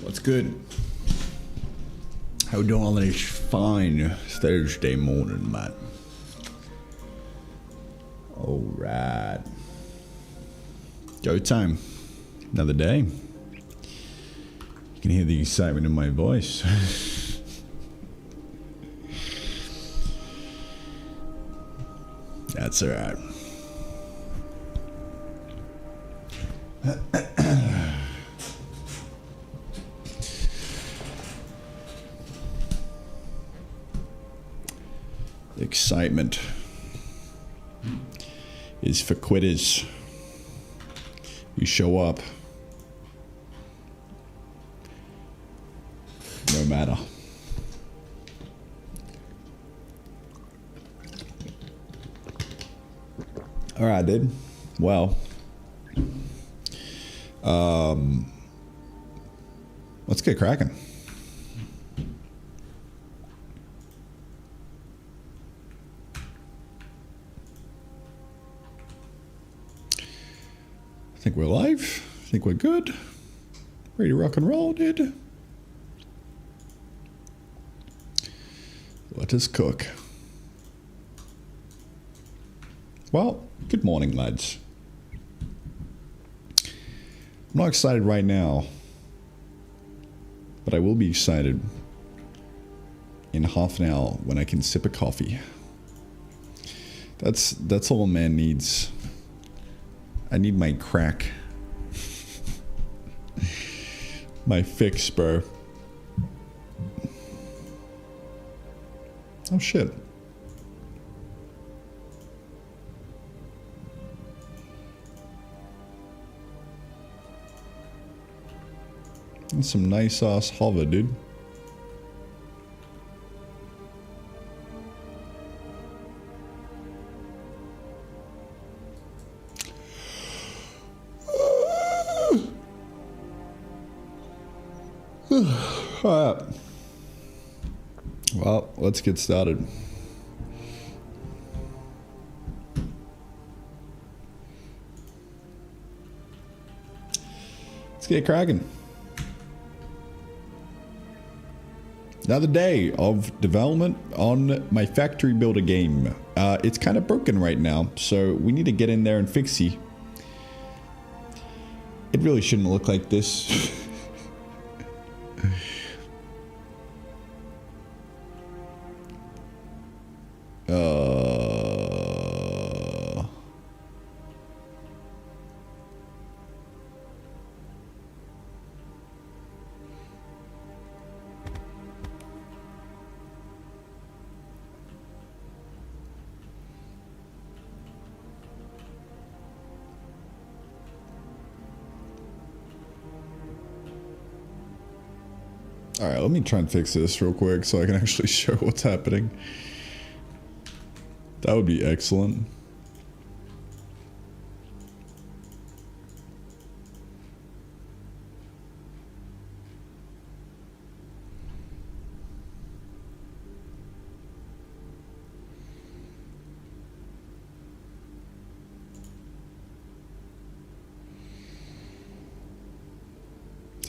What's good? How you doing on this fine Thursday morning, man? Alright. Go time. Another day. You can hear the excitement in my voice. That's alright. Excitement is for quitters. We show up no matter. All right, dude. Well, let's get cracking. I think we're live. I think we're good. Ready to rock and roll, dude. Let us cook. Well, good morning, lads. I'm not excited right now, but I will be excited in half an hour when I can sip a coffee. That's all a man needs. I need my crack. My fix, bro. Oh shit. That's some nice ass hover, dude. Alright. Well, let's get started. Let's get cracking. Another day of development on my factory builder game. It's kind of broken right now, so we need to get in there and fix it. It really shouldn't look like this. Alright, let me try and fix this real quick so I can actually show what's happening. That would be excellent.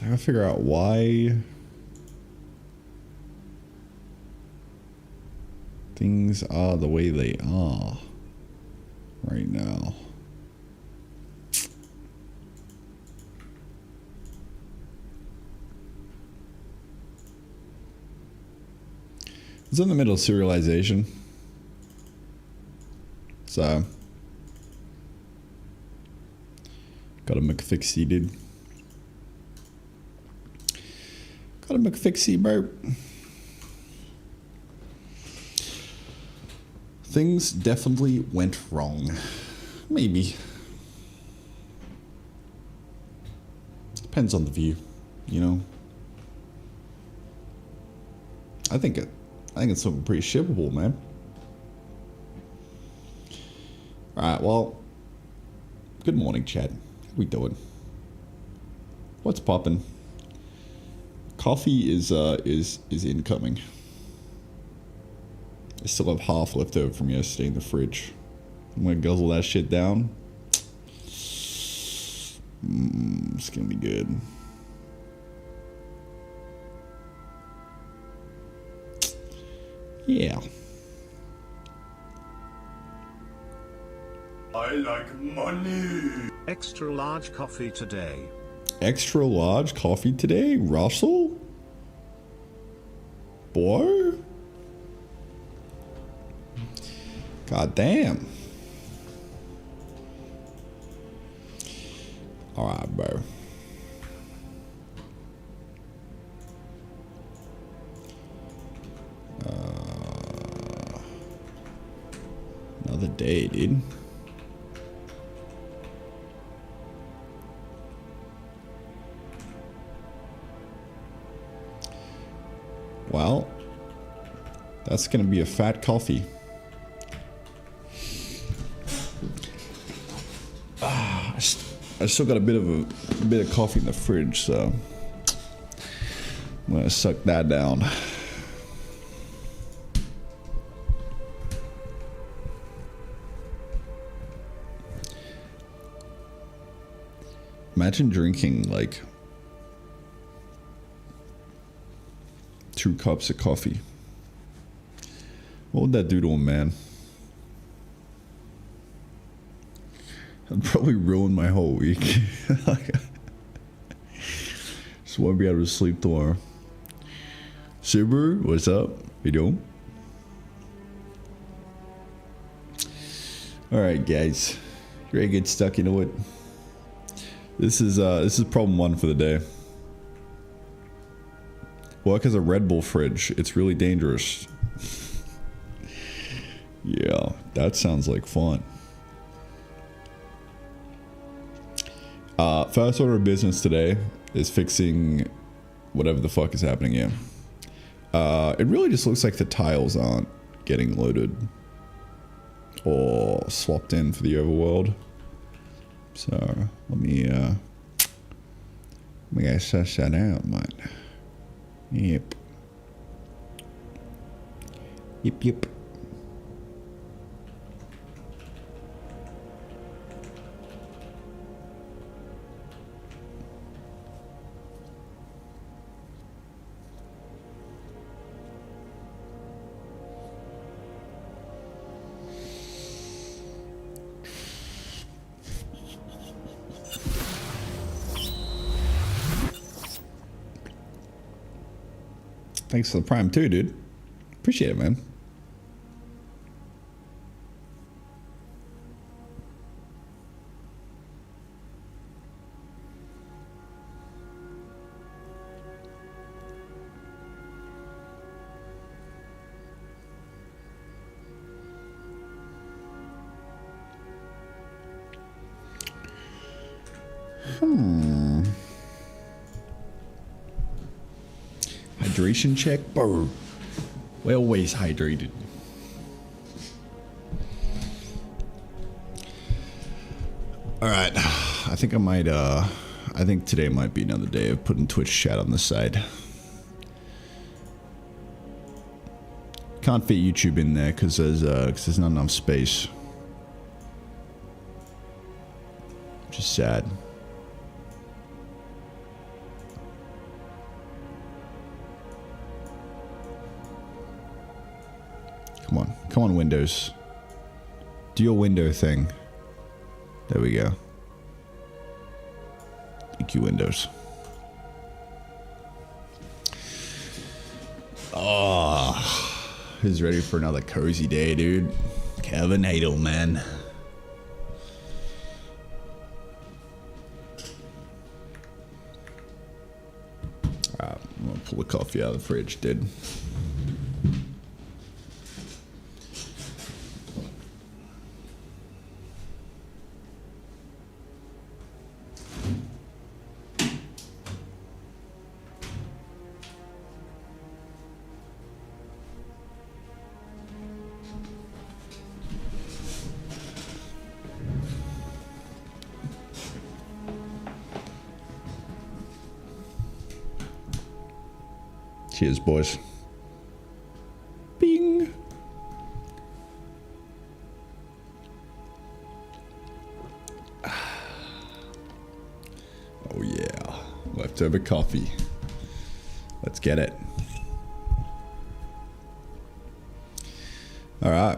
I gotta figure out why things are the way they are right now. It's in the middle of serialization, so got a McFixie, dude. Got a McFixie, bro. Things definitely went wrong. Maybe. Depends on the view, you know. I think it's something pretty shippable, man. Alright, well. Good morning, Chad. How we doing? What's poppin'? Coffee is incoming. I still have half left over from yesterday in the fridge. I'm gonna guzzle that shit down. It's gonna be good. Yeah. I like money. Extra large coffee today. Extra large coffee today, Russell? Boy? God damn. Alright, bro. Another day, dude. Well, that's gonna be a fat coffee. I still got a bit of coffee in the fridge, so I'm gonna suck that down. Imagine drinking like 2 cups of coffee. What would that do to a man? I'd probably ruin my whole week. Just won't be able to sleep tomorrow. Subaru, what's up? You doing? Alright guys. You ready to get stuck into it? This is problem 1 for the day. Work as a Red Bull fridge. It's really dangerous. Yeah, that sounds like fun. First order of business today is fixing whatever the fuck is happening here. It really just looks like the tiles aren't getting loaded or swapped in for the overworld. So let me go suss that out, mate. Yep. Yep. Thanks for the prime too, dude. Appreciate it, man. Hydration check, bro. We're always hydrated. All right, I think I might. I think today might be another day of putting Twitch chat on the side. Can't fit YouTube in there because there's not enough space. Which is sad. Come on, Windows. Do your window thing. There we go. Thank you, Windows. Oh, who's ready for another cozy day, dude? Kevin Hadel, man. I'm gonna pull the coffee out of the fridge, dude. Cheers, boys. Bing. Oh yeah, leftover coffee. Let's get it. All right.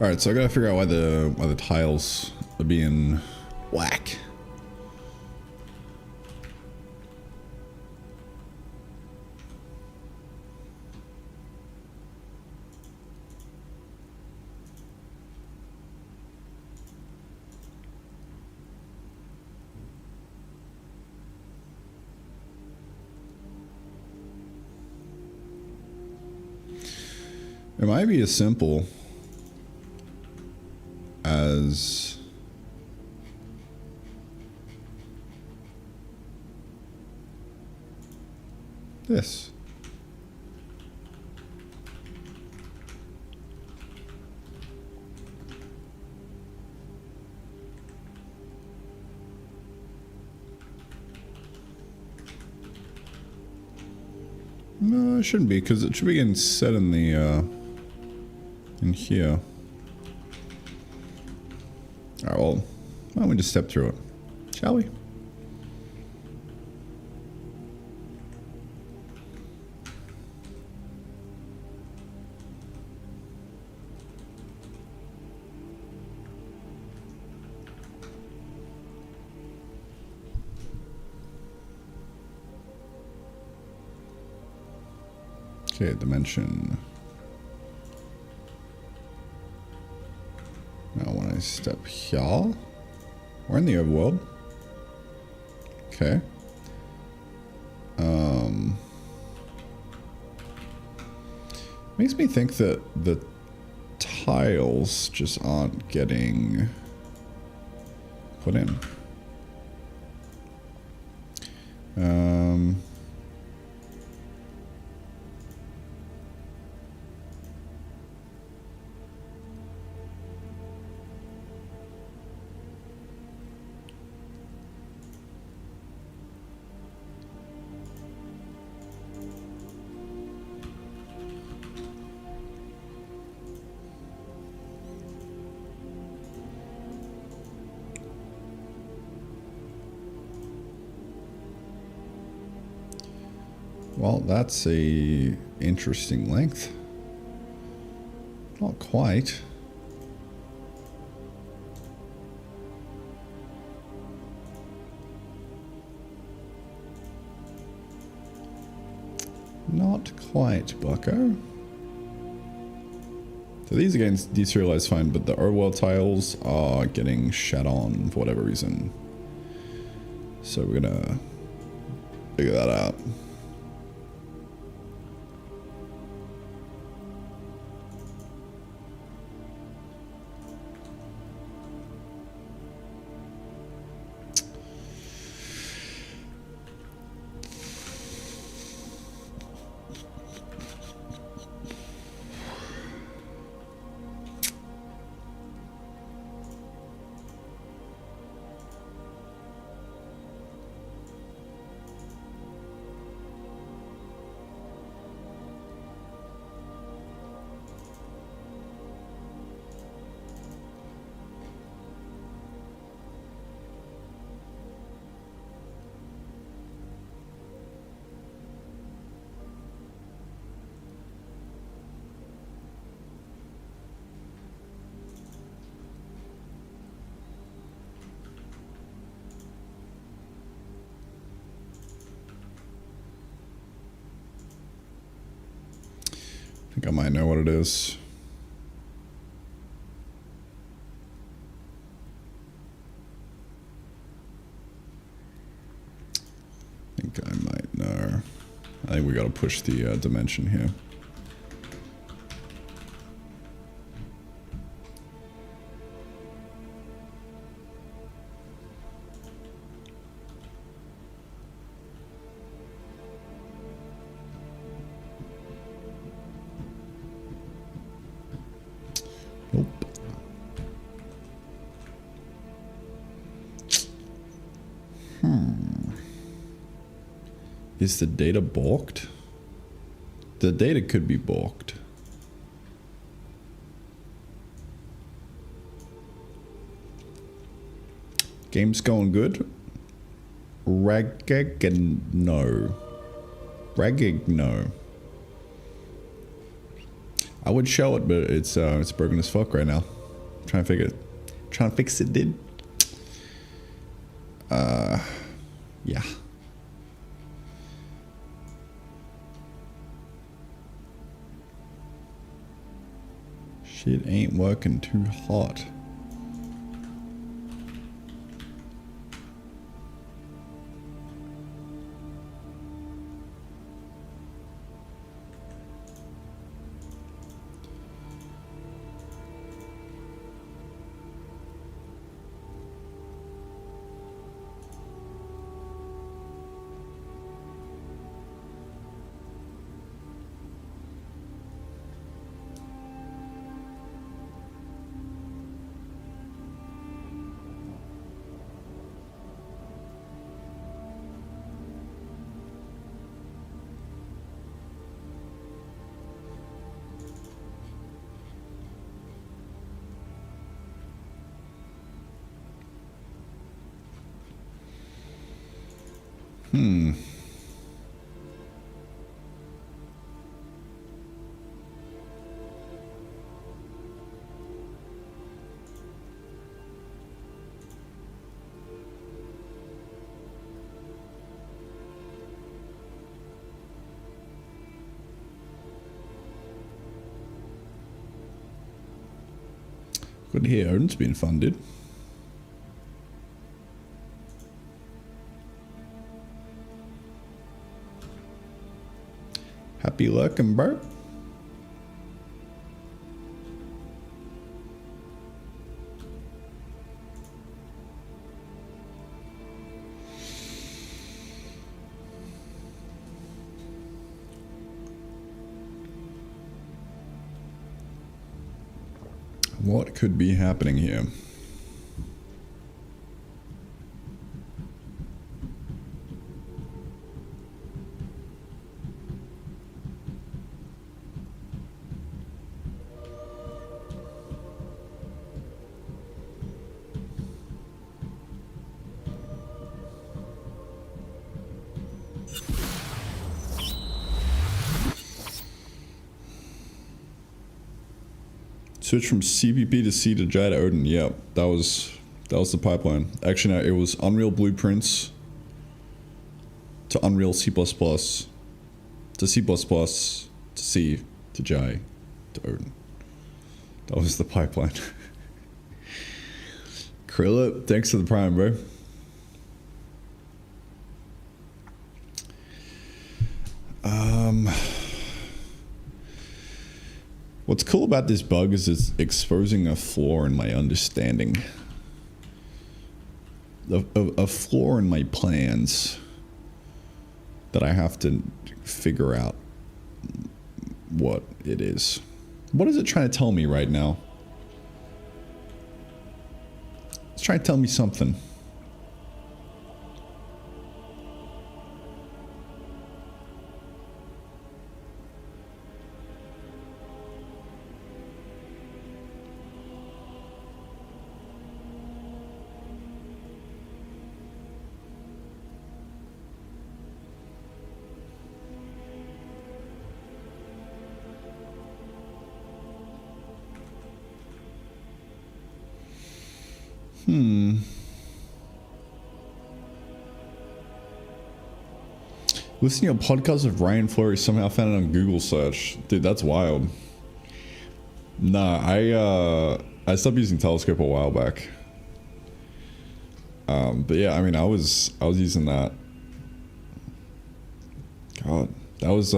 All right, so I gotta figure out why the tiles are being whack. It might be as simple as this. No, it shouldn't be, because it should be getting set in the in here. Alright, well, why don't we just step through it? Shall we? Okay, dimension. Now when I step here, we're in the overworld. Okay. Makes me think that the tiles just aren't getting put in. Well, that's a interesting length. Not quite. Not quite, bucko. So these are getting deserialized fine, but the overworld tiles are getting shat on for whatever reason. So we're gonna figure that out. think I might know what it is. I think I might know. I think we gotta push the dimension here. Nope. Is the data balked? The data could be balked. Game's going good. No. No. I would show it, but it's broken as fuck right now. Trying to fix it, dude. Yeah. Shit ain't working too hot. Good to hear Odin's been funded. Happy lurking, bro. What could be happening here? Switch from CPP to C to J to Odin. Yeah, that was the pipeline. Actually, no, it was Unreal Blueprints to Unreal C++ to C++ to C to J to Odin. That was the pipeline. Krillip, thanks for the prime, bro. What's cool about this bug is it's exposing a flaw in my understanding. A flaw in my plans that I have to figure out what it is. What is it trying to tell me right now? It's trying to tell me something. Listening to a podcast of Ryan Fleury, somehow found it on Google search. Dude, that's wild. Nah, I stopped using Telescope a while back. But yeah, I mean, I was using that. God, that was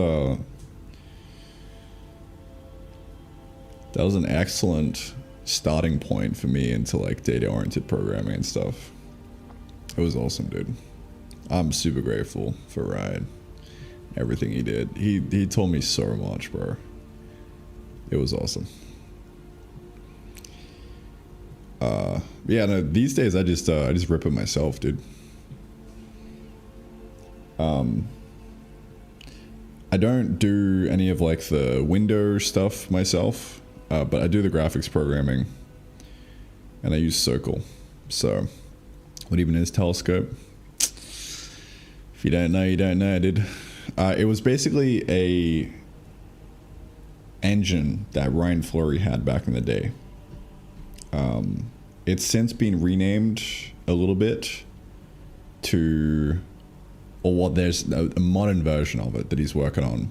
an excellent starting point for me into like data-oriented programming and stuff. It was awesome, dude. I'm super grateful for Ryan. Everything he did. He told me so much, bro. It was awesome. Yeah, no, these days I just rip it myself, dude. I don't do any of like the window stuff myself, but I do the graphics programming, and I use Circle. So, what even is Telescope? If you don't know, you don't know, dude. It was basically a engine that Ryan Fleury had back in the day. It's since been renamed a little bit to, or what, there's a modern version of it that he's working on,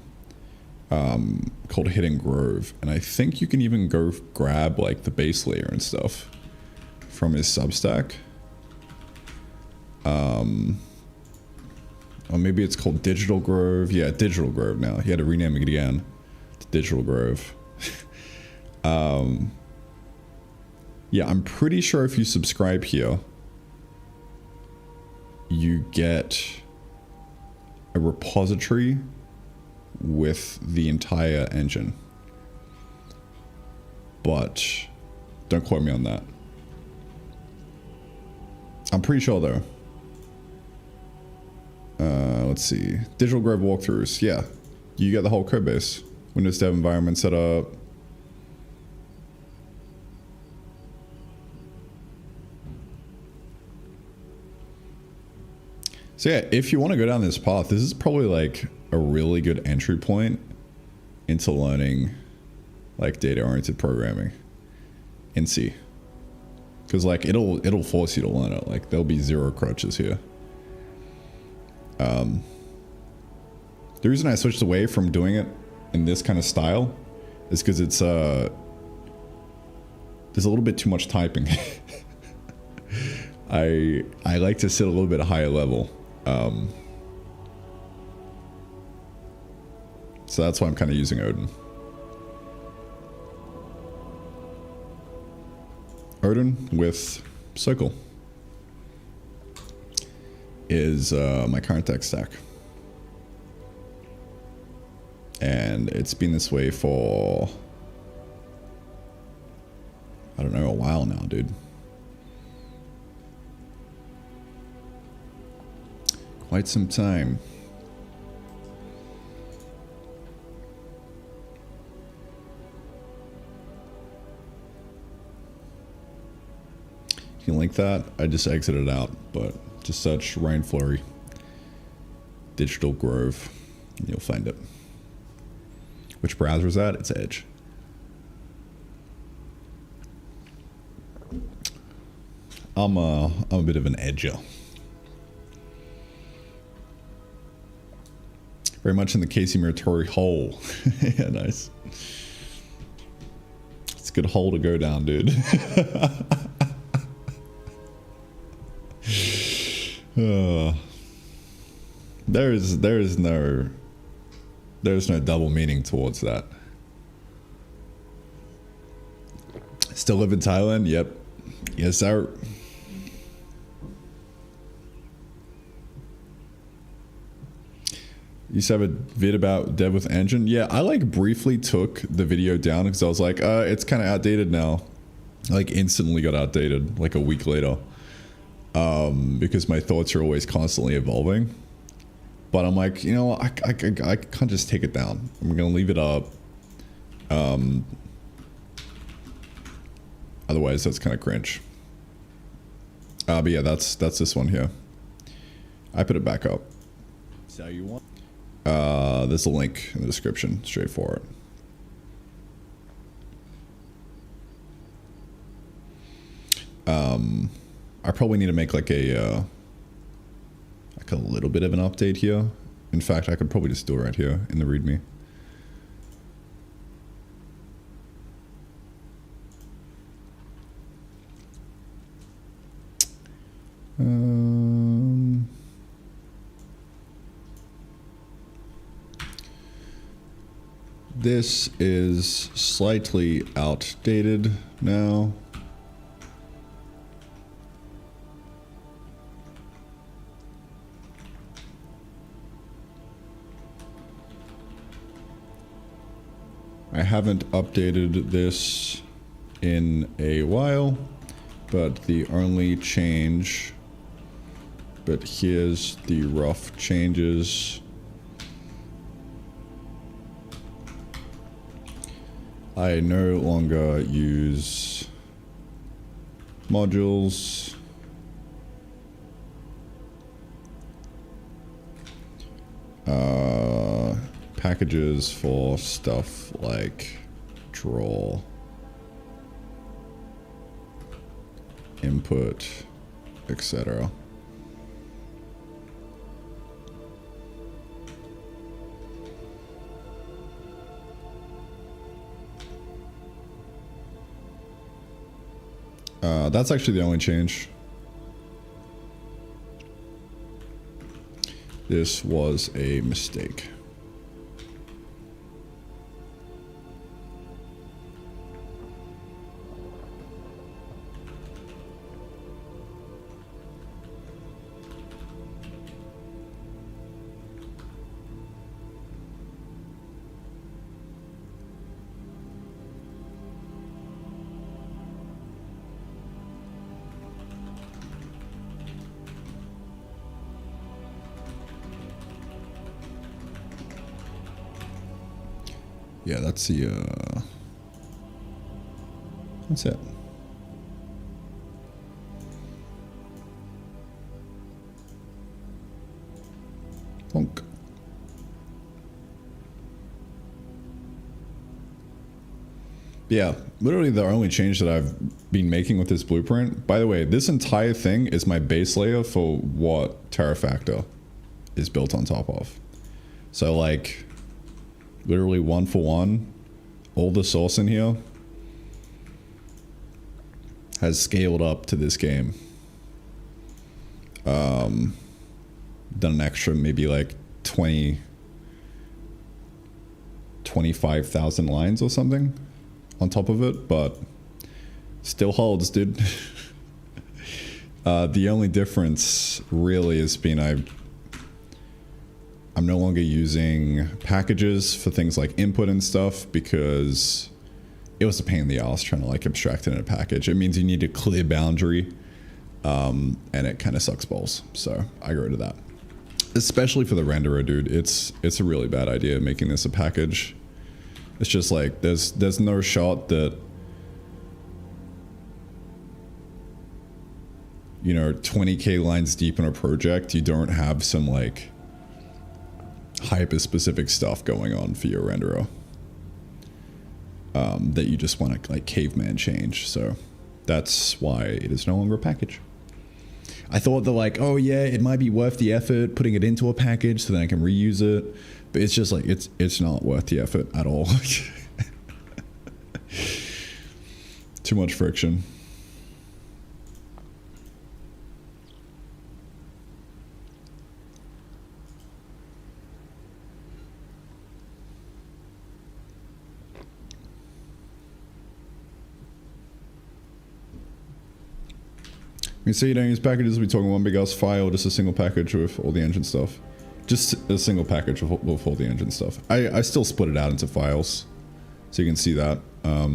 called Hidden Grove, and I think you can even go grab like the base layer and stuff from his Substack. Or maybe it's called Digital Grove. Yeah, Digital Grove now. He had to rename it again to Digital Grove. Yeah, I'm pretty sure if you subscribe here, you get a repository with the entire engine. But don't quote me on that. I'm pretty sure though. Let's see. Digital Grove walkthroughs. Yeah. You get the whole code base. Windows Dev environment set up. So yeah, if you want to go down this path, this is probably like a really good entry point into learning like data-oriented programming in C. Because like it'll force you to learn it. Like there'll be zero crutches here. The reason I switched away from doing it in this kind of style is because it's there's a little bit too much typing. I like to sit a little bit higher level. So that's why I'm kind of using Odin. Odin with Circle is my current tech stack. And it's been this way for, I don't know, a while now, dude. Quite some time. You can link that. I just exited out, but just search Ryan Fleury, Digital Grove, and you'll find it. Which browser is that? It's Edge. I'm a bit of an edger. Very much in the Casey Muratori hole. Yeah, nice. It's a good hole to go down, dude. There's no double meaning towards that. Still live in Thailand? Yep. Yes, sir. You used to have a vid about dev with engine? Yeah, I like briefly took the video down because I was like, it's kind of outdated now. Like instantly got outdated like a week later. Because my thoughts are always constantly evolving. But I'm like, you know, I can't just take it down. I'm gonna leave it up. Otherwise, that's kind of cringe. But yeah, that's this one here. I put it back up. So you want? There's a link in the description, straightforward. I probably need to make like a little bit of an update here In fact, I could probably just do it right here in the README. This is slightly outdated now. I haven't updated this in a while, but the only change, but here's the rough changes. I no longer use modules. Packages for stuff like draw, input, etc. That's actually the only change. This was a mistake. Yeah, that's the, that's it. Bonk. Yeah, literally the only change that I've been making with this blueprint. By the way, this entire thing is my base layer for what Terrafactor is built on top of. So like, literally one for one, all the source in here has scaled up to this game. Done an extra maybe like 25,000 lines or something on top of it, but still holds, dude. The only difference really has been I'm no longer using packages for things like input and stuff because it was a pain in the ass trying to like abstract it in a package. It means you need a clear boundary, and it kind of sucks balls. So I got rid of that. Especially for the renderer, dude. It's a really bad idea making this a package. It's just like there's no shot that, you know, 20k lines deep in a project, you don't have some like hyper specific stuff going on for your renderer that you just want to like caveman change. So that's why it is no longer a package. I thought that like, oh yeah, it might be worth the effort putting it into a package so then I can reuse it, but it's just like it's not worth the effort at all. Too much friction. You say you don't use packages, we're talking one big ass file, just a single package with all the engine stuff. Just a single package with all the engine stuff. I still split it out into files, so you can see that. I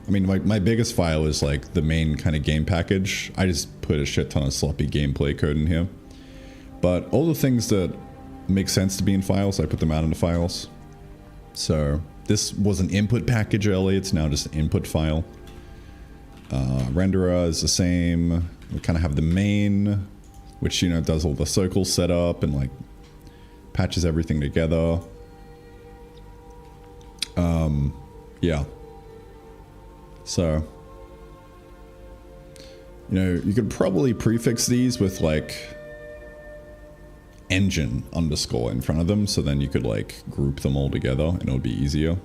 mean, my biggest file is like the main kind of game package. I just put a shit ton of sloppy gameplay code in here. But all the things that make sense to be in files, I put them out into files. So this was an input package earlier, it's now just an input file. Renderer is the same. We kind of have the main, which, you know, does all the circle setup and like patches everything together. Yeah. So, you know, you could probably prefix these with like engine underscore in front of them, so then you could like group them all together and it would be easier.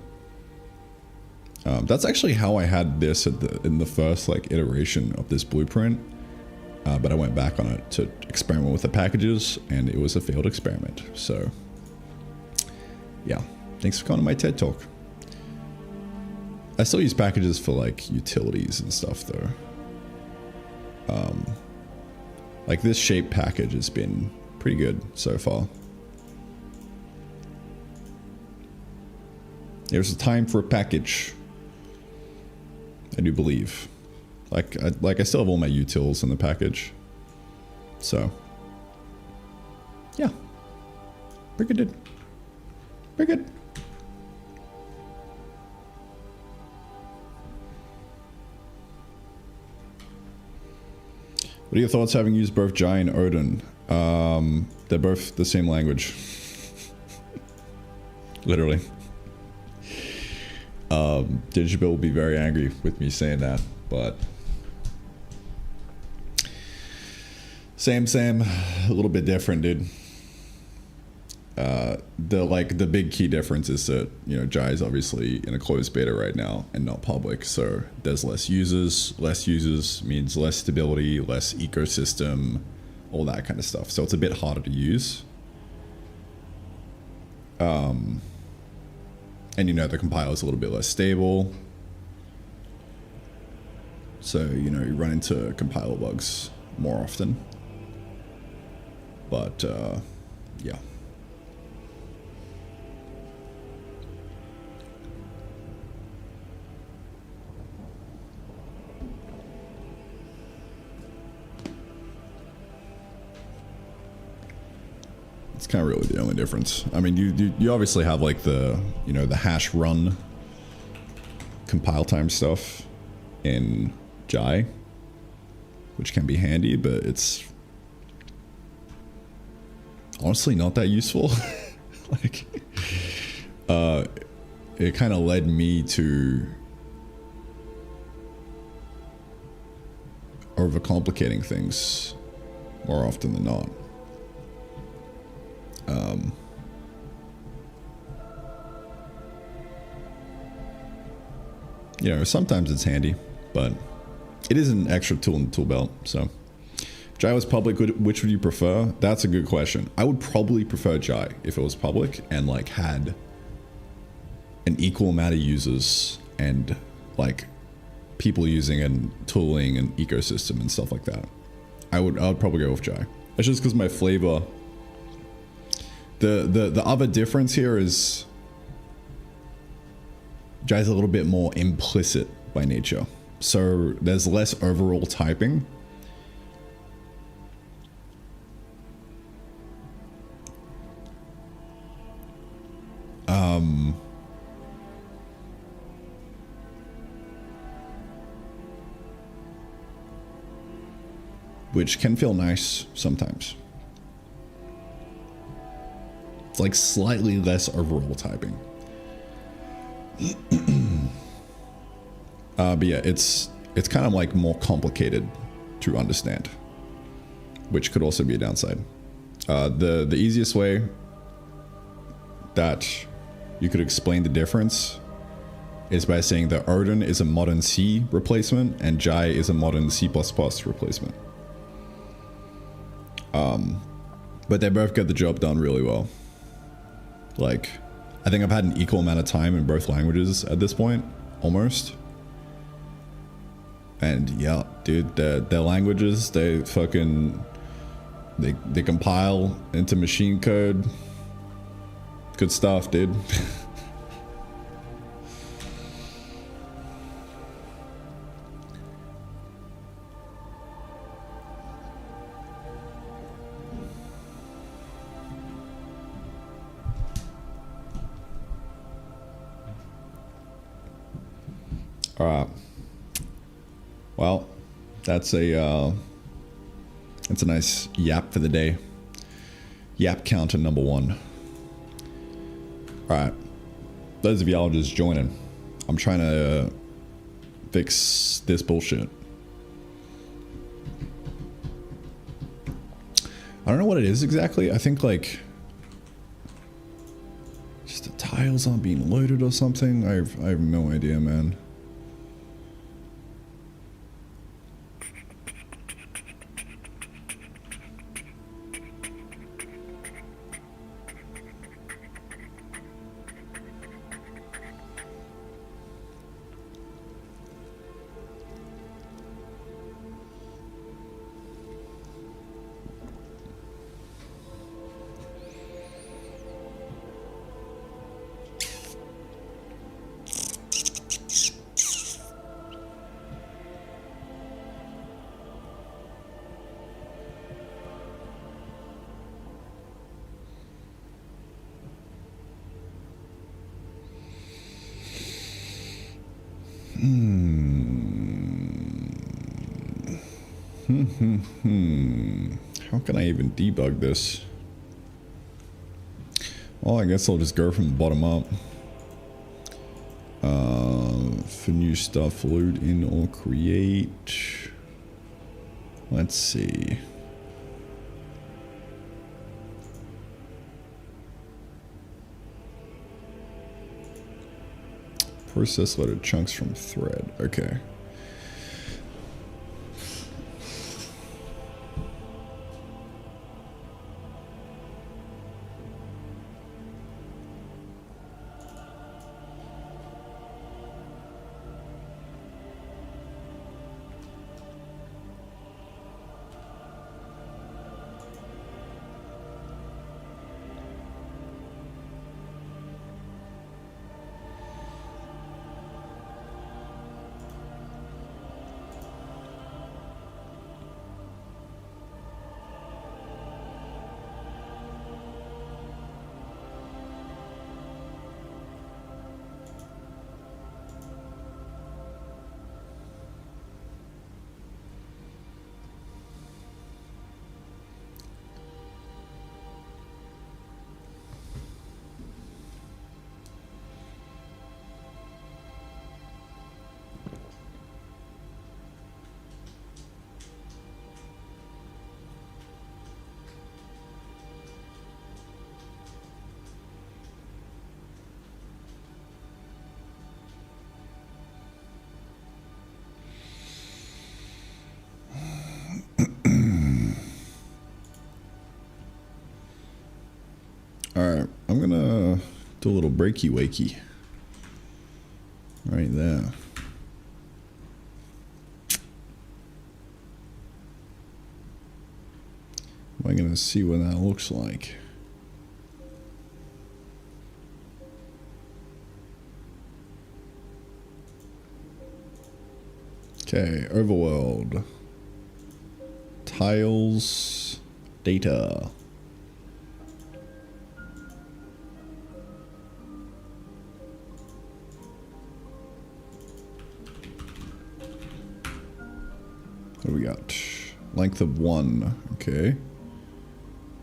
That's actually how I had this in the first like iteration of this blueprint, but I went back on it to experiment with the packages, and it was a failed experiment. So yeah, thanks for coming to my TED Talk. I still use packages for like utilities and stuff though. Like this shape package has been pretty good so far. There's a time for a package. I do believe. Like I still have all my utils in the package. So yeah. Pretty good, dude. Pretty good. What are your thoughts having used both Jai and Odin? They're both the same language. Literally. Digibill will be very angry with me saying that, but same, a little bit different, dude. The big key difference is that, you know, Jai is obviously in a closed beta right now and not public, so there's less users. Less users means less stability, less ecosystem, all that kind of stuff. So it's a bit harder to use. And you know, the compiler is a little bit less stable. So, you know, you run into compiler bugs more often. But, yeah. It's kind of really the only difference. I mean, you obviously have like the, you know, the hash run compile time stuff in Jai, which can be handy, but it's honestly not that useful. Like, it kind of led me to overcomplicating things more often than not. You know, sometimes it's handy, but it is an extra tool in the tool belt. So, Jai was public. Which would you prefer? That's a good question. I would probably prefer Jai if it was public and like had an equal amount of users and like people using and tooling and ecosystem and stuff like that. I would probably go with Jai. That's just because my flavor. The other difference here is Jai's a little bit more implicit by nature. So there's less overall typing. Which can feel nice sometimes. It's like slightly less overall typing. But yeah, it's kind of like more complicated to understand, which could also be a downside. The easiest way that you could explain the difference is by saying that Odin is a modern C replacement and Jai is a modern C++ replacement. But they both get the job done really well. Like, I think I've had an equal amount of time in both languages at this point, almost. And yeah, dude, their languages, they fucking, they compile into machine code. Good stuff, dude. All right. Well, that's a nice yap for the day. Yap counter number 1. All right. Those of y'all just joining, I'm trying to fix this bullshit. I don't know what it is exactly. I think like just the tiles aren't being loaded or something. I have no idea, man. How can I even debug this? Well, I guess I'll just go from the bottom up. For new stuff, load in or create. Let's see. Process loaded chunks from thread. Okay. Alright, I'm gonna do a little breaky wakey. Right there. Am I gonna see what that looks like? Okay, overworld. Tiles, data. What do we got? Length of 1. Okay.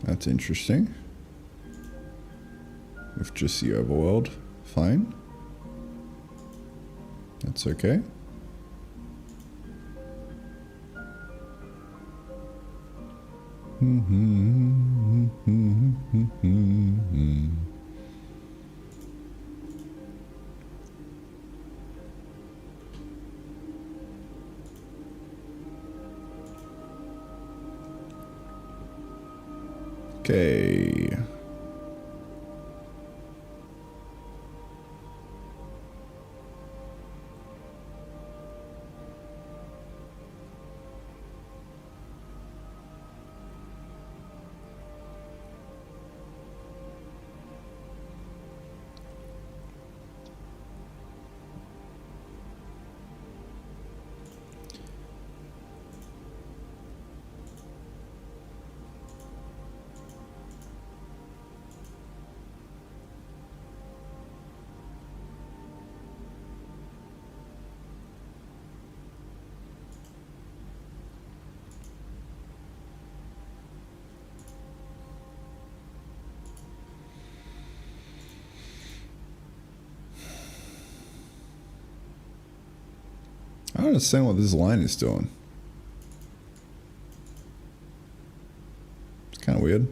That's interesting. With just the overworld. Fine. That's okay. Okay. I don't understand what this line is doing. It's Kind of weird.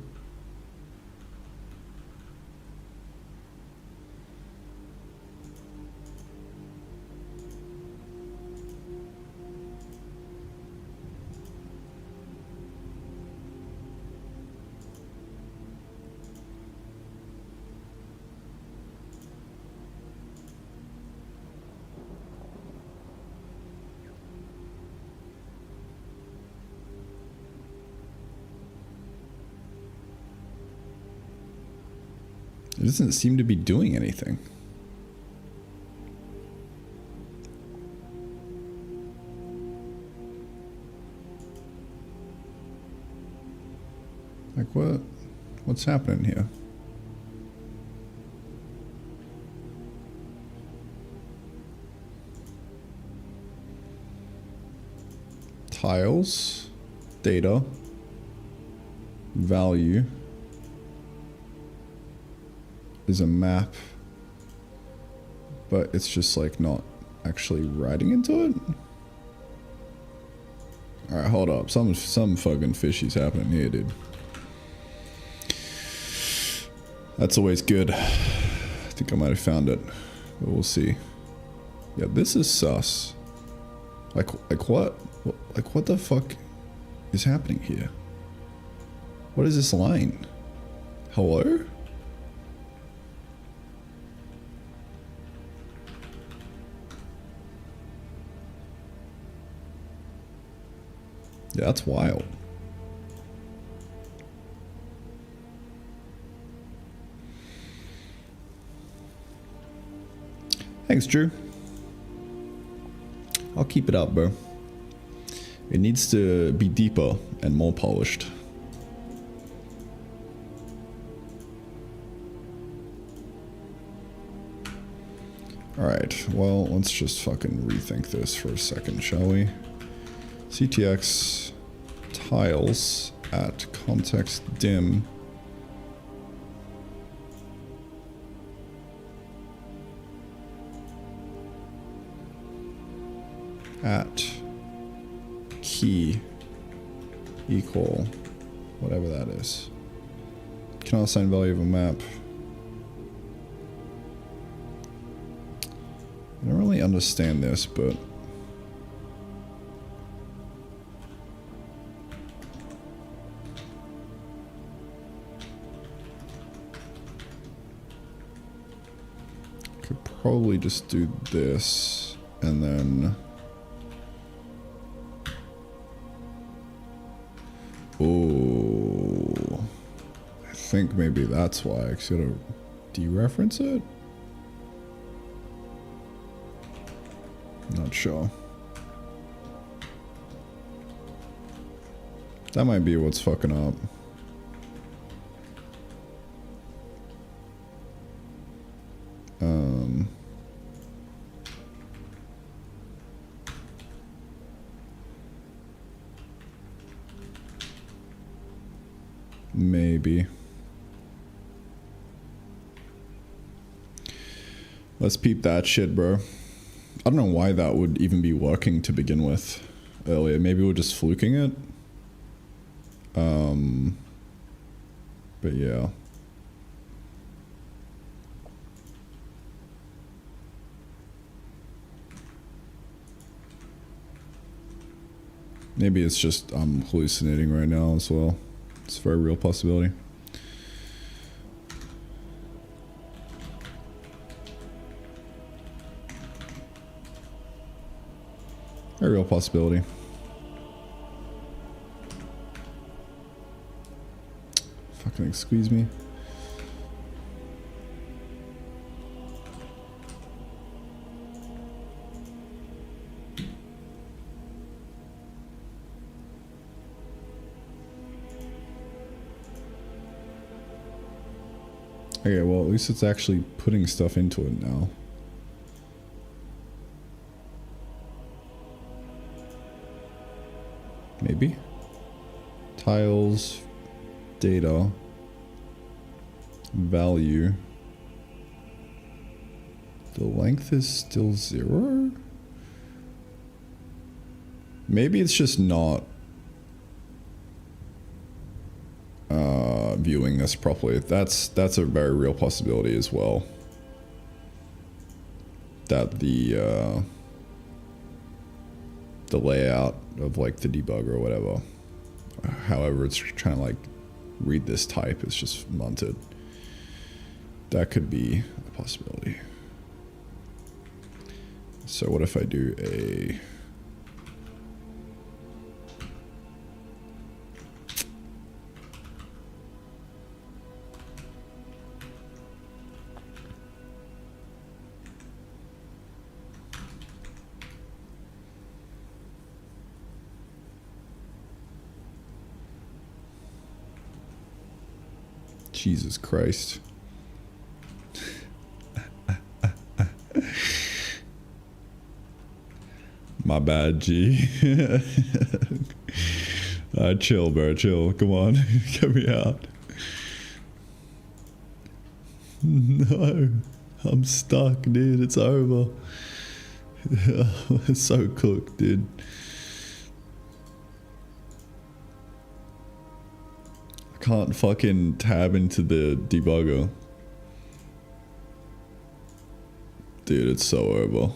It doesn't seem to be doing anything. Like what? What's happening here? Tiles, data, value. Is a map, but it's just like not actually writing into it. All right, hold up. Some fucking fishy's happening here, dude. That's always good. I think I might have found it, but we'll see. Yeah, this is sus. Like what? Like what the fuck is happening here? What is this line? Hello? Yeah, that's wild. Thanks, Drew. I'll keep it up, bro. It needs to be deeper and more polished. Alright, well, let's just fucking rethink this for a second, shall we? CTX tiles at context dim at key equal whatever that is. Cannot assign value of a map. I don't really understand this, but could probably just do this and then oh, I think maybe that's why I gotta dereference it. Not sure. That might be what's fucking up. Maybe. Let's peep that shit, bro. I don't know why that would even be working to begin with earlier. Maybe we're just fluking it. But yeah. Maybe it's just I'm hallucinating right now as well. It's a very real possibility. A real possibility. Fucking squeeze me. Okay, well, at least it's actually putting stuff into it now. Maybe. Tiles, data, value. The length is still 0? Maybe it's just not viewing this properly. That's a very real possibility as well. That the layout of like the debugger or whatever, however it's trying to like read this type, is just munted. That could be a possibility. So what if I do a Jesus Christ. My bad, G. Chill, bro, chill. Come on, get me out. No, I'm stuck, dude. It's over. It's so cooked, dude. I can't fucking tab into the debugger. Dude, it's so over.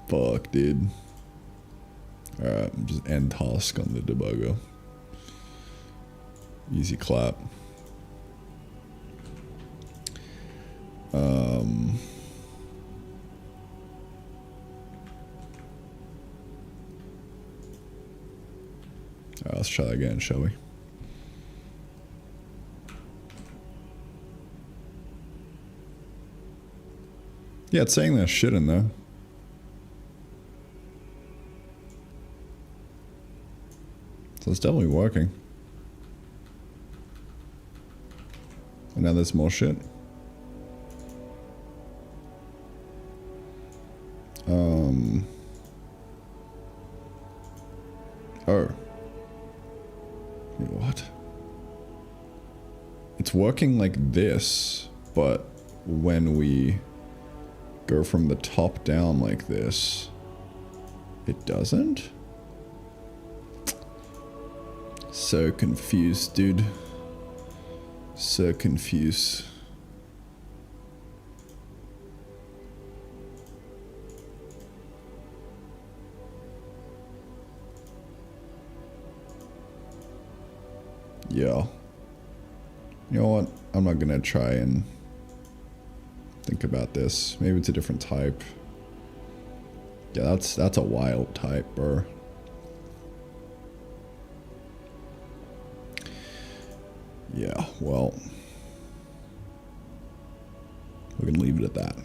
Fuck, dude. Alright, just end task on the debugger. Easy clap. Alright, let's try that again, shall we? Yeah, it's saying there's shit in there. So it's definitely working. And now there's more shit. Oh. Wait, what? It's working like this, but when we go from the top down like this, it doesn't? So confused, dude. So confused. Yeah. You know what? I'm not gonna try and think about this. Maybe it's a different type. Yeah, that's a wild type, bro. Yeah, well, we can leave it at that.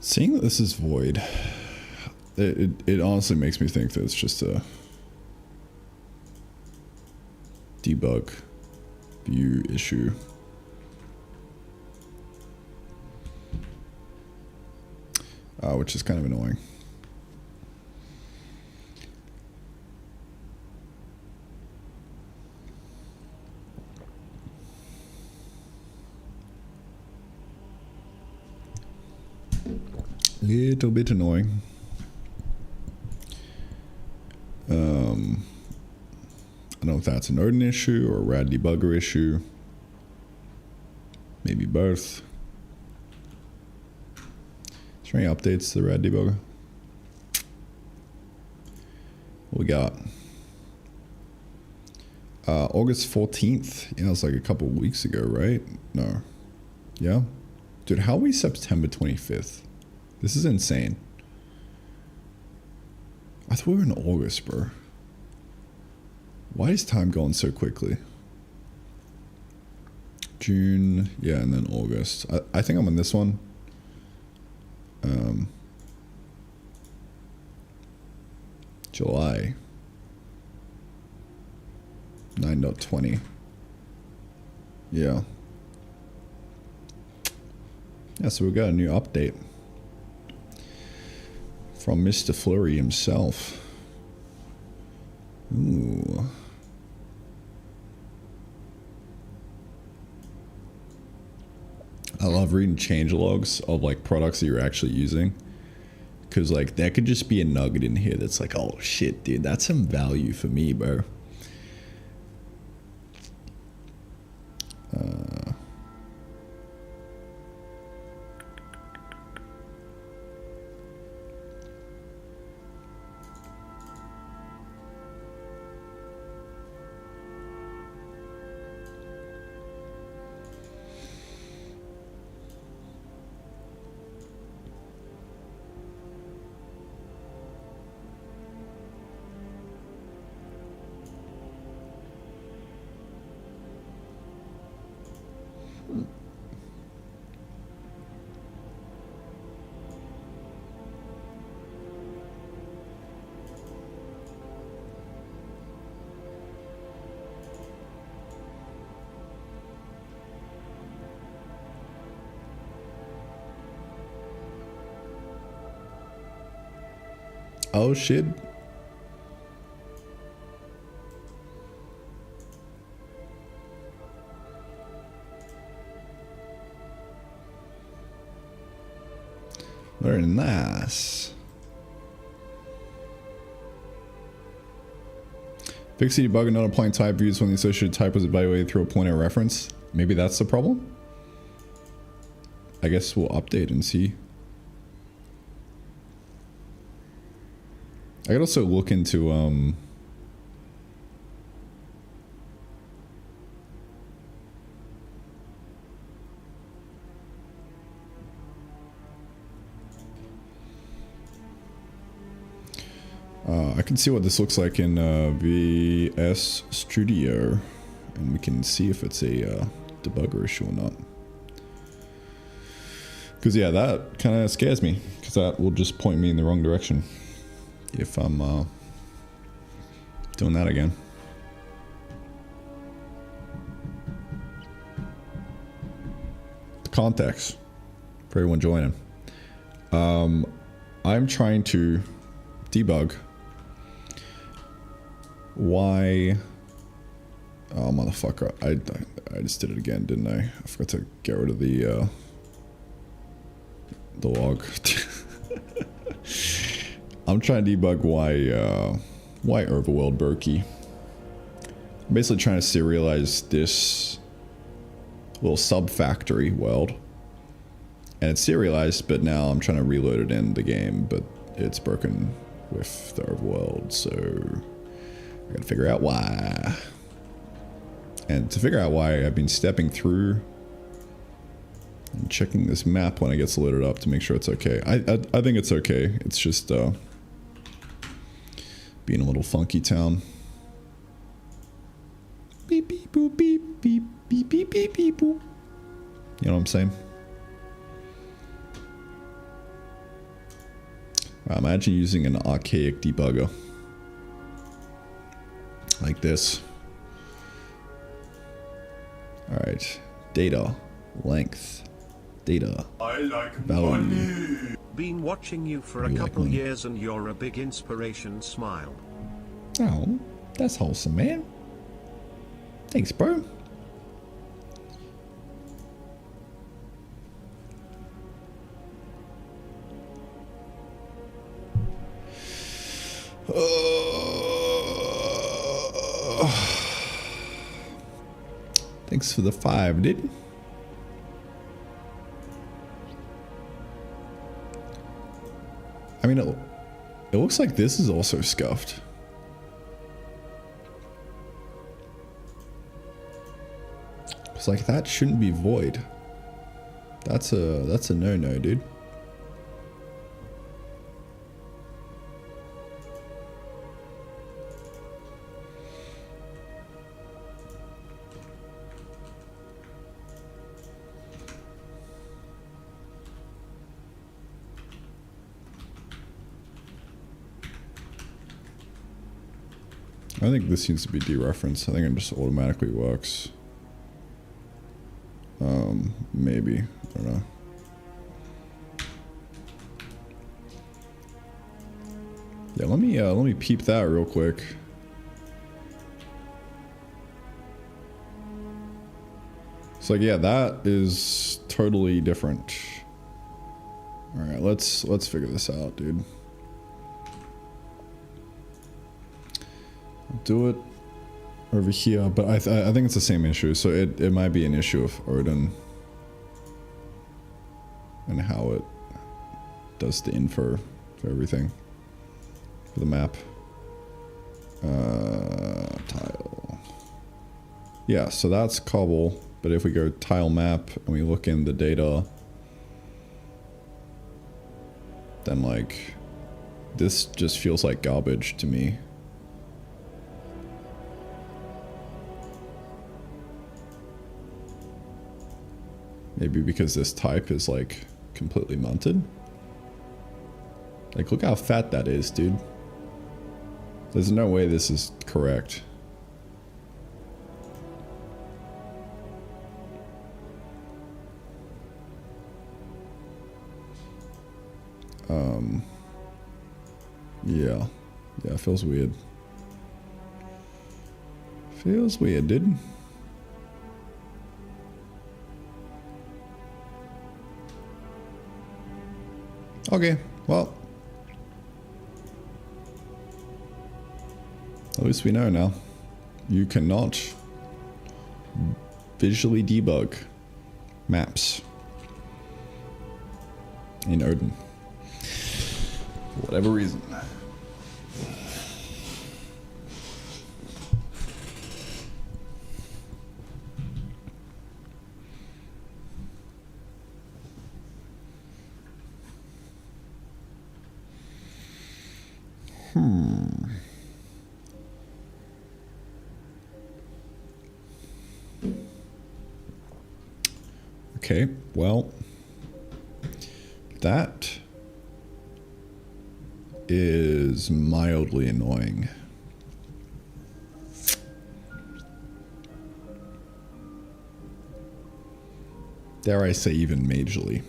Seeing that this is void, it honestly makes me think that it's just a debug view issue. Which is kind of annoying. Little bit annoying. I don't know if that's an Odin issue or a rad debugger issue. Maybe both. Is there any updates to the rad debugger? What we got? August 14th. Yeah, it's like a couple weeks ago, right? No. Yeah? Dude, how are we September 25th? This is insane. I thought we were in August, bro. Why is time going so quickly? June, yeah, and then August. I think I'm on this one. July. 9.20. Yeah. Yeah, so we got a new update from Mr. Flurry himself. Ooh. I love reading changelogs of like products that you're actually using. Cause like that could just be a nugget in here that's like, oh shit, dude, that's some value for me, bro. Oh shit. Very nice. Fixing debug and not applying type views when the associated type was evaluated through a pointer reference. Maybe that's the problem? I guess we'll update and see. I could also look into I can see what this looks like in VS Studio, and we can see if it's a debugger issue or not. Because yeah, that kind of scares me, because that will just point me in the wrong direction if I'm doing that again. The context for everyone joining. I'm trying to debug why. Oh motherfucker! I just did it again, didn't I? I forgot to get rid of the log. I'm trying to debug why overworld Berkey. I'm basically trying to serialize this little sub-factory world. And it's serialized, but now I'm trying to reload it in the game, but it's broken with the overworld, so I gotta figure out why. And to figure out why, I've been stepping through and checking this map when it gets loaded up to make sure it's okay. I think it's okay. It's just being a little funky town. Beep beep boop beep beep beep beep beep beep boop. You know what I'm saying? Imagine using an archaic debugger like this. Alright, data, length, data, I like value. money. Been watching you for a You like couple money? years and you're a big inspiration. Smile. Oh, that's wholesome, man. Thanks, bro. Thanks for the 5, dude. I mean, it looks like this is also scuffed. It's like that shouldn't be void. That's a no-no, dude. I think this needs to be dereferenced. I think it just automatically works. Maybe. I don't know. Yeah, let me peep that real quick. It's like, yeah, that is totally different. All right, let's figure this out, dude. I'll do it over here, but I think it's the same issue. So it might be an issue of Odin and how it does the info for everything for the map. Tile. Yeah, so that's cobble. But if we go tile map and we look in the data, then like this just feels like garbage to me. Maybe because this type is like completely mounted. Like, look how fat that is, dude. There's no way this is correct. Yeah. Yeah, it feels weird. Feels weird, dude. Okay, well. At least we know now. You cannot visually debug maps in Odin. For whatever reason. Okay, well, that is mildly annoying. Dare I say even majorly.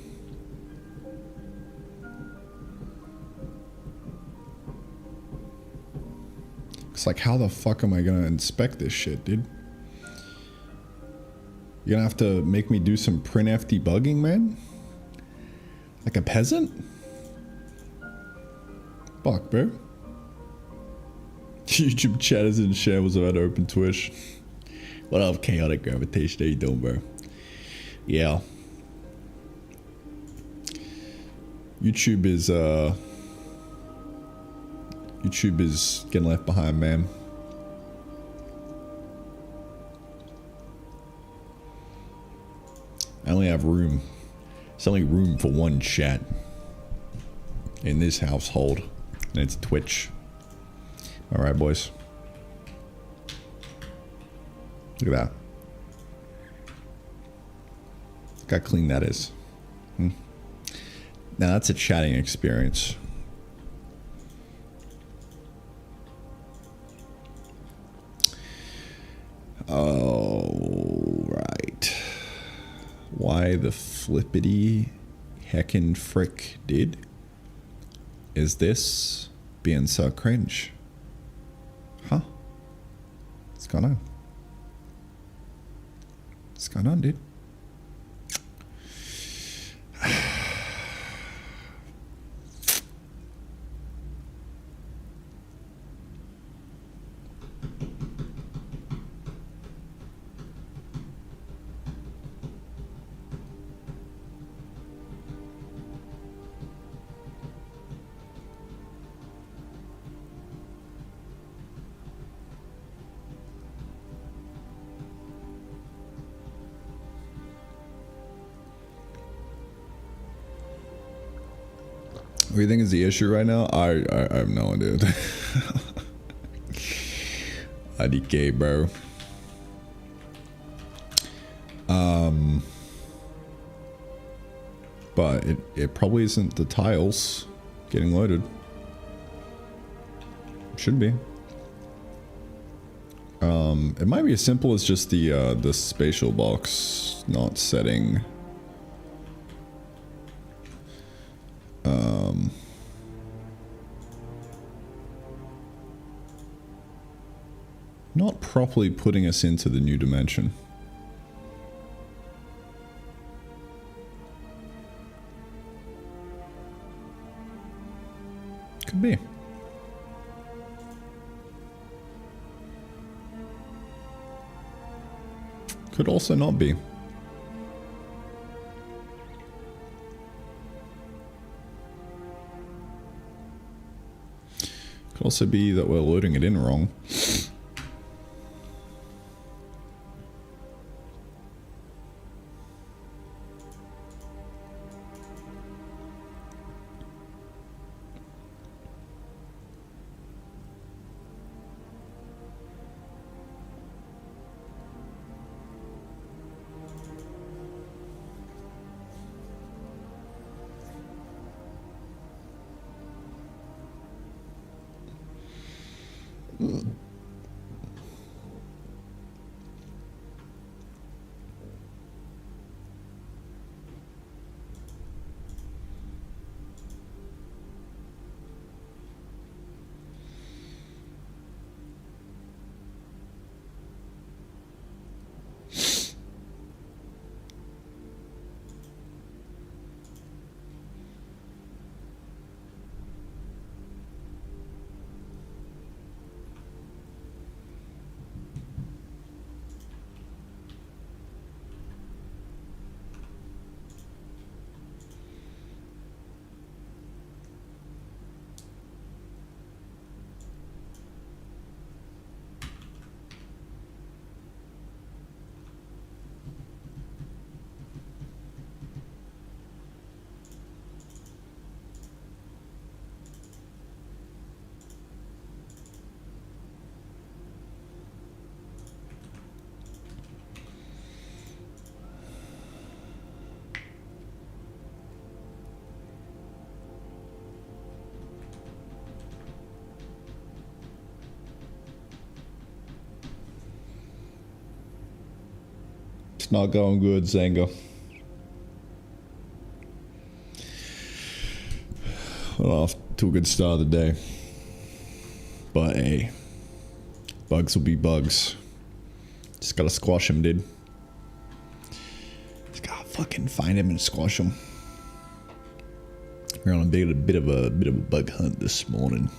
It's like, how the fuck am I gonna inspect this shit, dude? You're gonna have to make me do some printf debugging, man? Like a peasant? Fuck, bro. YouTube chat is in share was about to open Twitch. What up, chaotic gravitation? How you doing, bro? Yeah. YouTube is getting left behind, man. I only have room. It's only room for one chat in this household, and it's Twitch. All right, boys. Look at that. Look how clean that is. Now that's a chatting experience. Oh, right. Why the flippity heckin' frick did is this being so cringe? Huh? What's going on? What's going on, dude? What do you think is the issue right now? I have no idea. IDK, bro. But it probably isn't the tiles getting loaded. It should be. It might be as simple as just the spatial box not setting. Not properly putting us into the new dimension. Could be. Could also not be. Could also be that we're loading it in wrong. It's not going good, Zanga. Well, off to a good start of the day. But hey, bugs will be bugs. Just gotta squash them, dude. Just gotta fucking find him and squash him. We're on a bit of a bug hunt this morning.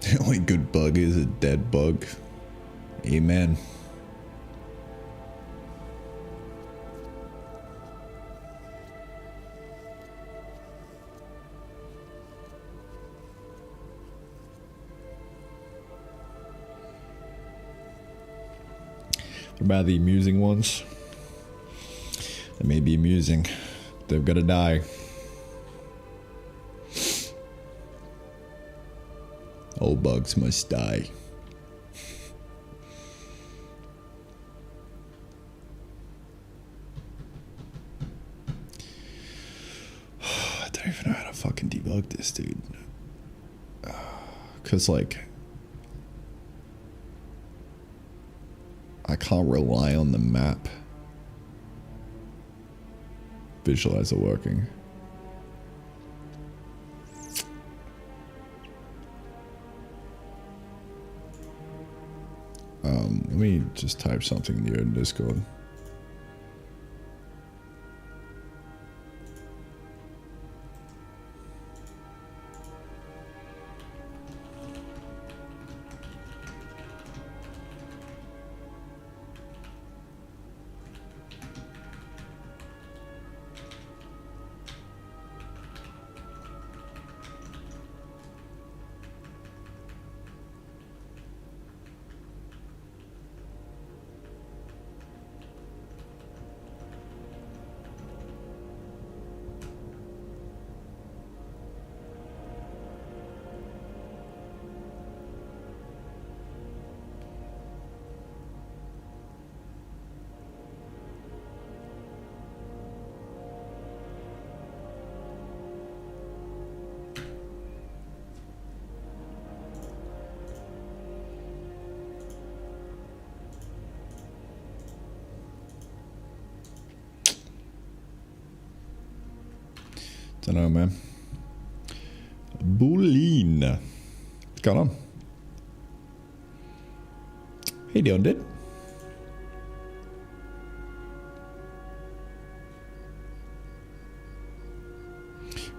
The only good bug is a dead bug. Amen. What about the amusing ones? They may be amusing. They've got to die. All bugs must die. I don't even know how to fucking debug this, dude. Cause like, I can't rely on the map visualizer working. Let me just type something new in Discord. I know, man. Boolean. What's going on? How you doing, dude?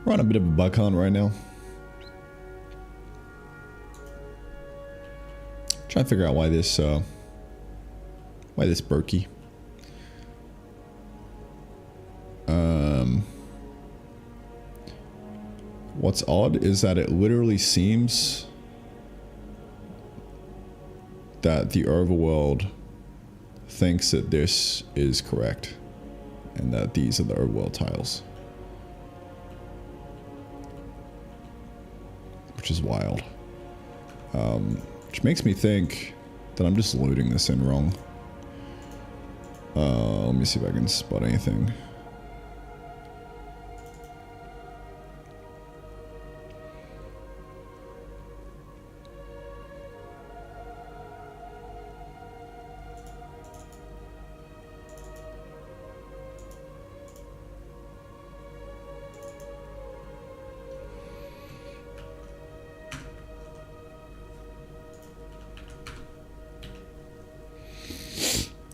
We're on a bit of a bug hunt right now. Trying to figure out why this Berkey. What's odd is that it literally seems that the overworld thinks that this is correct and that these are the overworld tiles. Which is wild. Which makes me think that I'm just loading this in wrong. Let me see if I can spot anything.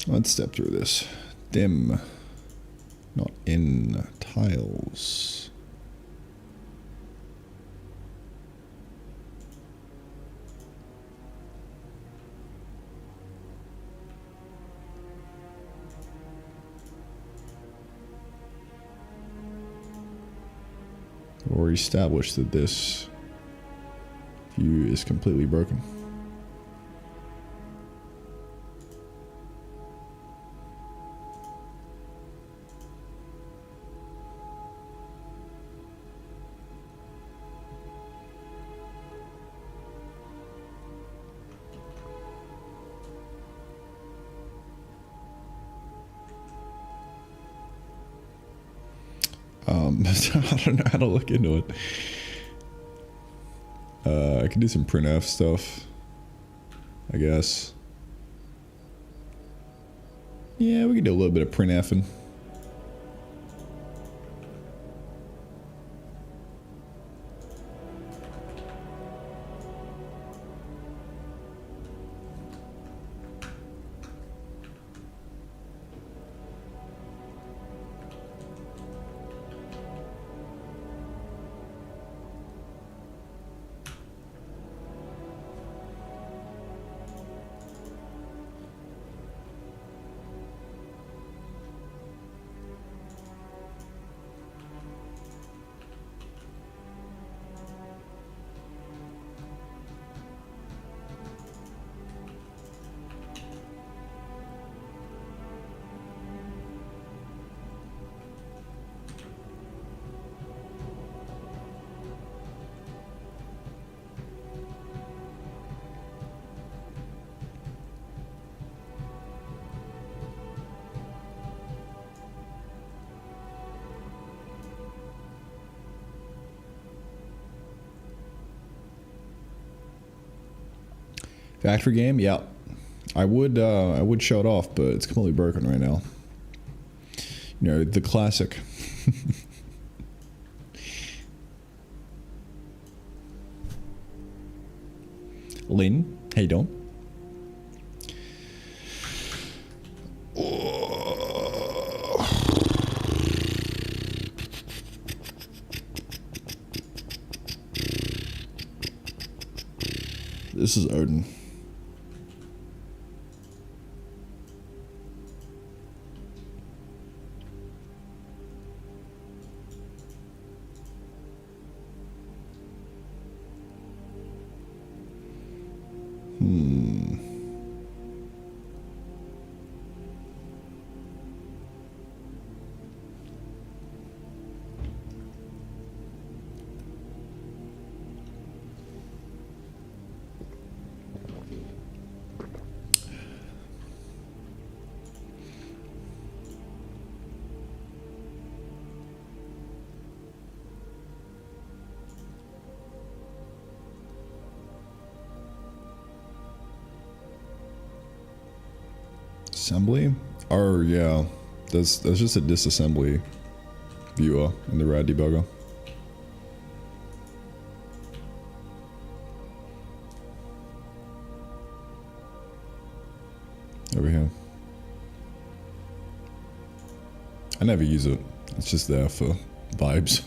Let's step through this. Dim. Not in tiles. Or establish that this view is completely broken. I don't know how to look into it. I can do some printf stuff, I guess. Yeah, we can do a little bit of printfing. Factory game, yeah. I would show it off, but it's completely broken right now. You know, the classic. Lynn, how you doing? This is Odin. Assembly? Oh yeah, there's just a disassembly viewer in the RAD debugger. over here. I never use it. It's just there for vibes.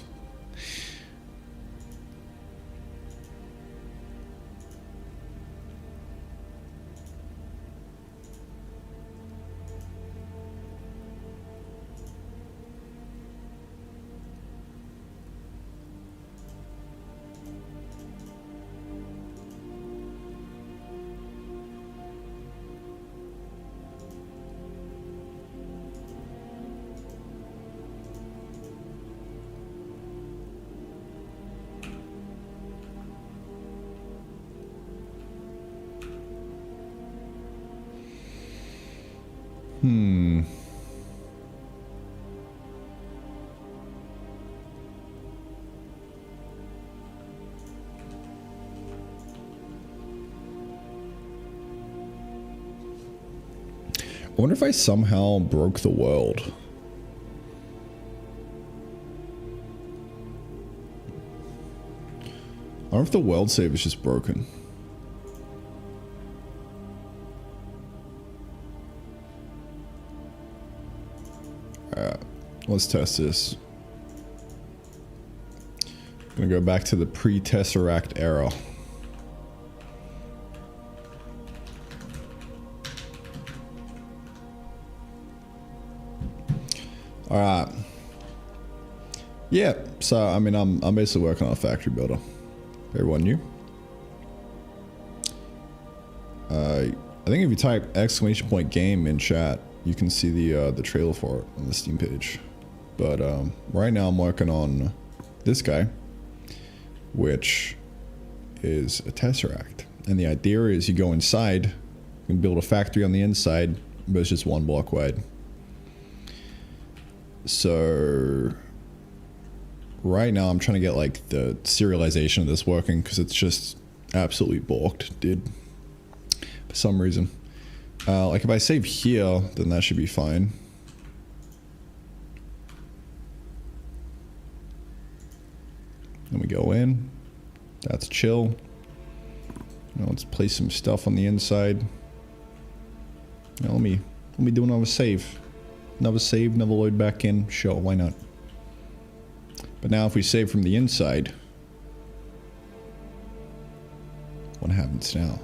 I wonder if I somehow broke the world. I wonder if the world save is just broken. Alright, let's test this. Gonna go back to the pre-tesseract era. Alright. Yeah, so I mean I'm basically working on a factory builder. Everyone new? I think if you type !game in chat, you can see the trailer for it on the Steam page. But right now I'm working on this guy, which is a tesseract. And the idea is you go inside, you can build a factory on the inside, but it's just one block wide. So right now I'm trying to get like the serialization of this working because it's just absolutely balked, dude. For some reason. Like if I save here, then that should be fine. Then we go in. That's chill. Now let's place some stuff on the inside. Now let me do another save. Another save, another load back in. Sure, why not? But now if we save from the inside, what happens now?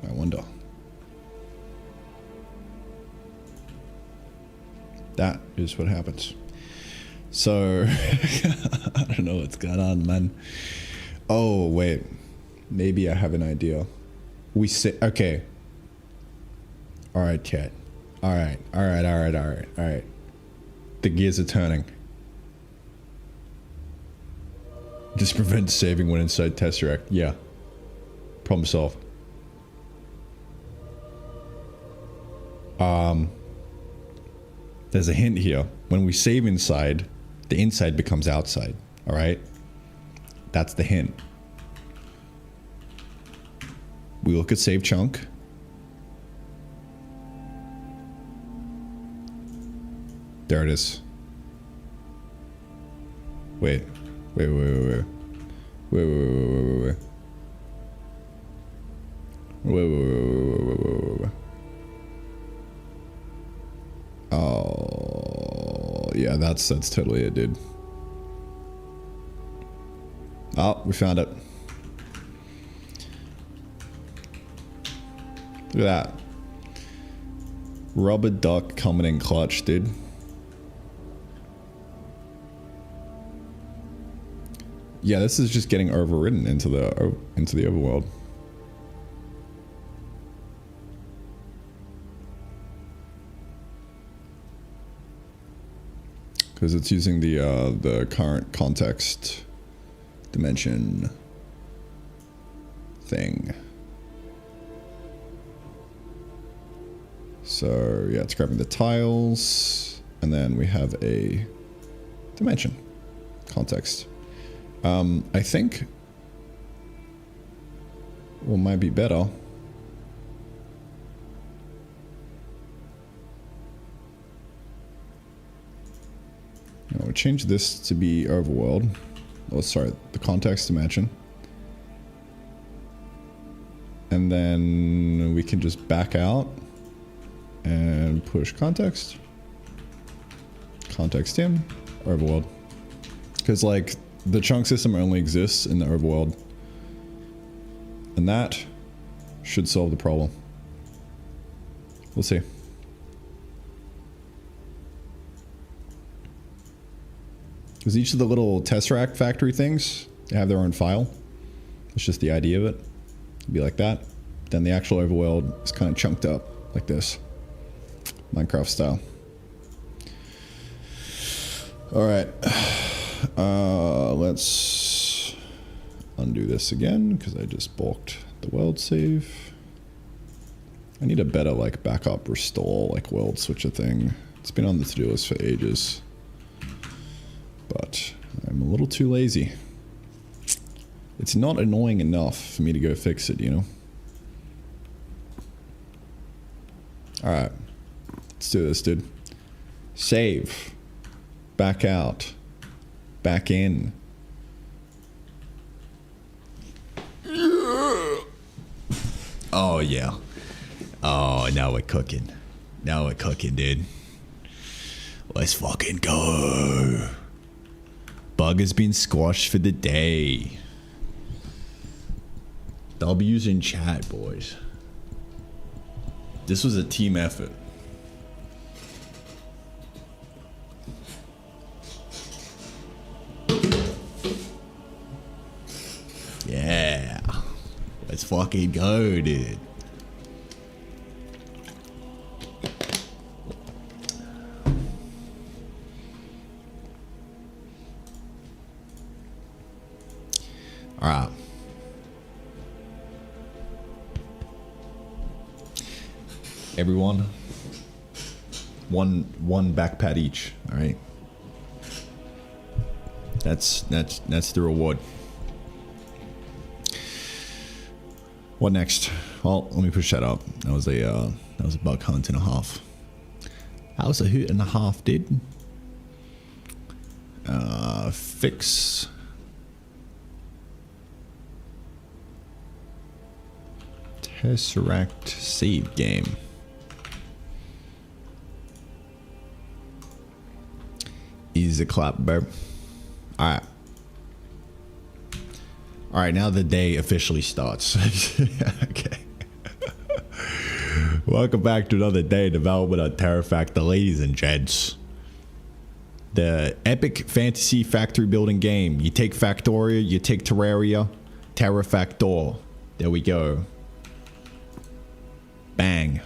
I wonder. That is what happens. So, I don't know what's going on, man. Oh, wait. Maybe I have an idea. We say, okay. Alright, chat. Alright. The gears are turning. Just prevent saving when inside tesseract. Yeah. Problem solved. There's a hint here. When we save inside, the inside becomes outside. Alright? That's the hint. We look at save chunk. There it is. Wait. Wait. Oh, yeah, that's totally it, dude. Oh, we found it. Look at that. Rubber duck coming in clutch, dude. Yeah, this is just getting overridden into the overworld. Because it's using the current context dimension thing. So yeah, it's grabbing the tiles, and then we have a dimension context. I think what might be better we'll change this to be overworld. Oh, sorry, the context dimension. And then we can just back out and push context. Context in, overworld. Because like the chunk system only exists in the overworld. And that should solve the problem. We'll see. Because each of the little tesseract factory things, they have their own file. It's just the idea of it. It'd be like that. Then the actual overworld is kind of chunked up like this. Minecraft style. Alright. Let's undo this again because I just balked the world save. I need a better like backup restore like world switcher thing. It's been on the to-do list for ages. But I'm a little too lazy. It's not annoying enough for me to go fix it, you know? Alright. Let's do this, dude. Save. Back out. Back in. Oh, yeah. Oh, now we're cooking. Now we're cooking, dude. Let's fucking go. Bug has been squashed for the day. W's in chat, boys. This was a team effort. Yeah. Let's fucking go, dude. Alright. Everyone, one backpack each. All right. That's the reward. What next? Well, let me push that up. That was a bug hunt and a half. That was a hoot and a half, dude. Fix. Tesseract save game. Easy clap, bro. Alright. Alright, now the day officially starts. Okay. Welcome back to another day in development on TerraFactor, ladies and gents. The epic fantasy factory building game. You take Factoria, you take Terraria, TerraFactor. There we go. Bang.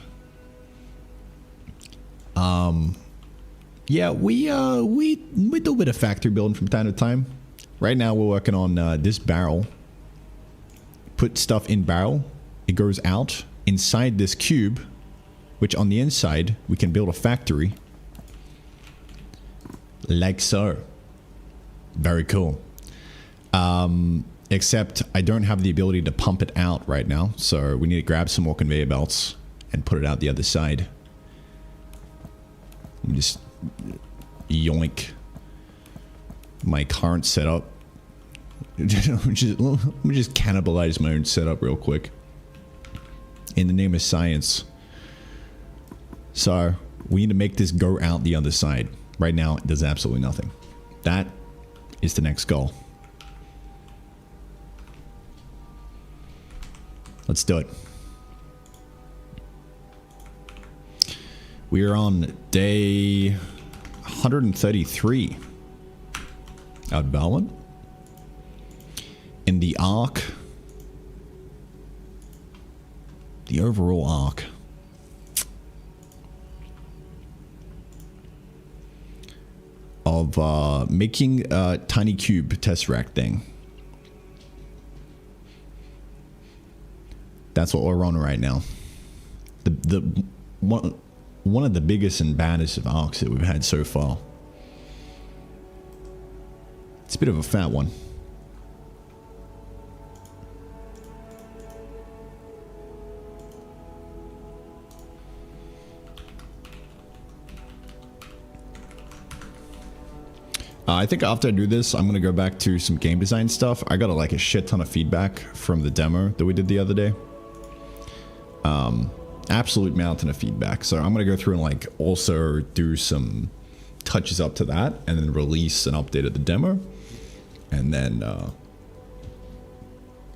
Yeah, we do a bit of factory building from time to time. Right now we're working on this barrel. Put stuff in barrel. It goes out inside this cube, which on the inside we can build a factory. Like so. Very cool. Except I don't have the ability to pump it out right now, so we need to grab some more conveyor belts and put it out the other side. Let me just yoink my current setup. Let me just cannibalize my own setup real quick in the name of science. So we need to make this go out the other side. Right now it does absolutely nothing. That is the next goal. Let's do it. We are on day 133 out of development. In the arc, the overall arc of making a tiny cube tesseract thing. That's what we're on right now. The one of the biggest and baddest of arcs that we've had so far. It's a bit of a fat one. I think after I do this, I'm going to go back to some game design stuff. I got like a shit ton of feedback from the demo that we did the other day. Absolute mountain of feedback. So I'm going to go through and like also do some touches up to that and then release an update of the demo. And then,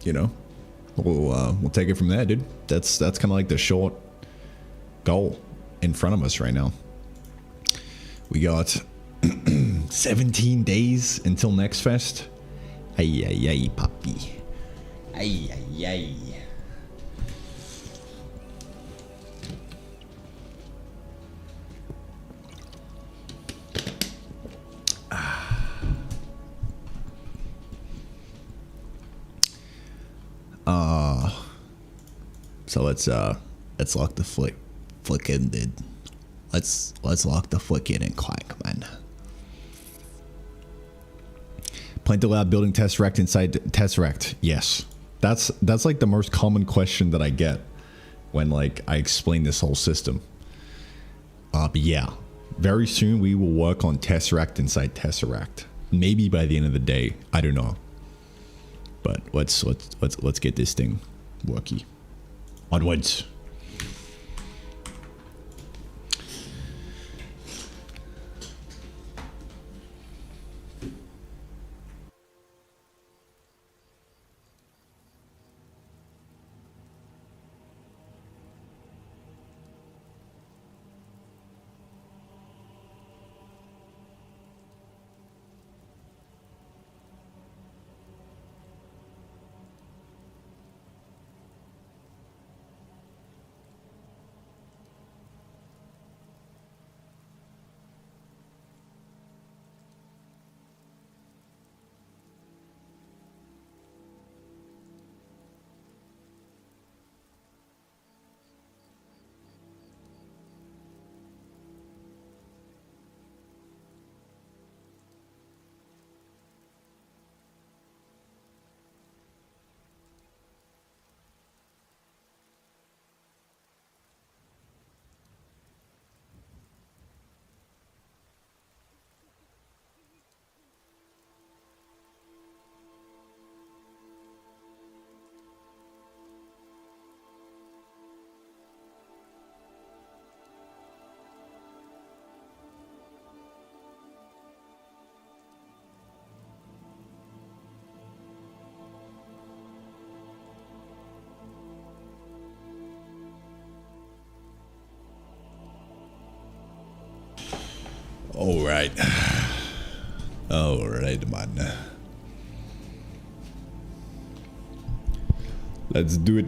you know, we'll take it from there, dude. That's kind of like the short goal in front of us right now. We got 17 days until next fest. Ay, ay, ay, papi. Ay, ay, ay. So let's lock the flick in, dude. Let's lock the flick in and clank, man. Plan to allow building tesseract inside tesseract. Yes, that's like the most common question that I get when like I explain this whole system. But yeah, very soon we will work on tesseract inside tesseract. Maybe by the end of the day, I don't know. But let's get this thing worky. Onwards. All right, man. Let's do it.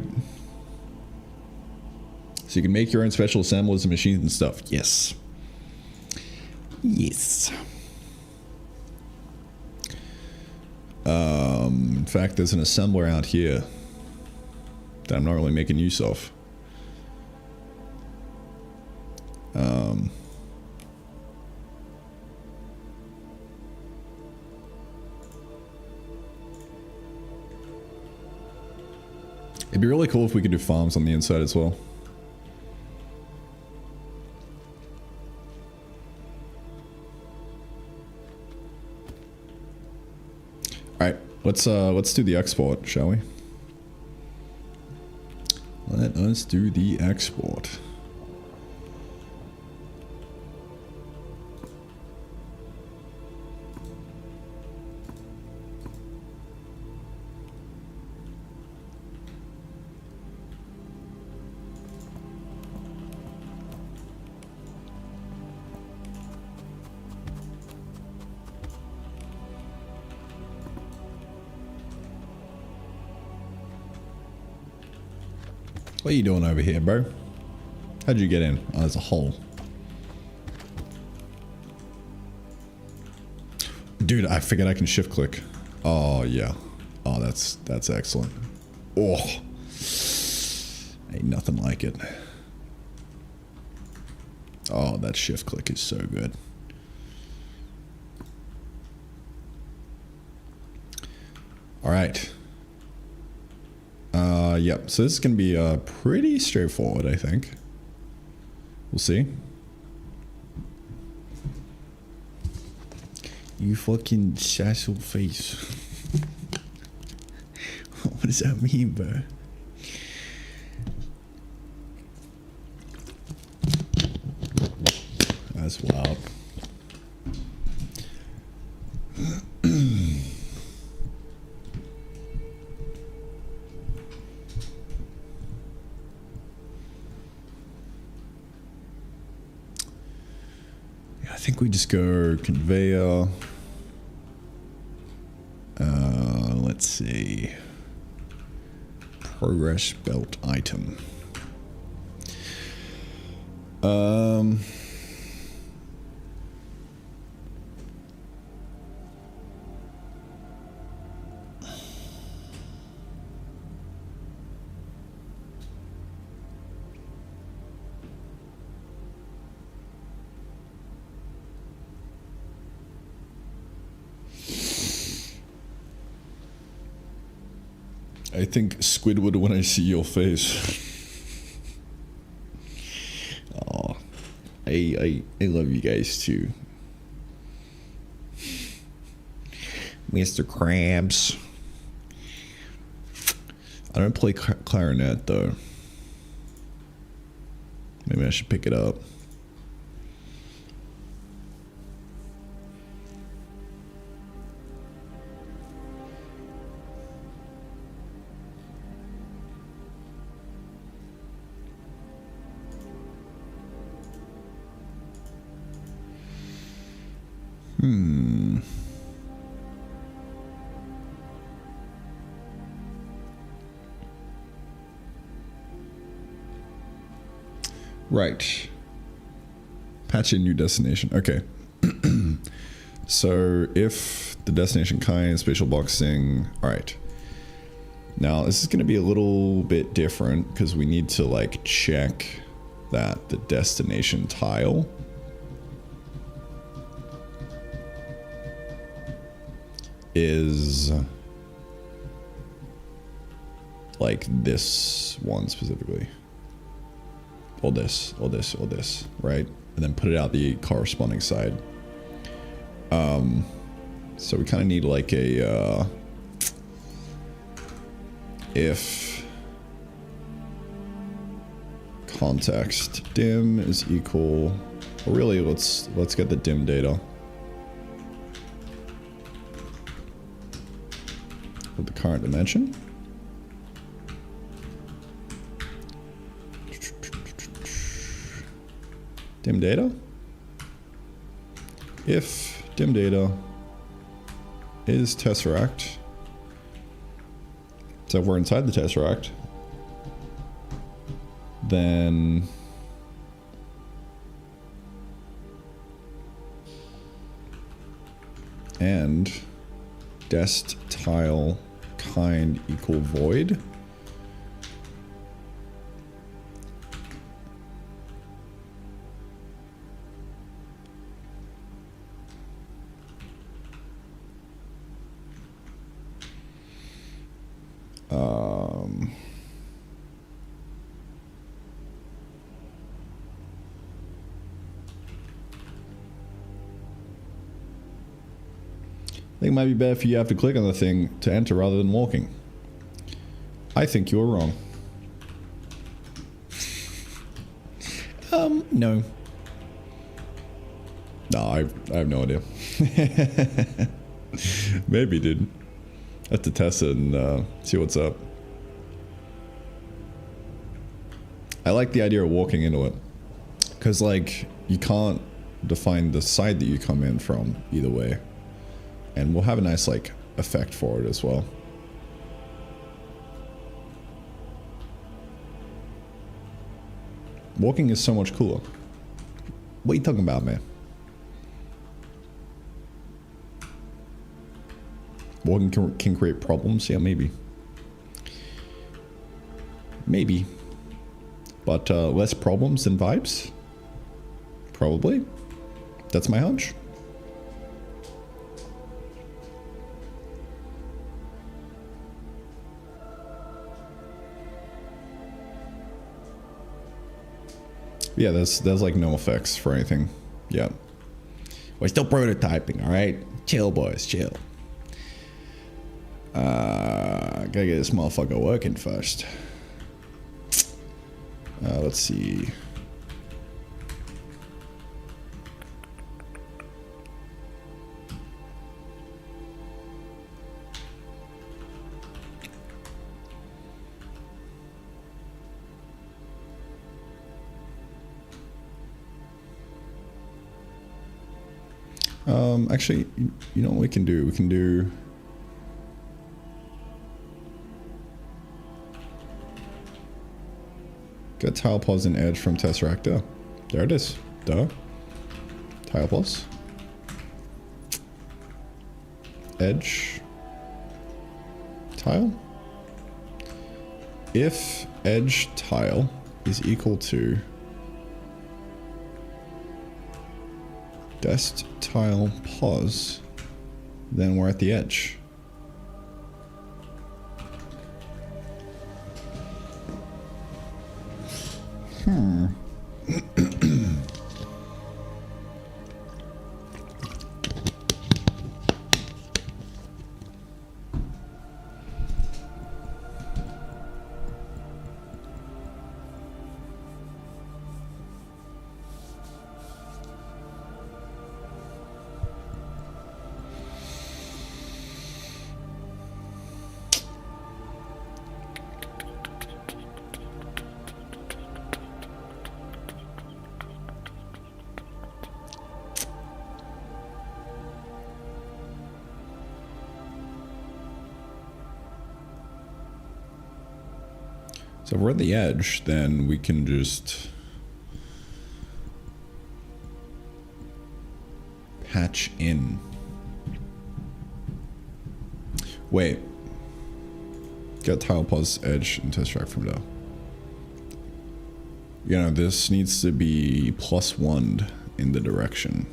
So you can make your own special assemblies and machines and stuff. Yes. Yes. In fact, there's an assembler out here that I'm not really making use of. It'd be really cool if we could do farms on the inside as well. Alright, let's do the export, shall we? Let us do the export. What are you doing over here, bro? How'd you get in? Oh, there's a hole. Dude, I figured I can shift click. Oh, yeah. Oh, that's excellent. Oh. Ain't nothing like it. Oh, that shift click is so good. All right. Yep, so this is going to be pretty straightforward, I think. We'll see. You fucking sassy face. What does that mean, bro? That's wild. Yeah, I think we just go conveyor. Let's see. Progress belt item. I think Squidward when I see your face. Oh, I love you guys too. Mr. Krabs. I don't play clarinet though. Maybe I should pick it up. Right. Patch a new destination. Okay. So if the destination kind, spatial boxing. All right. Now this is going to be a little bit different because we need to like check that the destination tile is like this one specifically. Or this, or this, or this, right? And then put it out the corresponding side. So we kind of need like a if context dim is equal, or really let's get the dim data with the current dimension. Dim data. If dim data is tesseract, so if we're inside the tesseract, then and dest tile kind equal void. I think it might be better for you to have to click on the thing to enter rather than walking. I think you're wrong. No. No, I have no idea. Maybe, dude. I have to test it and see what's up. I like the idea of walking into it. Because, like, you can't define the side that you come in from either way. And we'll have a nice, like, effect for it as well. Walking is so much cooler. What are you talking about, man? Walking can create problems? Yeah, maybe. Maybe. But less problems than vibes? Probably. That's my hunch. Yeah, there's like no effects for anything. Yeah. We're still prototyping, alright? Chill, boys, chill. Gotta get this motherfucker working first. Let's see. Actually, you know what we can do? We can do... Get tile pause and edge from tesseract. There it is. Duh. Tile pause. Edge. Tile. If edge tile is equal to dest tile pause, then we're at the edge. So if we're at the edge, then we can just patch in. Wait. Get tile pause edge and tesseract from down. You know, this needs to be +1 in the direction.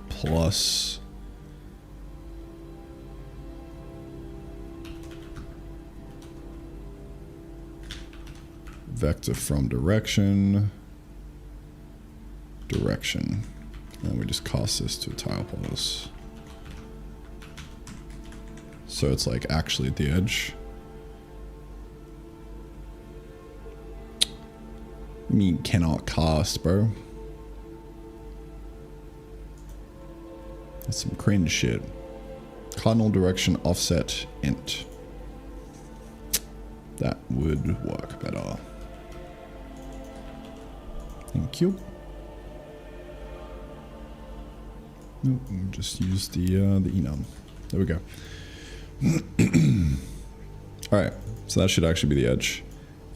Plus vector from direction, and we just cast this to a tile pause. So it's like actually at the edge. I mean, cannot cast, bro. That's some cringe shit. Cardinal direction offset int. That would work better. Thank you. Nope, we'll just use the enum. There we go. All right, so that should actually be the edge.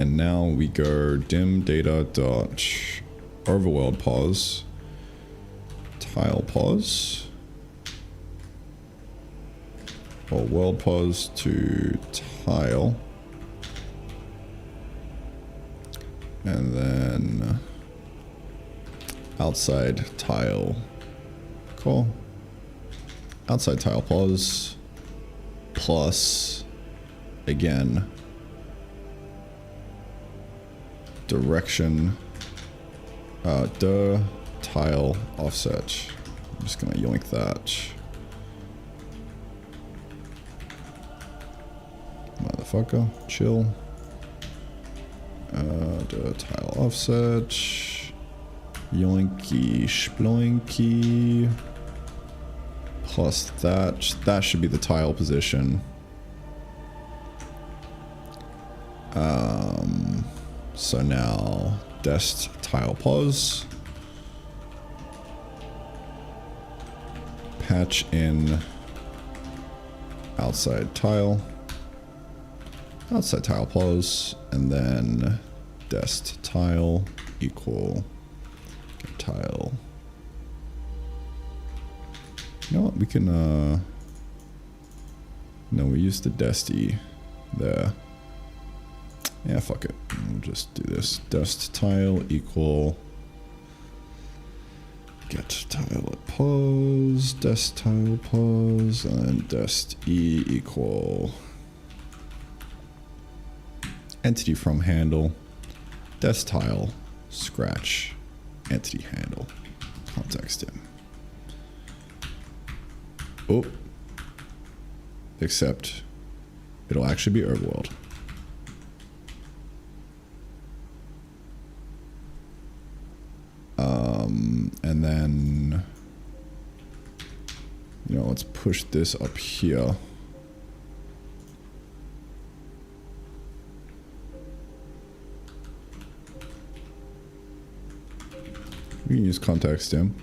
And now we go dim data dot overworld pause, tile pause, or world pause to tile, and then outside tile, cool. Outside tile pause, plus, again, direction, tile offset. I'm just gonna yoink that. Motherfucker, chill. Tile offset. Yoinky sploinky. Plus that. That should be the tile position. So now dest tile pause. Patch in outside tile. Outside tile pause, and then dest tile equal tile. You know what? We can no, we used the desty there. Yeah, fuck it. We'll just do this. Dest tile equal get tile at pause, dest tile pause, and then dest e equal entity from handle, dest tile, scratch, entity handle, context in. Oh, except it'll actually be overworld. And then, you know, let's push this up here. We can use context dim.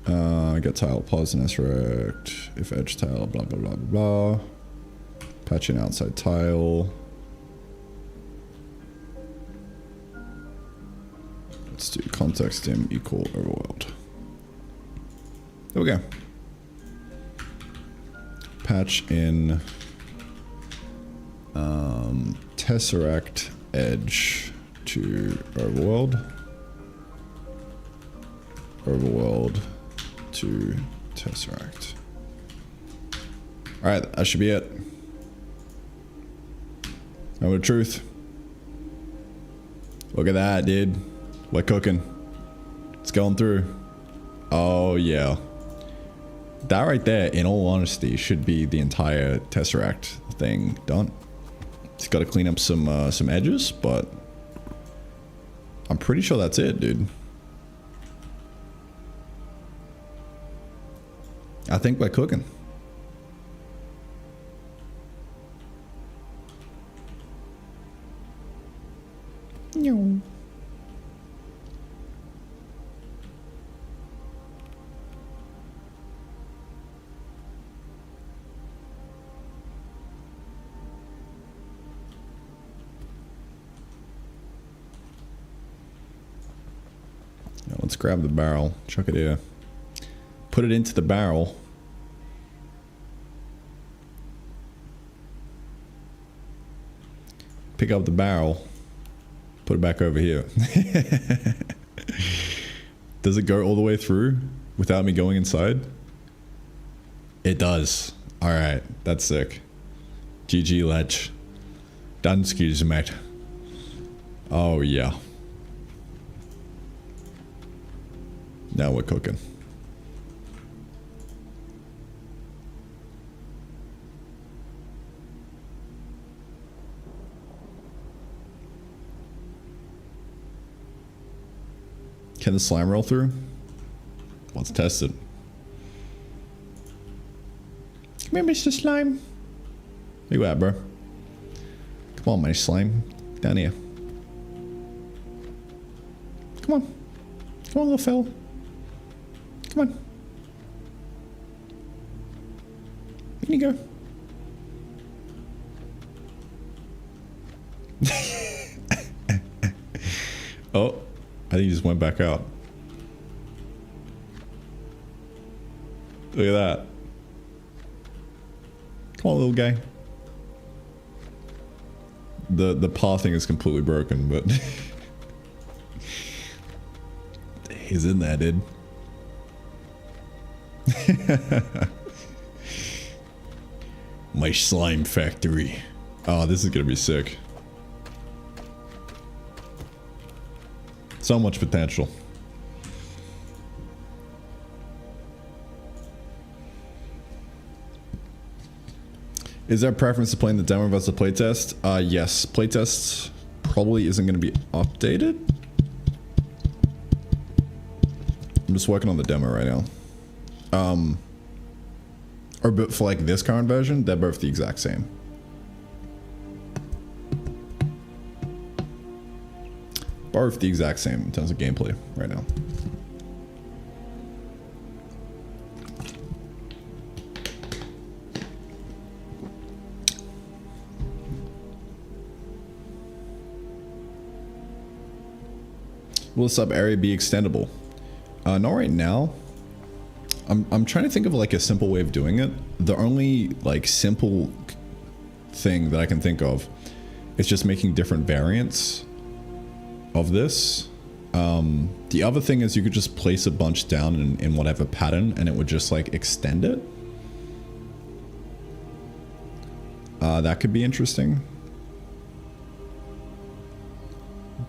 Get tile, pause and tesseract. If edge tile, blah, blah, blah, blah, blah. Patch an outside tile. Let's do context dim equal overworld. There we go. Patch in tesseract edge to overworld. Overworld to tesseract. Alright, that should be it. Number of truth. Look at that, dude. We're cooking. It's going through. Oh, yeah. That right there, in all honesty, should be the entire tesseract thing done. It's got to clean up some edges, but I'm pretty sure that's it, dude. I think we're cooking. No. Now let's grab the barrel, chuck it here, put it into the barrel. Pick up the barrel, put it back over here. Does it go all the way through without me going inside? It does. Alright, that's sick. GG Ledge. Done, excuse mate. Oh yeah. Now we're cooking. Can the slime roll through? Let's test it. Come here, Mr. Slime. Where you at, bro? Come on, my slime. Down here. Come on. Come on, little fella. Come on. Here you go. Oh, I think he just went back out. Look at that. Come on, little guy. The paw thing is completely broken, but he's in there, dude. My slime factory. Oh, this is gonna be sick. So much potential. Is there a preference to playing the demo versus the playtest? Yes, playtest probably isn't going to be updated. I'm just working on the demo right now. But for like this current version, they're both the exact same. Both the exact same in terms of gameplay right now. Will the sub area be extendable? Not right now. I'm trying to think of like a simple way of doing it. The only like simple thing that I can think of is just making different variants of this. The other thing is you could just place a bunch down in whatever pattern and it would just like extend it. That could be interesting.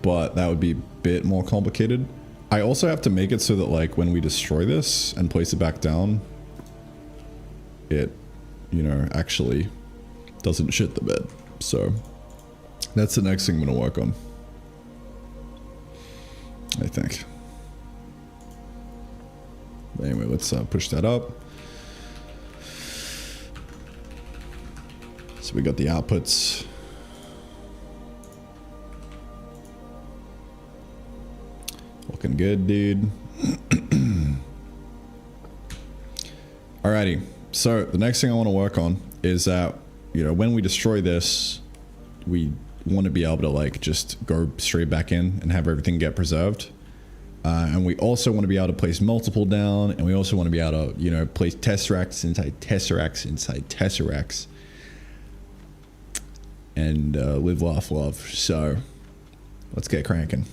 But that would be a bit more complicated. I also have to make it so that like when we destroy this and place it back down, it, you know, actually doesn't shit the bed. So that's the next thing I'm gonna work on, I think. But anyway, let's push that up. So we got the outputs. We'll looking good, dude. Alrighty, so the next thing I want to work on is that, you know, when we destroy this, we want to be able to like just go straight back in and have everything get preserved. And we also want to be able to place multiple down, and we also want to be able to, you know, place tesseracts inside tesseracts inside tesseracts. And live, laugh, love. So let's get cranking.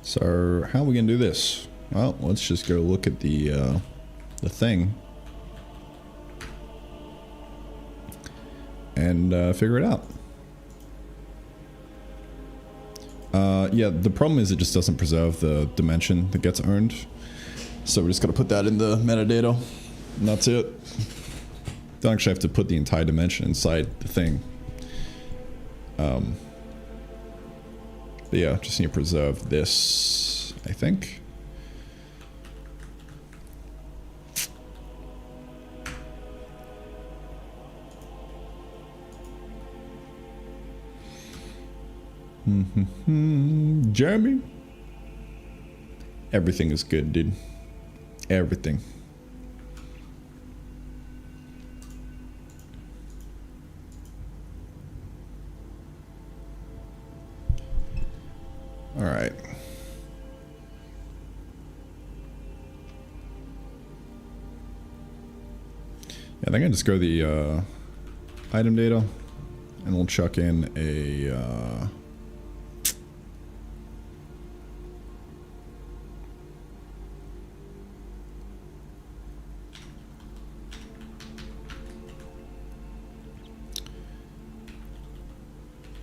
So how are we gonna do this? Well, let's just go look at the thing and figure it out. Yeah, the problem is it just doesn't preserve the dimension that gets earned. So we just gotta put that in the metadata, and that's it. Don't actually have to put the entire dimension inside the thing. But yeah, just need to preserve this, I think. Jeremy? Everything is good, dude. Everything. All right. Yeah, I think I just go the item data, and we'll chuck in a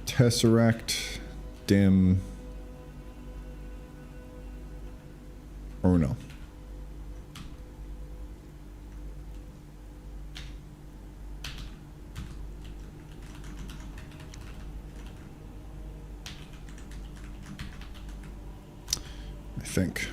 tesseract dim. Or no. I think.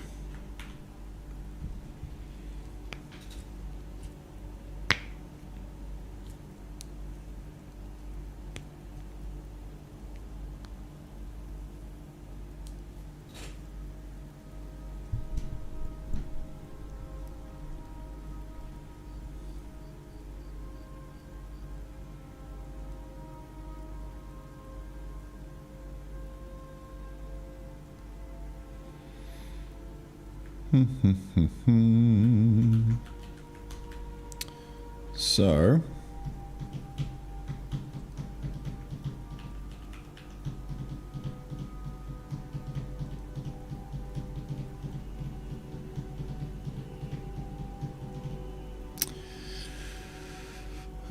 So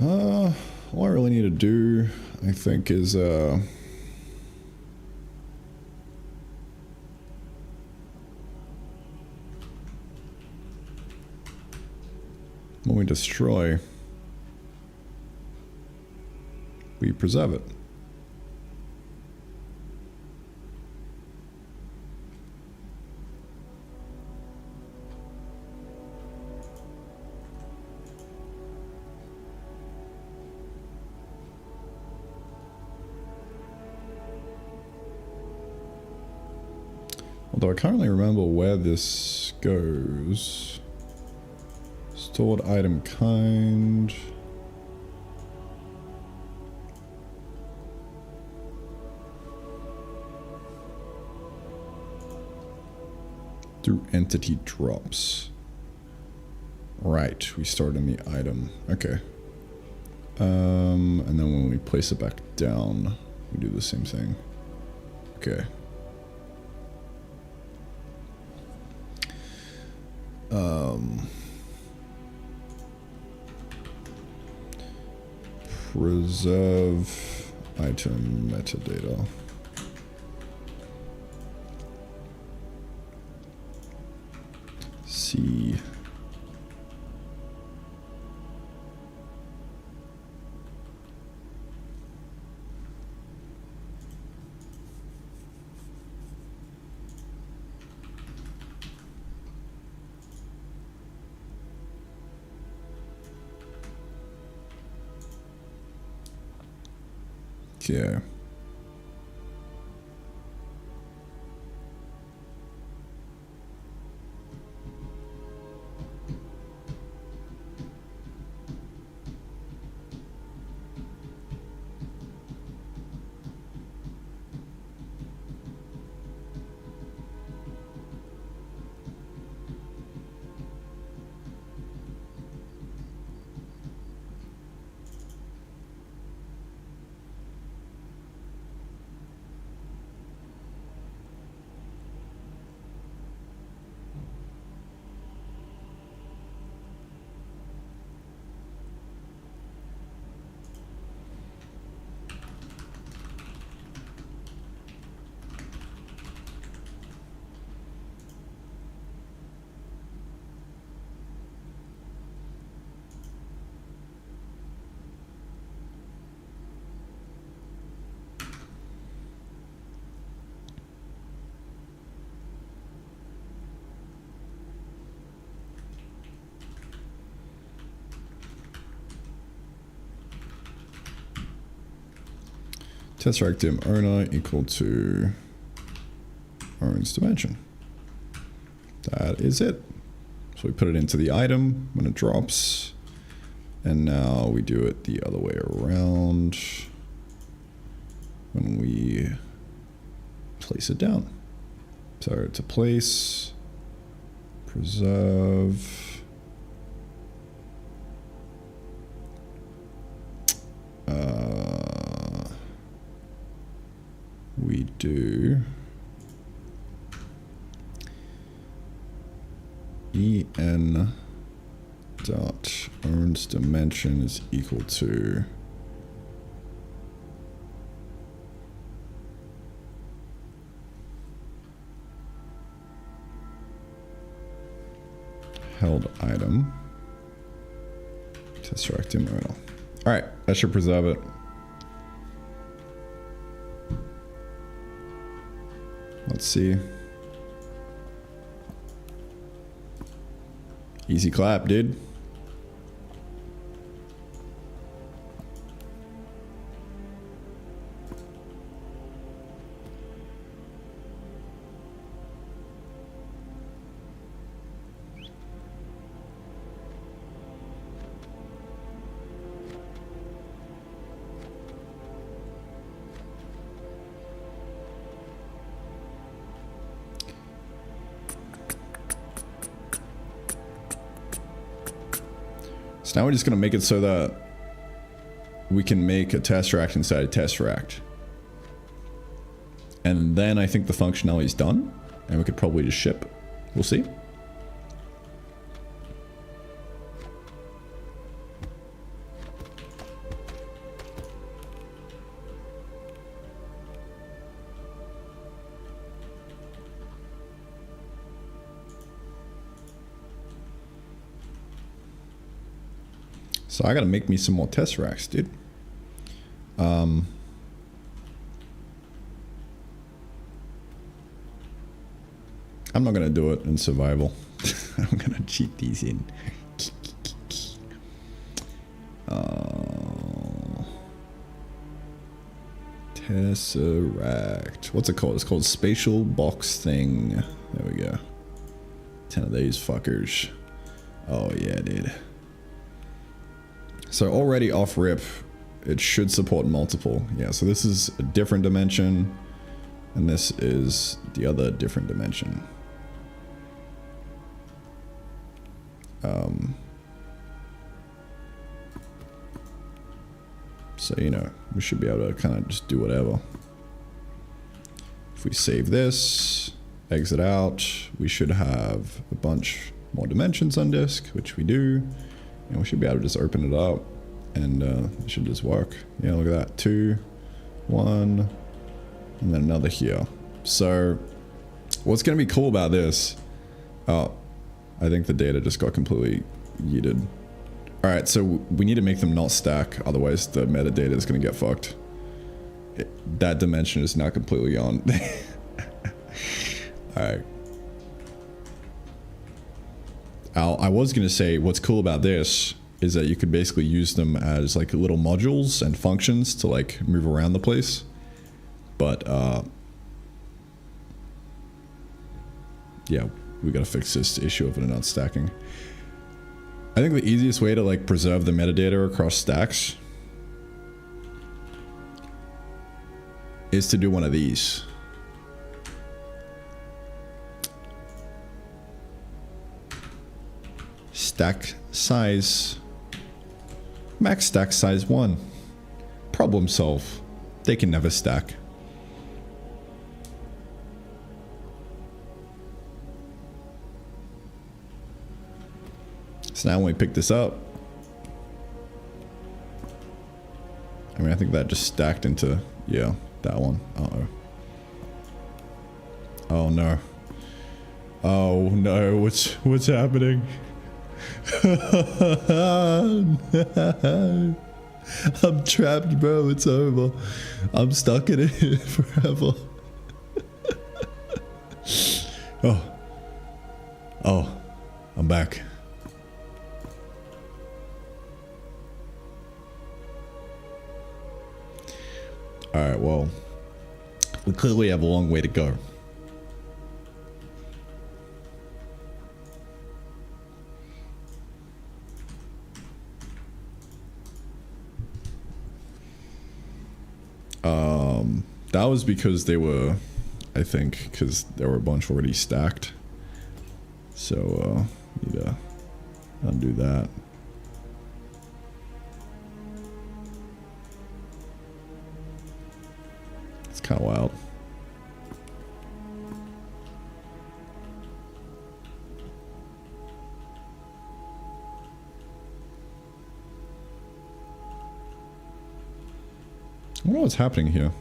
all I really need to do, I think, is when we destroy, we preserve it. Although I can't really remember where this goes. Stored item kind. Through entity drops. Right, we stored in the item. Okay. And then when we place it back down, we do the same thing. Okay. Preserve item metadata. C. Okay. Tesseract dim owner equal to owns dimension. That is it. So we put it into the item when it drops. And now we do it the other way around when we place it down. So to place, preserve, we do en dot owns dimension is equal to held item tesseract dim owner. All right, that should preserve it. Let's see. Easy clap, dude. So now we're just going to make it so that we can make a tesseract inside a tesseract. And then I think the functionality is done. And we could probably just ship. We'll see. So I gotta make me some more tesseracts, dude. I'm not gonna do it in survival. I'm gonna cheat these in. Tesseract. What's it called? It's called spatial box thing. There we go. 10 of these fuckers. Oh yeah, dude. So already off rip, it should support multiple. Yeah, so this is a different dimension, and this is the other different dimension. So, you know, we should be able to kind of just do whatever. If we save this, exit out, we should have a bunch more dimensions on disk, which we do. And we should be able to just open it up and it should just work. Yeah, look at that. 2, 1, and then another here. So what's going to be cool about this? Oh, I think the data just got completely yeeted. All right, so we need to make them not stack. Otherwise the metadata is going to get fucked. That dimension is now completely on. All right. I was going to say what's cool about this is that you could basically use them as like little modules and functions to like move around the place. But yeah, we gotta fix this issue of it not stacking. I think the easiest way to like preserve the metadata across stacks is to do one of these. Stack size, max stack size 1. Problem solve. They can never stack. So now when we pick this up, I mean, I think that just stacked into, yeah, that one. Uh-oh. Oh no. Oh no, what's happening? I'm trapped, bro. It's over. I'm stuck in it forever. Oh, I'm back. Alright, well, we clearly have a long way to go. That was because they were, I think, because there were a bunch already stacked. So, need to undo that. It's kind of wild. I wonder what's happening here.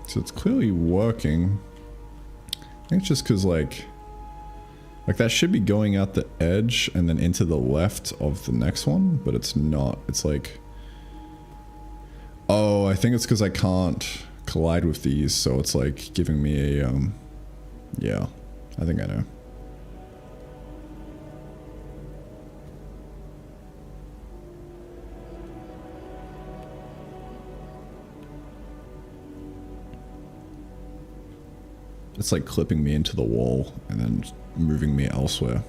So it's clearly working. I think it's just because like that should be going out the edge and then into the left of the next one, but it's not. It's like, oh, I think it's because I can't collide with these, so it's like giving me a, yeah, I think I know. It's like clipping me into the wall and then moving me elsewhere.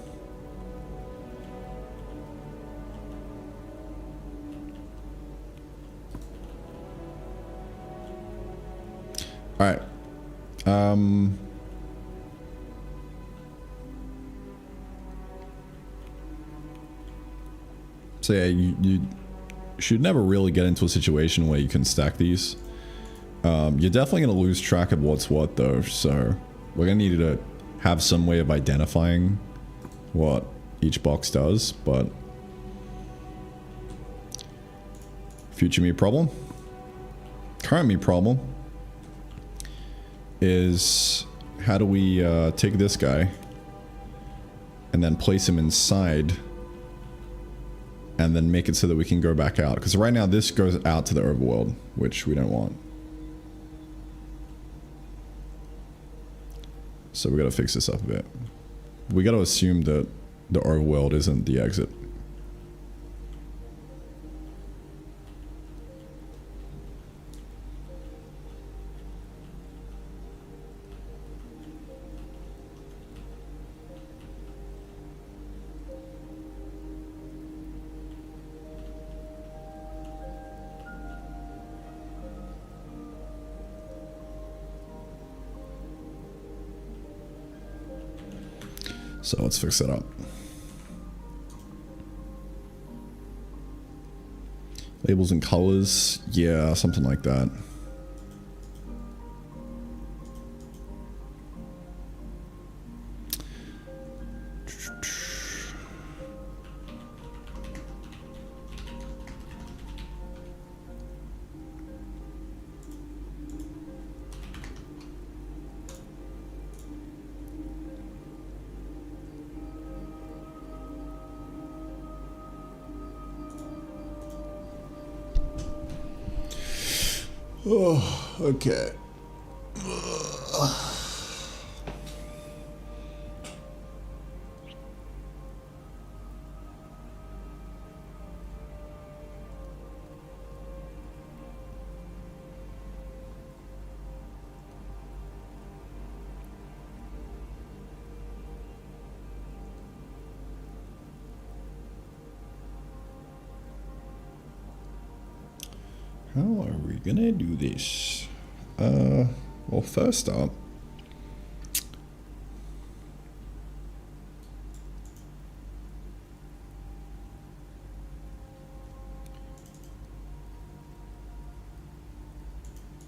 All right. So yeah, you should never really get into a situation where you can stack these. You're definitely going to lose track of what's what though, so we're going to need to have some way of identifying what each box does, but future me problem, current me problem is how do we take this guy and then place him inside and then make it so that we can go back out, because right now this goes out to the overworld, which we don't want. So we gotta fix this up a bit. We gotta assume that the overworld isn't the exit. So let's fix that up. Labels and colors, yeah, something like that. Oh, okay. How are we gonna do this? Well, first up,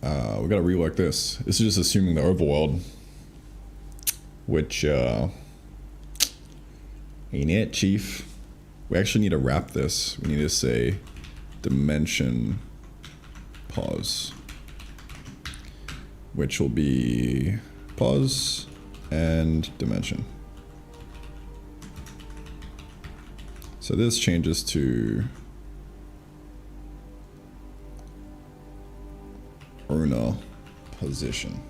we gotta rework this. This is just assuming the overworld, which, ain't it, chief? We actually need to wrap this. We need to say dimension pause, which will be pause and dimension. So this changes to owner position.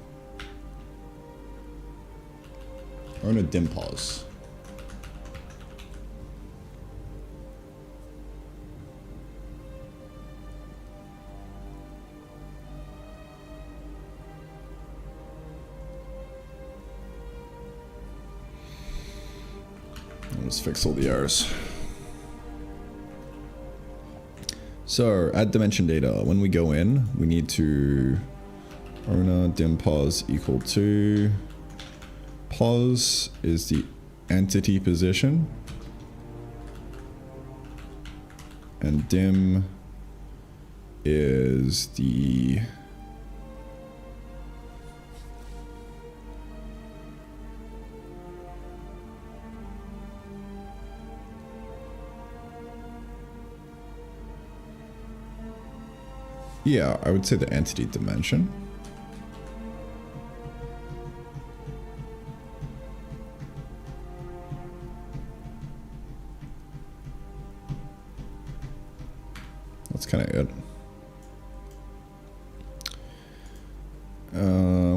Owner dim pause. Let's fix all the errors. So add dimension data. When we go in, we need to owner dim pause equal to pause is the entity position and dim is the yeah, I would say the entity dimension. That's kind of it.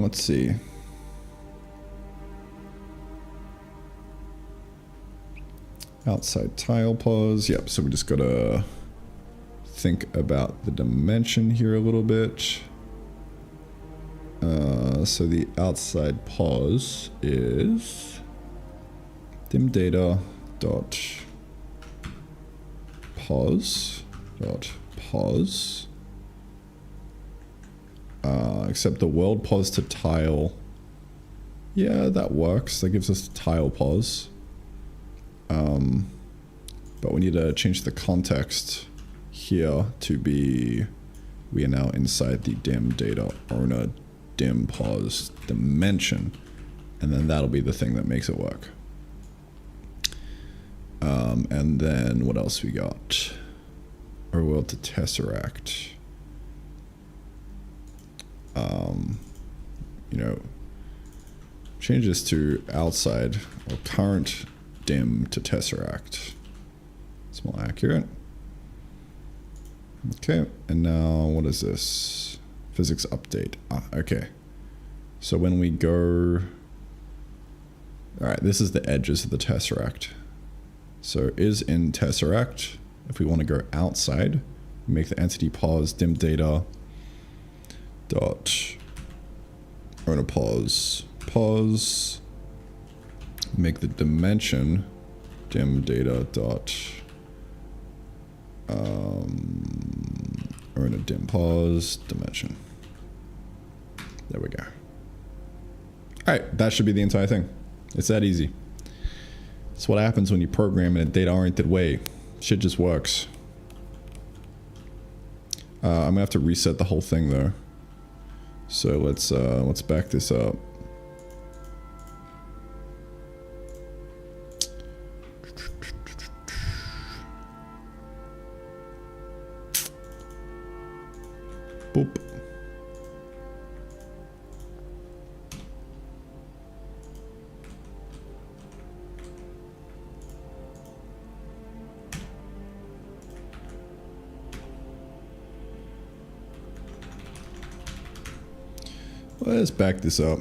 Let's see. Outside tile pause. Yep, so we just gotta think about the dimension here a little bit. So the outside pause is dim data dot pause dot pause. Except the world pause to tile. Yeah, that works. That gives us tile pause. But we need to change the context here to be, we are now inside the dim data owner dim pause dimension, and then that'll be the thing that makes it work. And then what else we got? Overworld to tesseract. You know, change this to outside or current dim to tesseract. It's more accurate. Okay, and now what is this? Physics update. Ah, okay. So when we go... Alright, this is the edges of the tesseract. So is in tesseract. If we want to go outside, make the entity pause dim data dot owner pause pause, make the dimension dim data dot owner dim pause dimension. There we go. Alright, that should be the entire thing. It's that easy. It's what happens when you program in a data-oriented way. Shit just works. I'm gonna have to reset the whole thing though. So let's back this up. Boop. Let's back this up.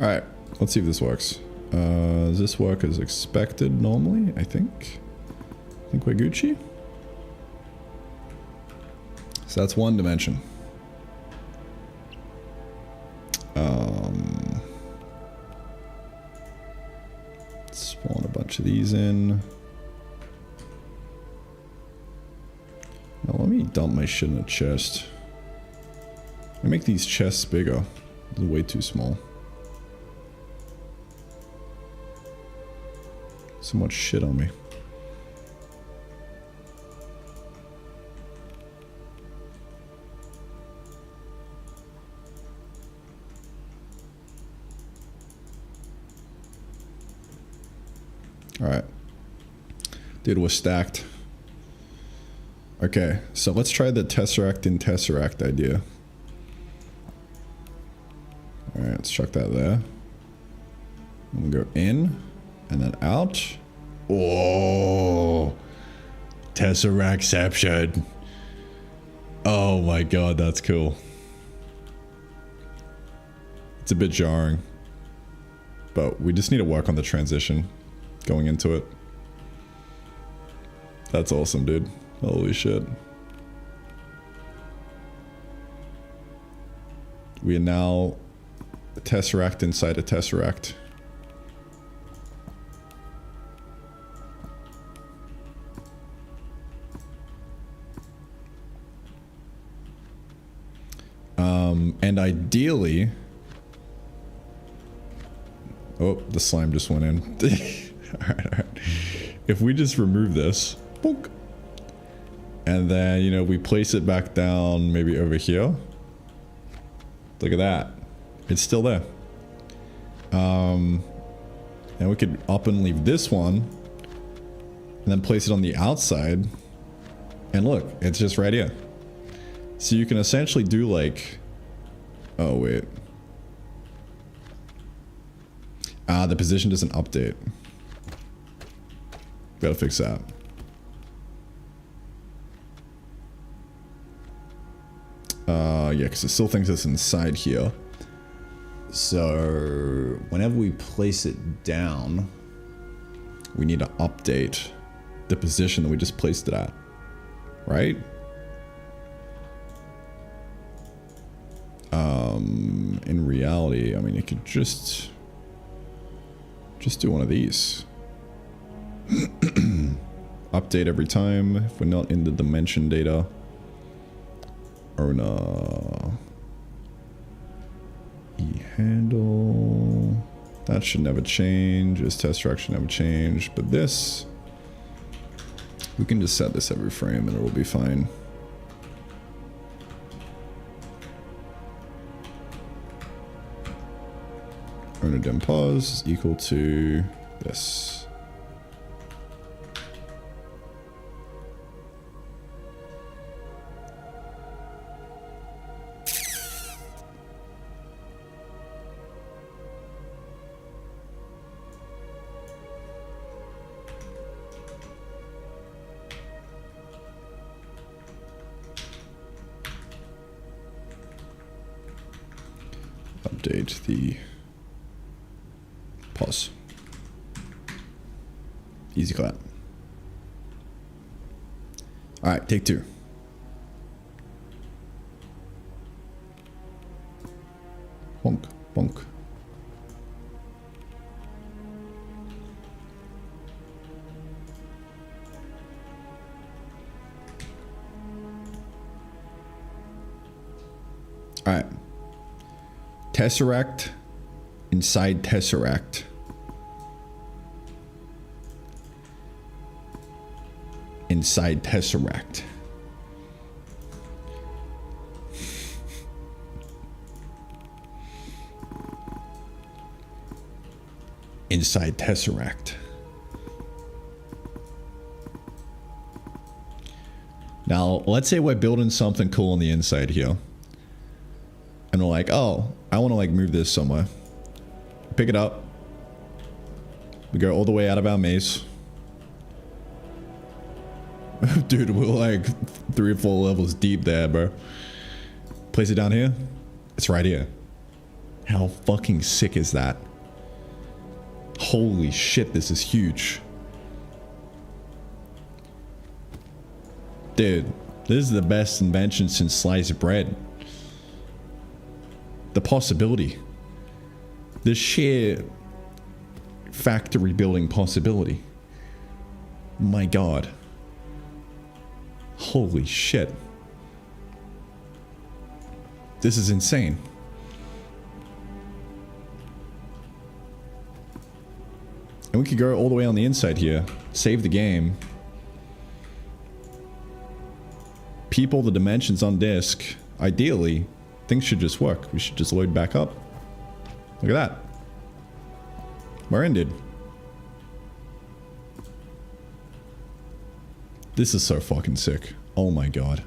Alright, let's see if this works. Does this work as expected normally? I think we're Gucci. So that's one dimension. Spawn a bunch of these in. me dump my shit in a chest. I make these chests bigger. They're way too small. So much shit on me. Alright. Dude, we're stacked. Okay, so let's try the tesseract in tesseract idea. Alright, let's chuck that there. And we'll go in, and then out. Oh! Tesseractception. Oh my god, that's cool. It's a bit jarring. But we just need to work on the transition going into it. That's awesome, dude. Holy shit. We are now a tesseract inside a tesseract. And ideally... Oh, the slime just went in. Alright. If we just remove this, bonk, and then, you know, we place it back down maybe over here. Look at that. It's still there. And we could up and leave this one, and then place it on the outside. And look, it's just right here. So you can essentially do like... Oh, wait. The position doesn't update. Gotta fix that. Yeah, because it still thinks it's inside here. So, whenever we place it down, we need to update the position that we just placed it at. Right? In reality, I mean, it could just do one of these. Update every time if we're not in the dimension data. Or no. E-handle. That should never change. This tesseract should never change. But this, we can just set this every frame and it will be fine. Owner dim pause is equal to this. Update the pause. Easy clap. All right, take two. Bonk, bonk. All right. Tesseract inside tesseract. Inside tesseract. Inside tesseract. Now, let's say we're building something cool on the inside here. And we're like, oh, I want to like move this somewhere. Pick it up. We go all the way out of our maze. Dude, we're like 3 or 4 levels deep there, bro. Place it down here. It's right here. How fucking sick is that? Holy shit, this is huge. Dude, this is the best invention since sliced bread. The possibility. The sheer factory building possibility. My god. Holy shit. This is insane. And we could go all the way on the inside here. Save the game. People the dimensions on disk. Ideally, things should just work. We should just load back up. Look at that. We're ended. This is so fucking sick. Oh my god.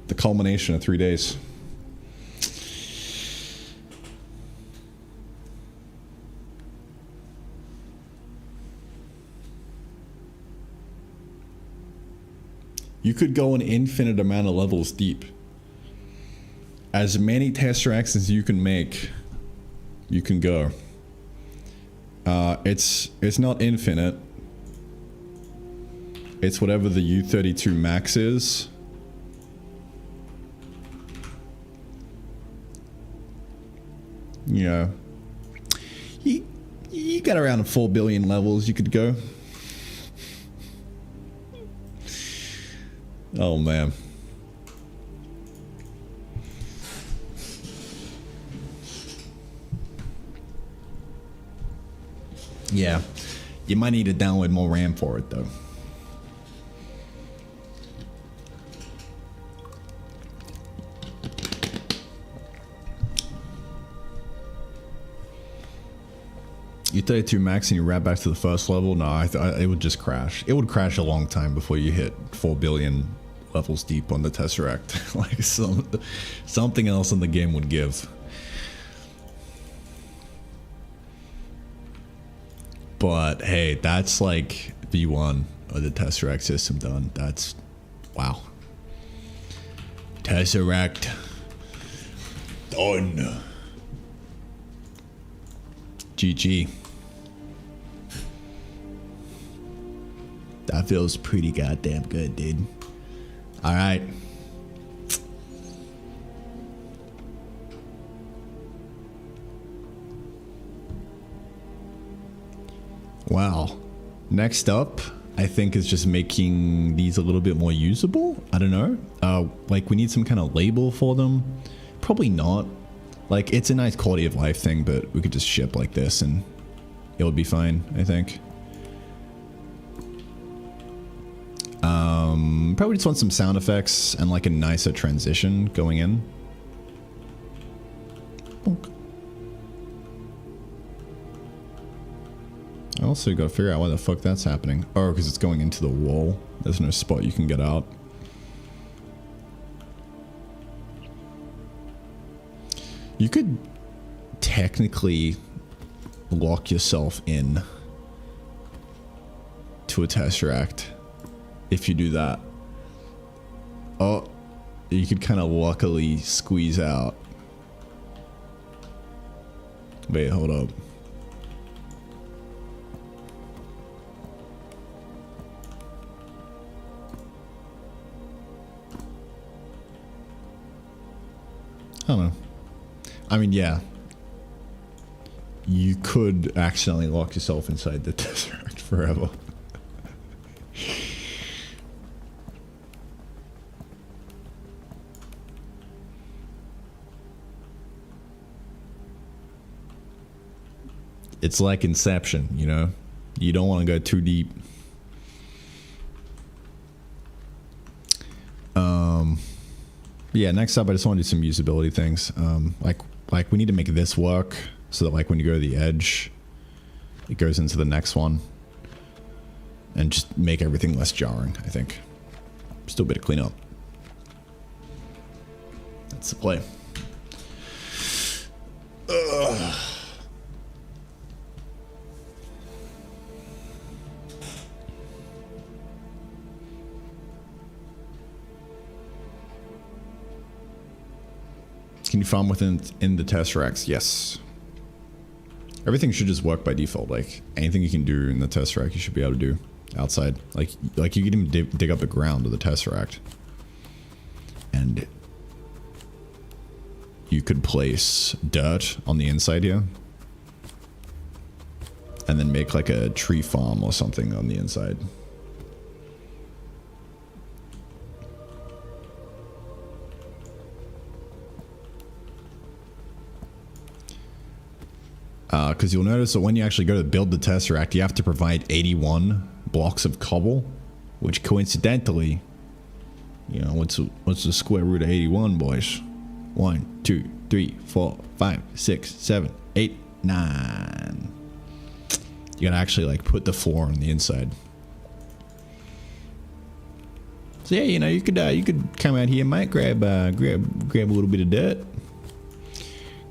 The culmination of 3 days. You could go an infinite amount of levels deep. As many tesseracts as you can make, you can go. It's not infinite. It's whatever the U32 max is. You know, you got around 4 billion levels you could go. Oh man. Yeah, you might need to download more RAM for it though. You 32 max and you wrap back to the first level? No, it would just crash. It would crash a long time before you hit 4 billion levels deep on the Tesseract. Like something else in the game would give. But hey, that's like V1 of the Tesseract system done. That's wow. Tesseract done. GG. That feels pretty goddamn good, dude. All right. Wow. Next up, I think is just making these a little bit more usable. I don't know. Like we need some kind of label for them. Probably not. Like it's a nice quality of life thing, but we could just ship like this and it would be fine, I think. Probably just want some sound effects and like a nicer transition going in. Bonk. I also gotta figure out why the fuck that's happening. Oh, because it's going into the wall. There's no spot you can get out. You could technically lock yourself in to a Tesseract if you do that. Oh, you could kind of luckily squeeze out. Wait, hold up. I don't know. I mean, yeah. You could accidentally lock yourself inside the Tesseract forever. It's like Inception, you know? You don't want to go too deep. Yeah, next up I just want to do some usability things. Like we need to make this work so that like when you go to the edge, it goes into the next one. And just make everything less jarring, I think. Still a bit of cleanup. That's the play. Ugh. Can you farm within the Tesseracts? Yes. Everything should just work by default. Like anything you can do in the Tesseract, you should be able to do outside. Like you can even dig up the ground of the Tesseract. And you could place dirt on the inside here. And then make like a tree farm or something on the inside. Because you'll notice that when you actually go to build the Tesseract, you have to provide 81 blocks of cobble, which coincidentally, you know, what's the square root of 81, boys? 1, 2, 3, 4, 5, 6, 7, 8, 9. You gotta actually like put the floor on the inside. So yeah, you know, you could come out here, mate, grab a little bit of dirt,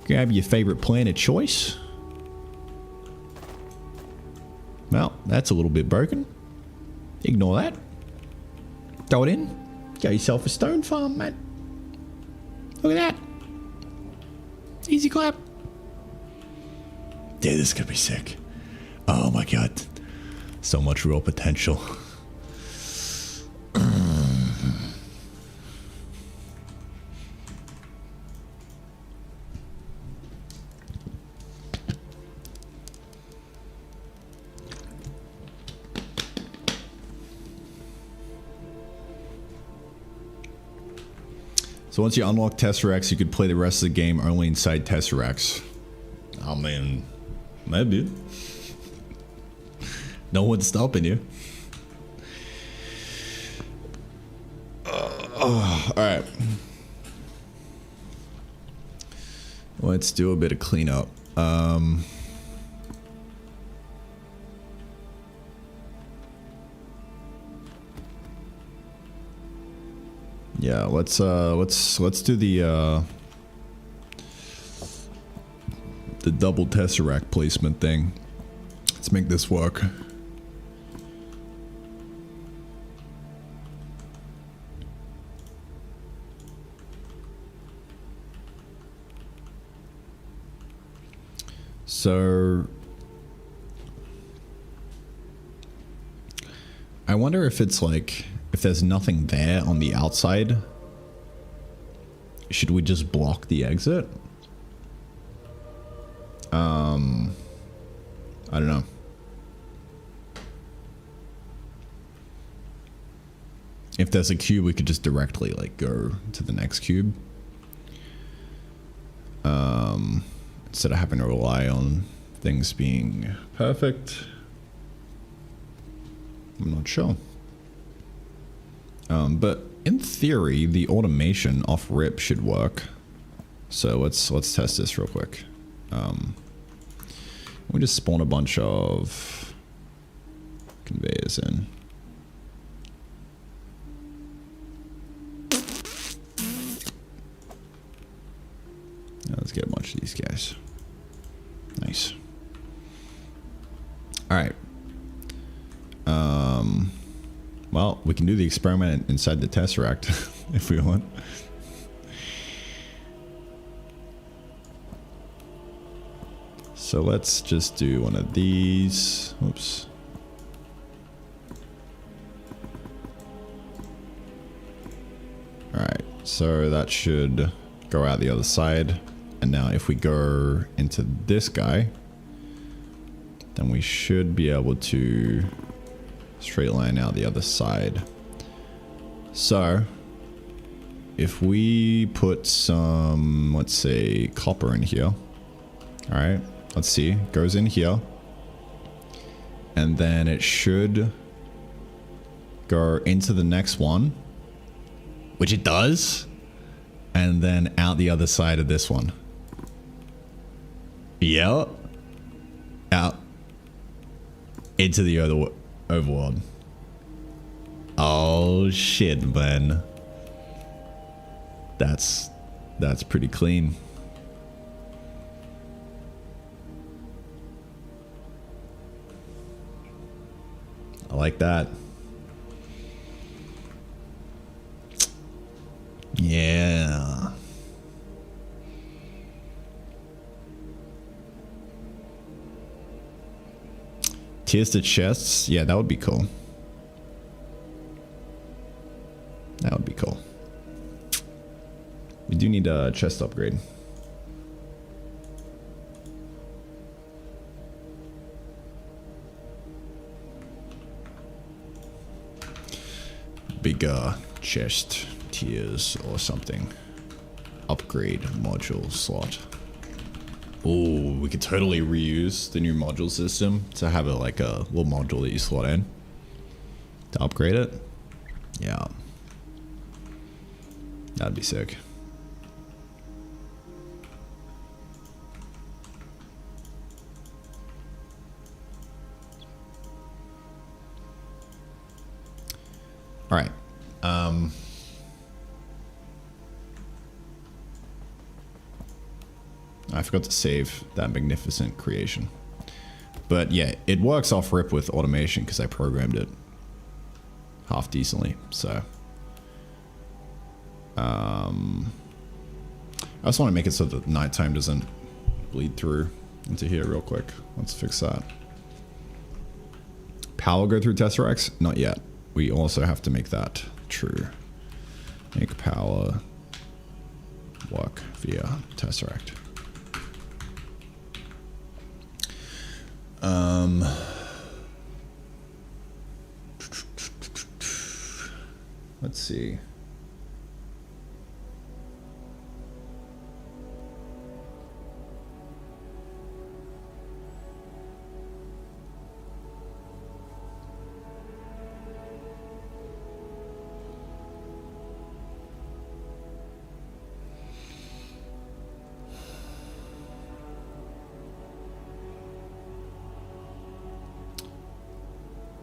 grab your favorite plant of choice. Well, that's a little bit broken. Ignore that. Throw it in. Get yourself a stone farm, mate. Look at that. Easy clap. Yeah, this is gonna be sick. Oh my god. So much real potential. So once you unlock Tesseracts, you could play the rest of the game only inside Tesseracts. Oh man, maybe. No one's stopping you. Alright. Let's do a bit of cleanup. Yeah, let's do the double Tesseract placement thing. Let's make this work. So I wonder if it's like, if there's nothing there on the outside, should we just block the exit? I don't know. If there's a cube, we could just directly like go to the next cube. Instead of having to rely on things being perfect. I'm not sure. But in theory, the automation off rip should work. So let's test this real quick. We just spawn a bunch of conveyors in. Now let's get a bunch of these guys. Nice. All right. Well, we can do the experiment inside the Tesseract if we want. So let's just do one of these. Oops. All right, so that should go out the other side. And now if we go into this guy, then we should be able to straight line out the other side. So if we put some, let's say, copper in here. All right, let's see, goes in here. And then it should go into the next one, which it does. And then out the other side of this one. Yep. Out into the overworld. Oh shit, man. That's pretty clean. I like that. Yeah. Tiered chests? Yeah, that would be cool. That would be cool. We do need a chest upgrade. Bigger chest tiers or something. Upgrade module slot. Oh, we could totally reuse the new module system to have like a little module that you slot in to upgrade it. Yeah. That'd be sick. All right. I forgot to save that magnificent creation. But yeah, it works off rip with automation because I programmed it half decently. So I just want to make it so that nighttime doesn't bleed through into here real quick. Let's fix that. Power go through tesseracts? Not yet. We also have to make that true. Make power work via tesseract. Let's see.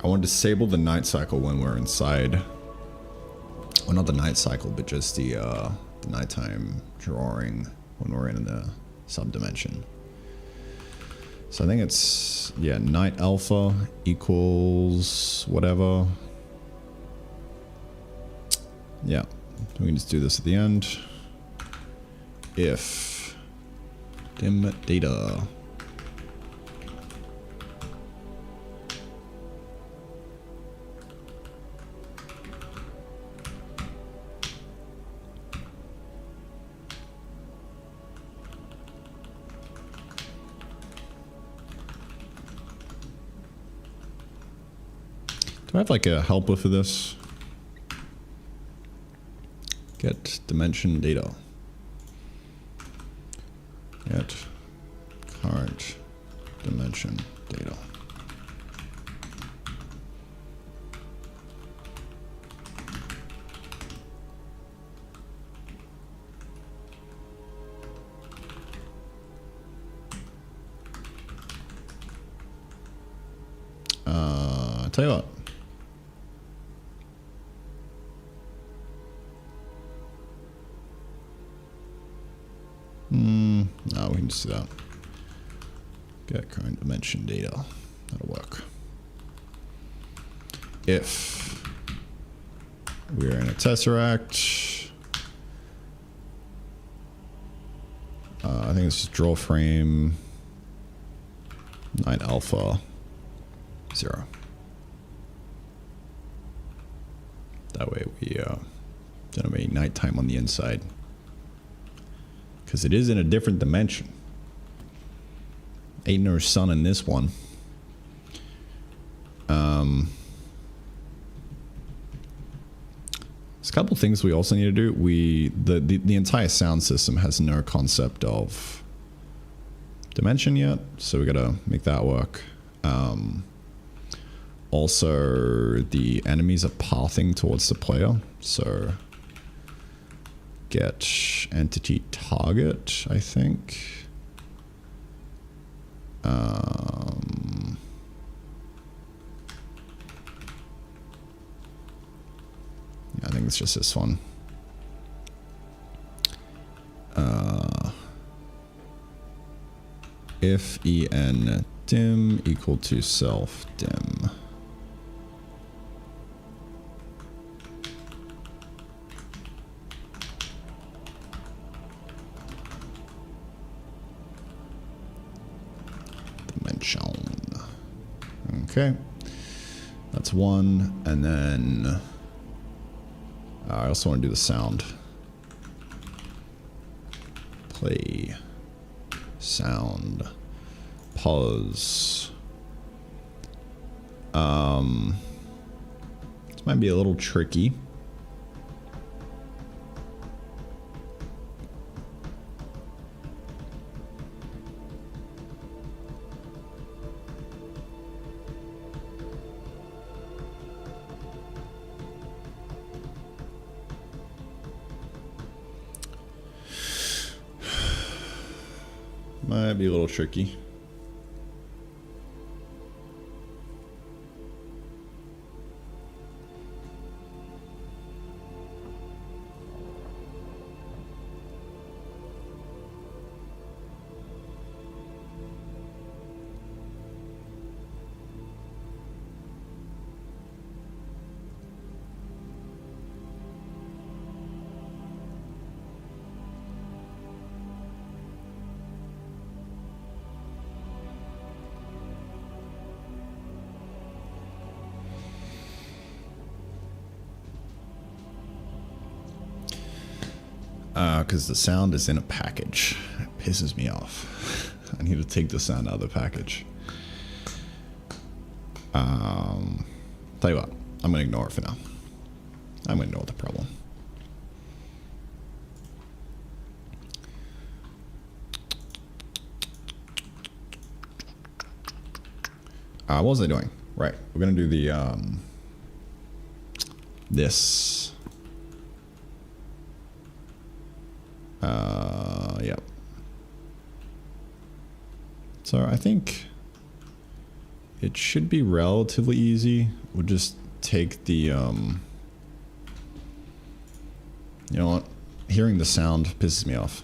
I want to disable the night cycle when we're inside. Well, not the night cycle, but just the nighttime drawing when we're in the subdimension. So I think it's, yeah, night alpha equals whatever. Yeah, we can just do this at the end. If dim data. Do I have like a helper for this? Get dimension data. Get current dimension data. Tell you what. No, we can just do that. Get current dimension data. That'll work. If we're in a tesseract, I think it's just draw frame night alpha 0. That way we generate nighttime on the inside. Because it is in a different dimension. Ain't no sun in this one. There's a couple things we also need to do. The entire sound system has no concept of dimension yet, so we gotta make that work. Also, the enemies are pathing towards the player, so get entity target, I think. Yeah, I think it's just this one. If en dim equal to self dim. Okay, that's one, and then I also want to do the sound. Play. Sound. Pause. This might be a little tricky. Might be a little tricky. Because the sound is in a package. It pisses me off. I need to take the sound out of the package. Tell you what, I'm going to ignore it for now. I'm going to ignore the problem. What was I doing? Right, we're going to do the, this. Yep. So I think it should be relatively easy. We'll just take the, you know what? Hearing the sound pisses me off.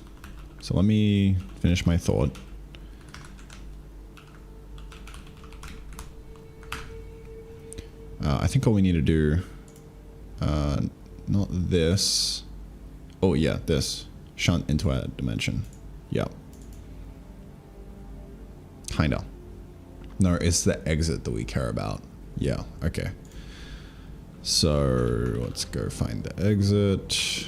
So let me finish my thought. I think all we need to do, not this. Oh yeah, this. Shunt into a dimension. Yep. Kinda. No, it's the exit that we care about. Yeah, okay. So let's go find the exit.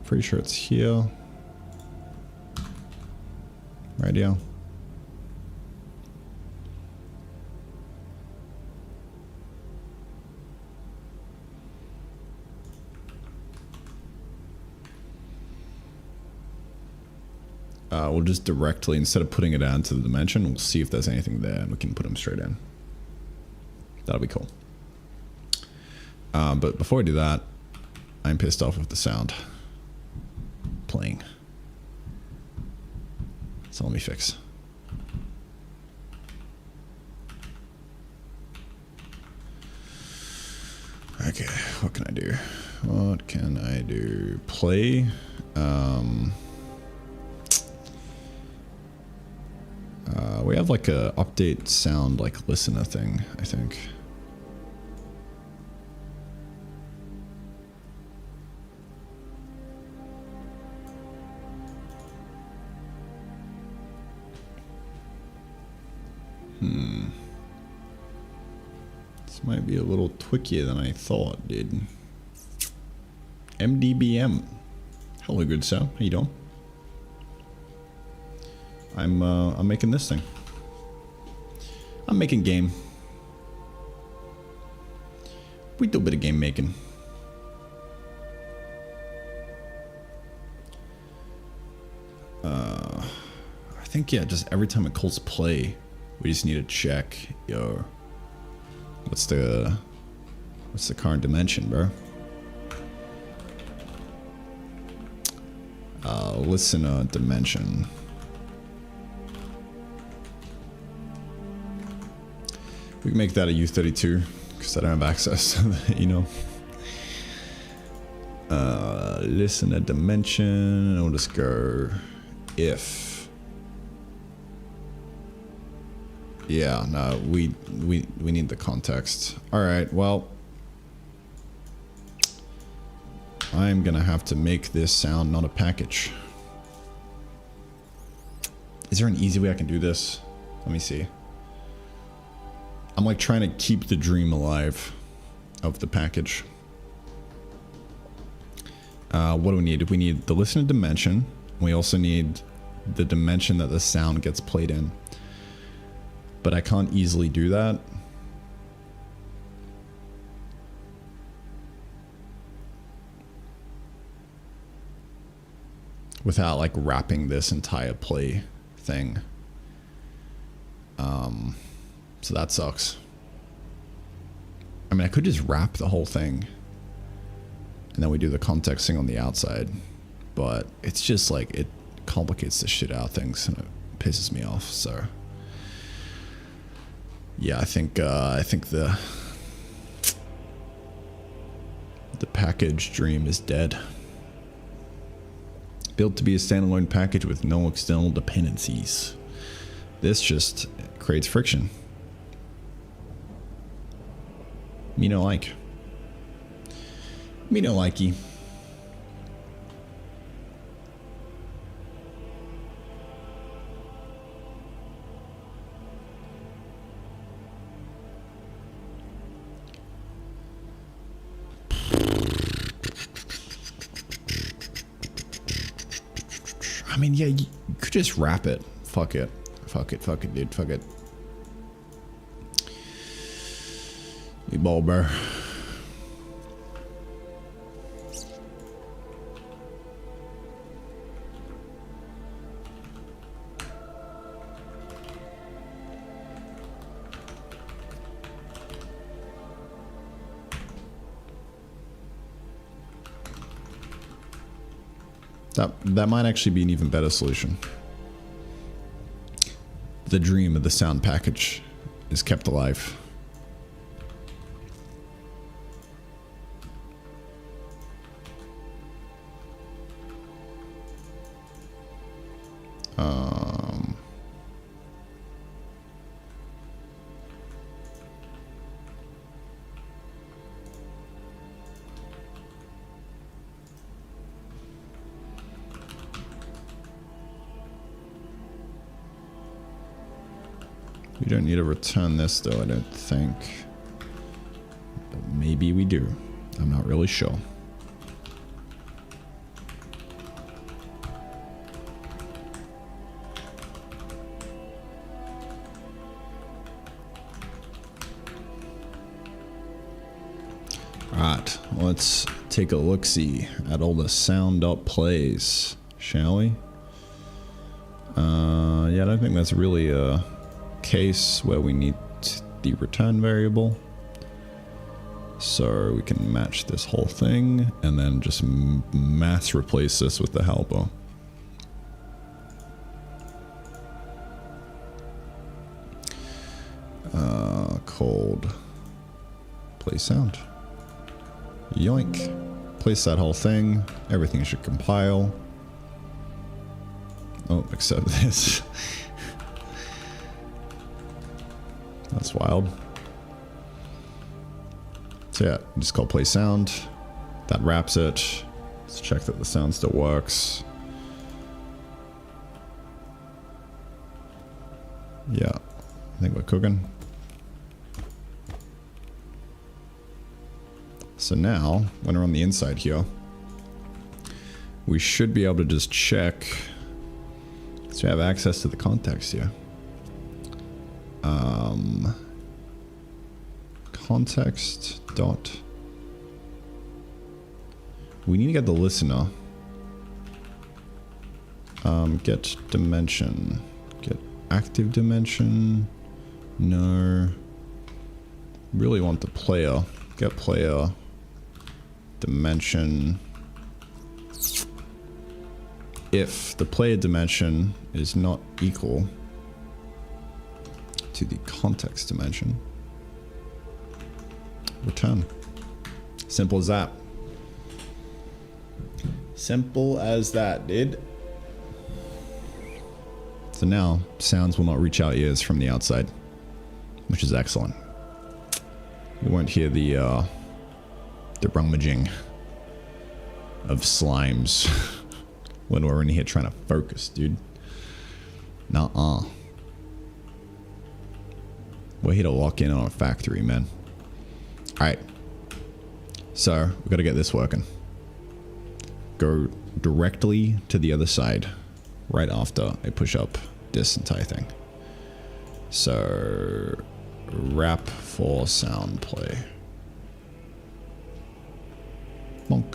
Pretty sure it's here. Right here. We'll just directly, instead of putting it out into the dimension, we'll see if there's anything there and we can put them straight in. That'll be cool. But before I do that, I'm pissed off with the sound playing. So let me fix. Okay, what can I do? What can I do? Play. We have like a update sound like listener thing, I think. This might be a little twickier than I thought, dude. MDBM. Hello, good sir. How you doing? I'm making this thing. I'm making game. We do a bit of game making. I think, yeah, just every time it calls play, we just need to check, yo, what's the current dimension, bro? Listener dimension. We can make that a U32 because I don't have access to that, you know. Listener dimension, and we'll just go if. Yeah, no, we need the context. All right, well, I'm gonna have to make this sound not a package. Is there an easy way I can do this? Let me see. I'm like trying to keep the dream alive of the package. What do we need? We need the listener dimension. We also need the dimension that the sound gets played in. But I can't easily do that. Without like wrapping this entire play thing. So that sucks. I mean, I could just wrap the whole thing and then we do the context thing on the outside, but it's just like, it complicates the shit out of things and it pisses me off. So yeah, I think the package dream is dead. Built to be a standalone package with no external dependencies. This just creates friction. Me no like. Me no likey. I mean, yeah, you could just wrap it. Fuck it. Fuck it, dude. Fuck it. You ball bear. That might actually be an even better solution. The dream of the sound package is kept alive. We don't need to return this though, I don't think. But maybe we do. I'm not really sure. Alright, let's take a look-see at all the sound.plays, shall we? Yeah, I don't think that's really a case where we need the return variable. So we can match this whole thing and then just mass replace this with the helper. Called play sound. Yoink. Place that whole thing. Everything should compile. Oh, except this. That's wild. So yeah, just call play sound. That wraps it. Let's check that the sound still works. Yeah, I think we're cooking. So now, when we're on the inside here, we should be able to just check. So we have access to the context here. Context dot. We need to get the listener. Get dimension. Get active dimension. No. Really want the player. Get player. Dimension. If the player dimension is not equal to the context dimension, return. Simple as that. Simple as that, dude. So now, sounds will not reach our ears from the outside, which is excellent. You won't hear the rummaging of slimes when we're in here trying to focus, dude. Nuh-uh. We're here to lock in on a factory, man. Alright. So, we've got to get this working. go directly to the other side right after I push up this entire thing. So wrap for sound play. Bonk.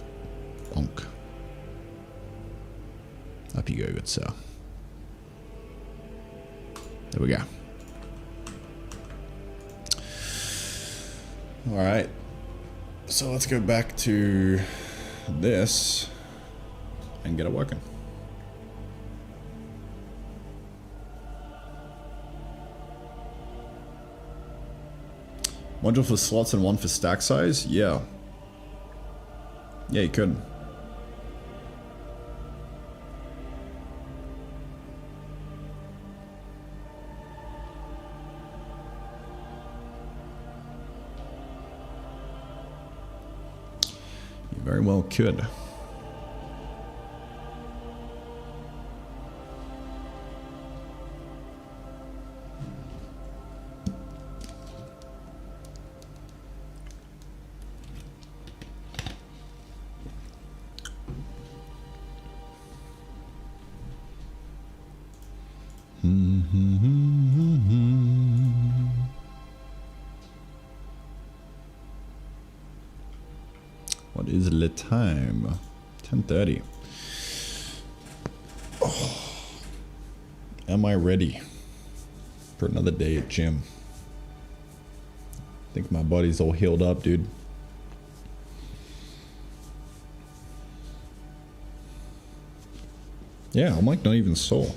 Bonk. Up you go, good sir. There we go. All right. So let's go back to this and get it working. Module for slots and one for stack size? Yeah. Yeah, you could. You very well could. What is the time? 10:30. Oh. Am I ready for another day at gym? I think my body's all healed up, dude. Yeah, I'm like not even sore.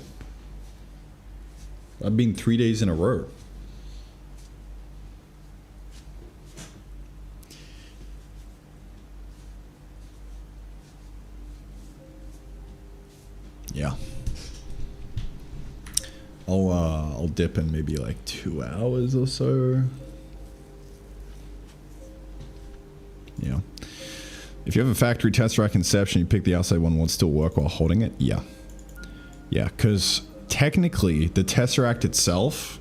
I've been 3 days in a row. Yeah. I'll dip in maybe like 2 hours or so. Yeah. If you have a factory tesseract inception, you pick the outside one, will it still work while holding it? Yeah. Yeah, because technically the tesseract itself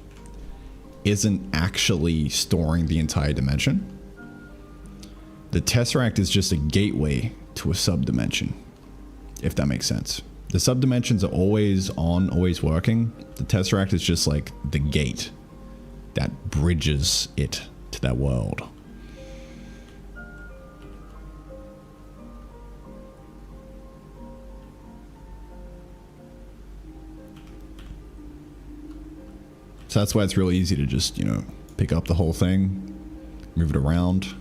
isn't actually storing the entire dimension. The tesseract is just a gateway to a subdimension, if that makes sense. The subdimensions are always on, always working. The tesseract is just like the gate that bridges it to that world. So that's why it's really easy to just, you know, pick up the whole thing, move it around.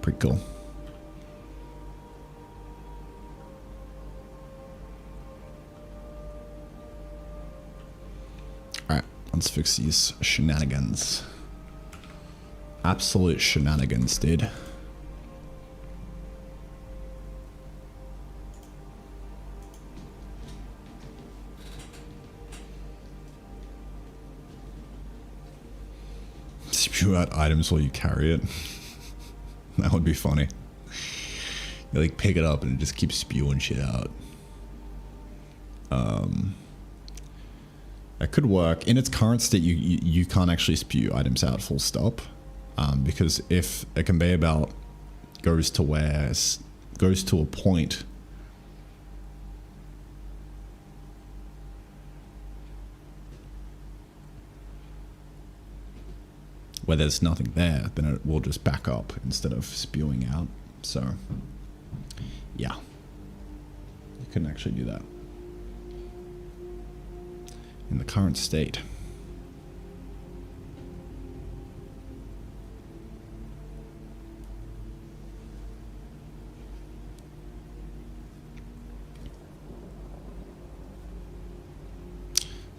Pretty cool. Alright, let's fix these shenanigans. Absolute shenanigans, dude. Spew out items while you carry it. That would be funny. You like pick it up and it just keeps spewing shit out. That could work. In its current state, you can't actually spew items out full stop. Because if a conveyor belt goes to a point where there's nothing there, then it will just back up instead of spewing out. So, yeah. You couldn't actually do that in the current state.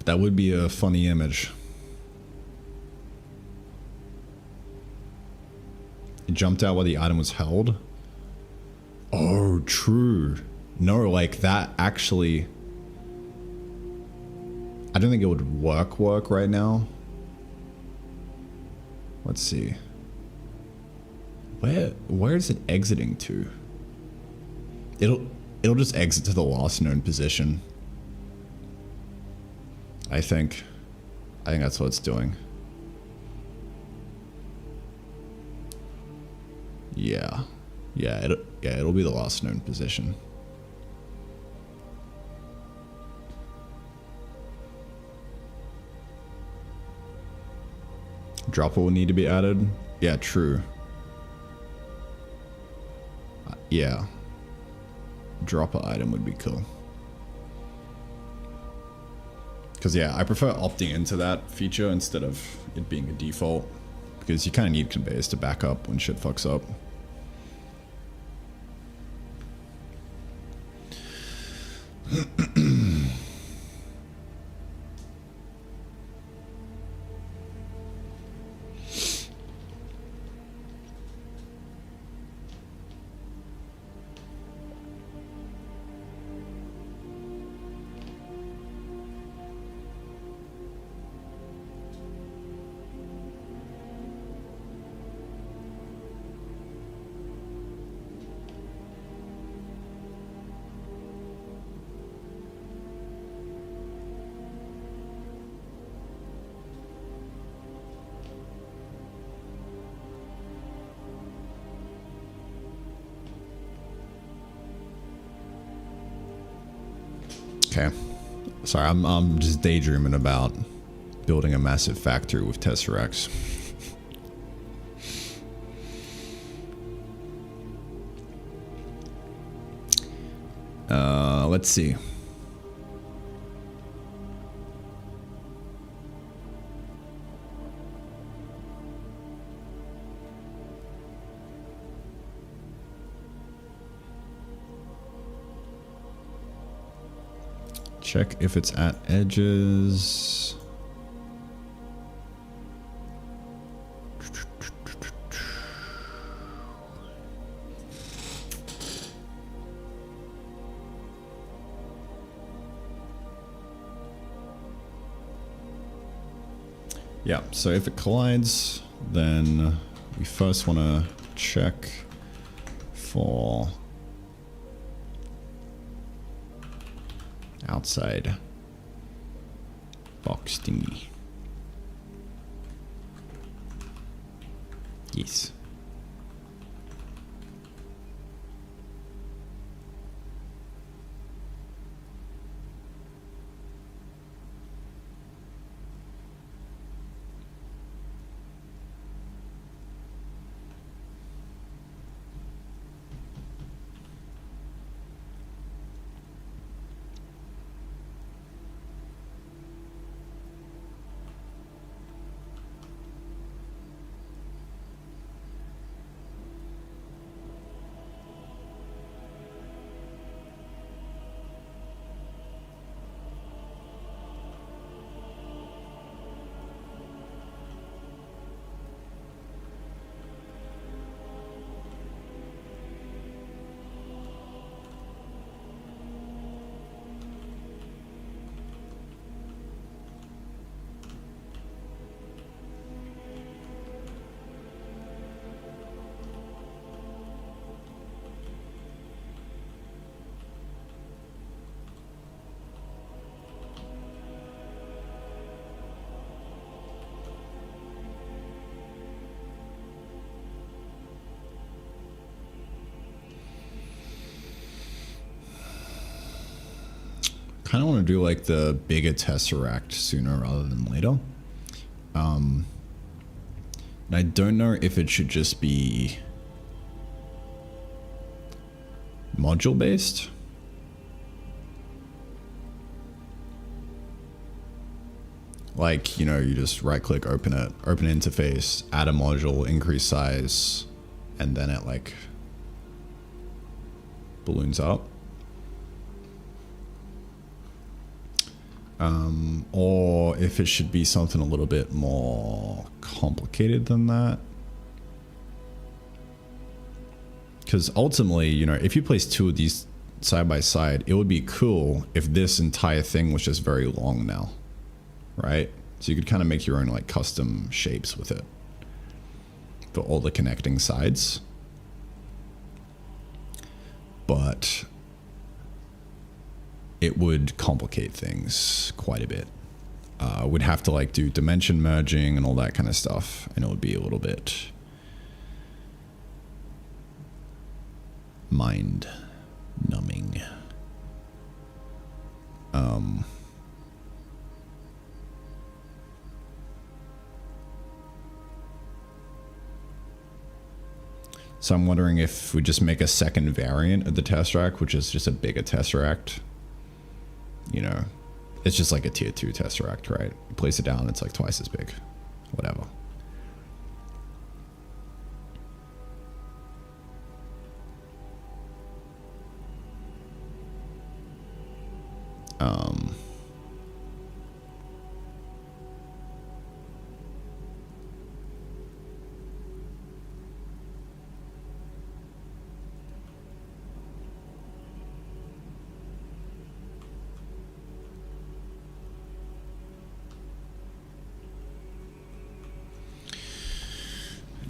That would be a funny image. It jumped out while the item was held. Oh, true. No, like that actually, I don't think it would work right now. Let's see. Where is it exiting to? It'll just exit to the last known position. I think that's what it's doing. Yeah. Yeah, it'll be the last known position. Dropper will need to be added. Yeah, true. Yeah. Dropper item would be cool. Because yeah, I prefer opting into that feature instead of it being a default. Because you kind of need conveyors to back up when shit fucks up. Okay. Sorry, I'm just daydreaming about building a massive factory with tesseracts. Let's see. Check if it's at edges. Yeah, so if it collides, then we first want to check for outside box thingy. Yes. Kind of want to do like the bigger tesseract sooner rather than later. And I don't know if it should just be module based. Like, you know, you just right click, open it, open interface, add a module, increase size, and then it like balloons up. Or if it should be something a little bit more complicated than that. Because ultimately, you know, if you place two of these side by side, it would be cool if this entire thing was just very long now, right? So you could kind of make your own like custom shapes with it for all the connecting sides. But it would complicate things quite a bit. We'd have to like do dimension merging and all that kind of stuff, and it would be a little bit mind numbing. So I'm wondering if we just make a second variant of the Tesseract, which is just a bigger Tesseract. You know, it's just like a tier 2 Tesseract, right? You place it down, it's like twice as big. Whatever.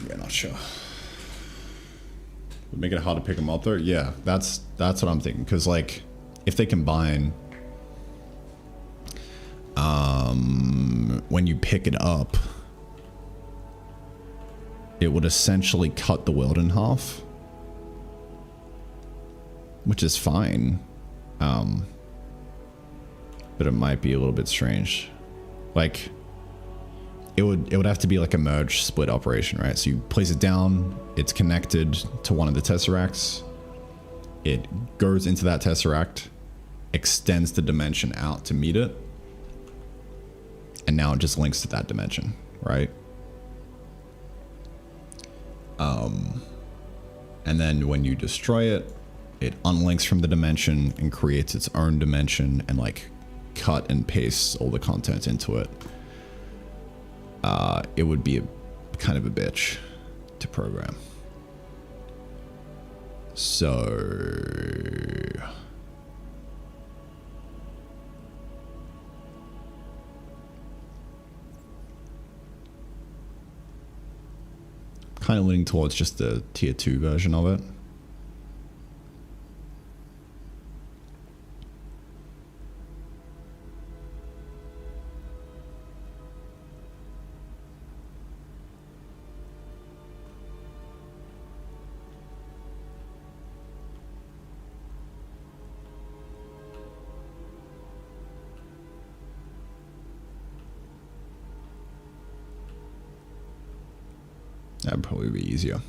Yeah, not sure. Would make it hard to pick them up though. Yeah, that's what I'm thinking. Because like, if they combine, when you pick it up, it would essentially cut the world in half, which is fine. But it might be a little bit strange. Like, it would have to be like a merge split operation, right? So you place it down, it's connected to one of the tesseracts, it goes into that tesseract, extends the dimension out to meet it, and now it just links to that dimension, right? And then when you destroy it, it unlinks from the dimension and creates its own dimension and like cut and pastes all the content into it. It would be kind of a bitch to program. So kind of leaning towards just the tier 2 version of it. That'd probably be easier.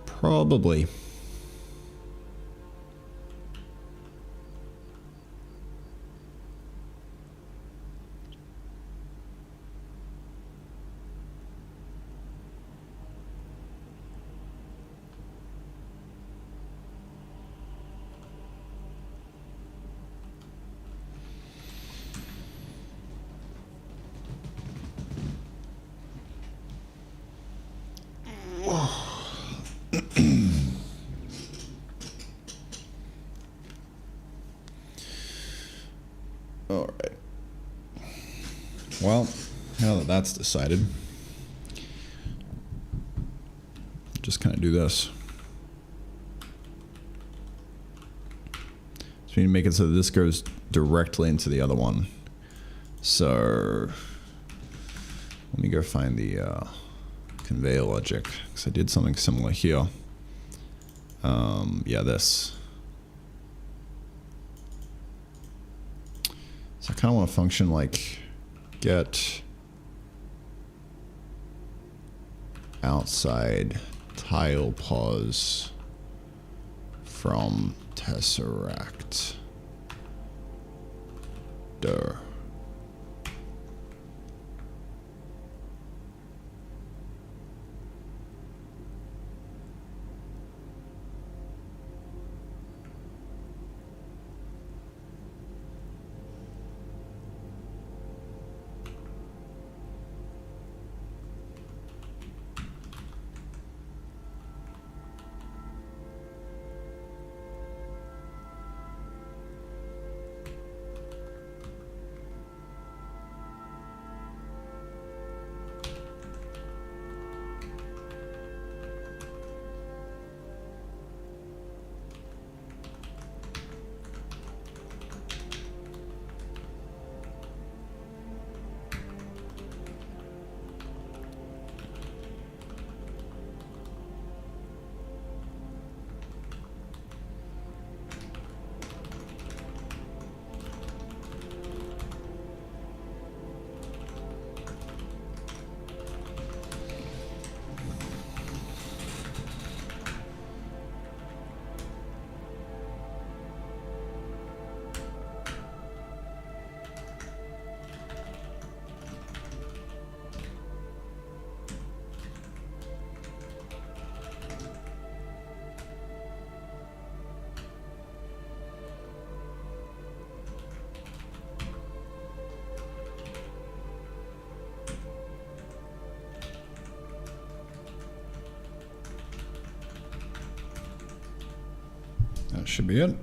Probably. All right. Well, now that that's decided, just kind of do this. So we need to make it so that this goes directly into the other one. So let me go find the conveyor logic, because I did something similar here. Yeah, this. So I kind of want to function like get outside tile pause from tesseract. Duh. That should be it.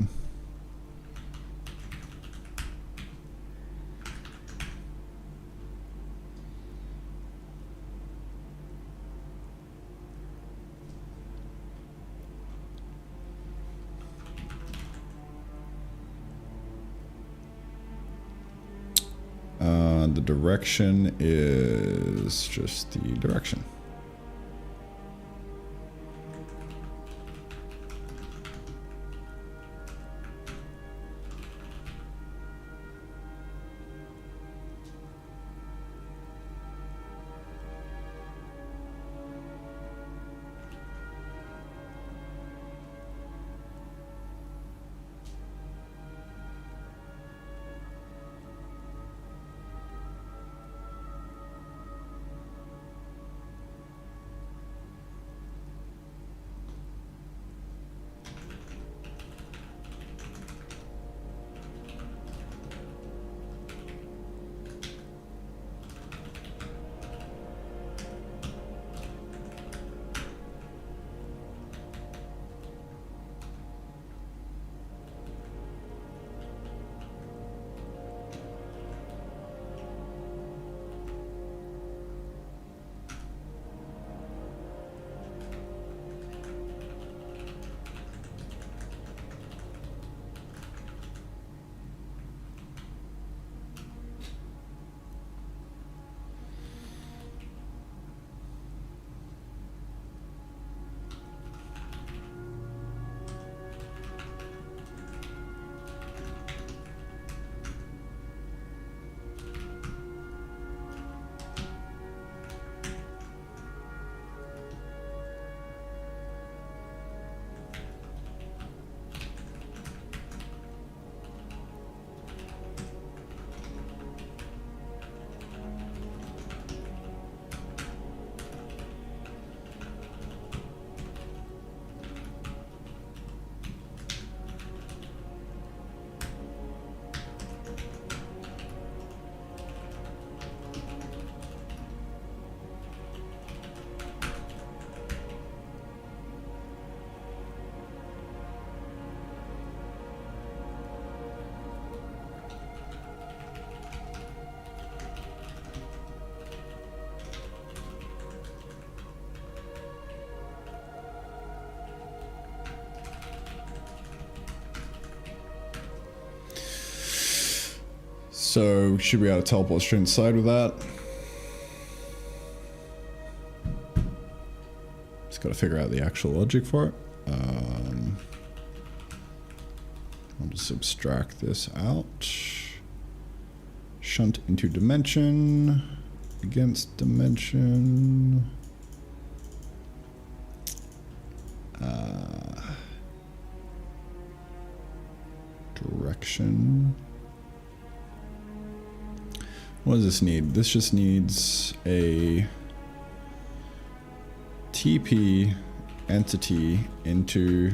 The direction is just the direction. So should we be able to teleport straight inside with that? Just got to figure out the actual logic for it. I'll just subtract this out. Shunt into dimension. Against dimension. Direction. What does this need? This just needs a TP entity into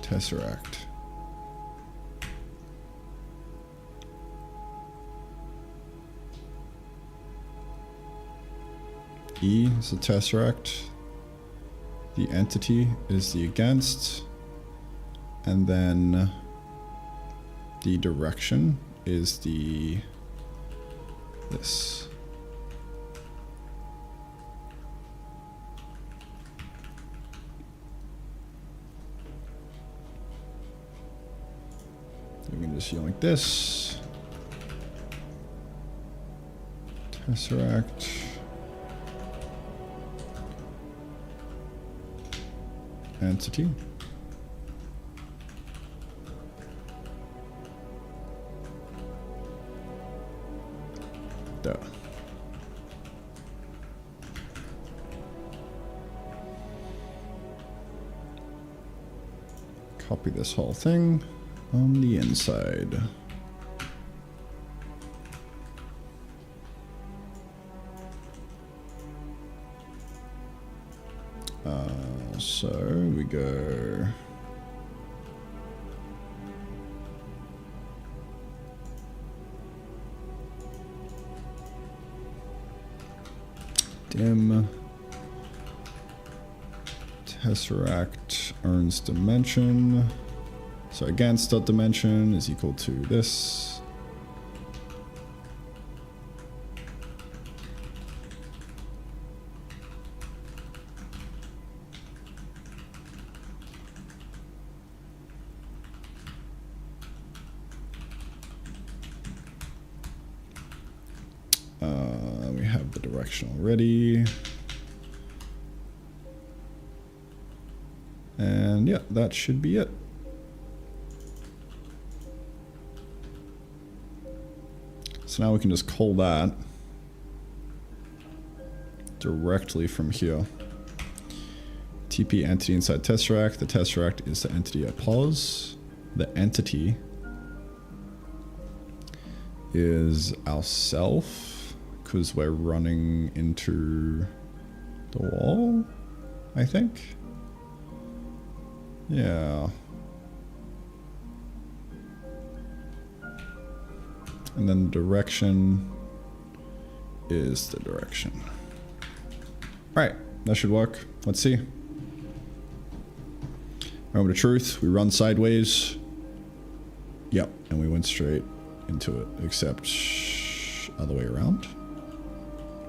tesseract. E is the tesseract. The entity is the against. And then the direction is the this. We can just like this. Tesseract. Entity. Duh. Copy this whole thing on the inside. So we go dim tesseract earns dimension. So again, start dimension is equal to this. We have the direction already. And yeah, that should be it. So now we can just call that directly from here. TP entity inside tesseract. The tesseract is the entity at pause. The entity is ourself, because we're running into the wall, I think. Yeah. And then the direction is the direction. Alright, that should work. Let's see. Remember the truth, we run sideways. Yep, and we went straight into it, except other way around.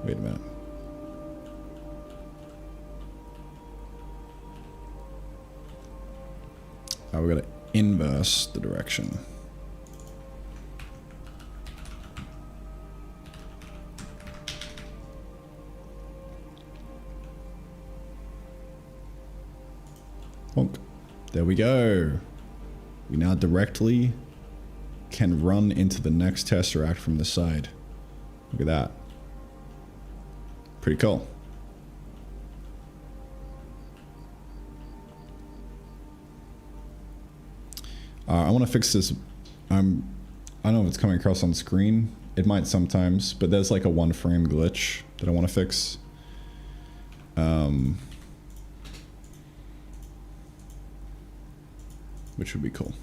Wait a minute. Oh, we gotta inverse the direction. Honk. There we go. We now directly can run into the next tesseract from the side. Look at that. Pretty cool. I want to fix this. I know it's coming across on screen. It might sometimes, but there's like a one frame glitch that I want to fix. Which would be cool.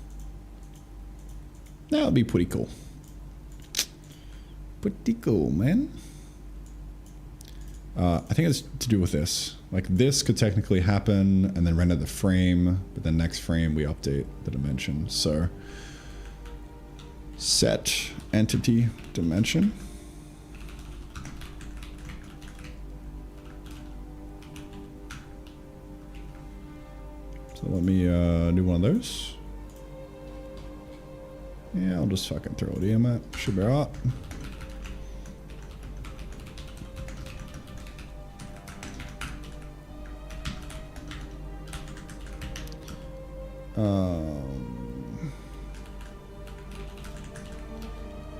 That would be pretty cool. Pretty cool, man. I think it's to do with this. Like this could technically happen and then render the frame, but then next frame we update the dimension. So set entity dimension. So let me do one of those. Yeah, I'll just fucking throw it in, it should be alright.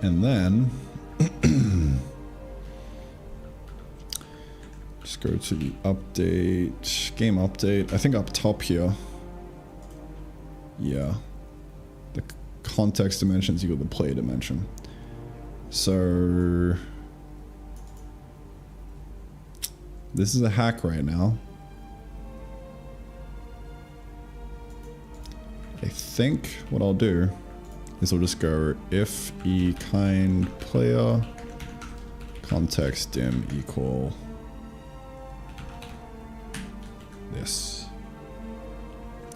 And then just go to the update, game update. I think up top here. Yeah. The context dimensions equal the play dimension. So this is a hack right now. I think what I'll do is I'll just go if e kind player context dim equal this.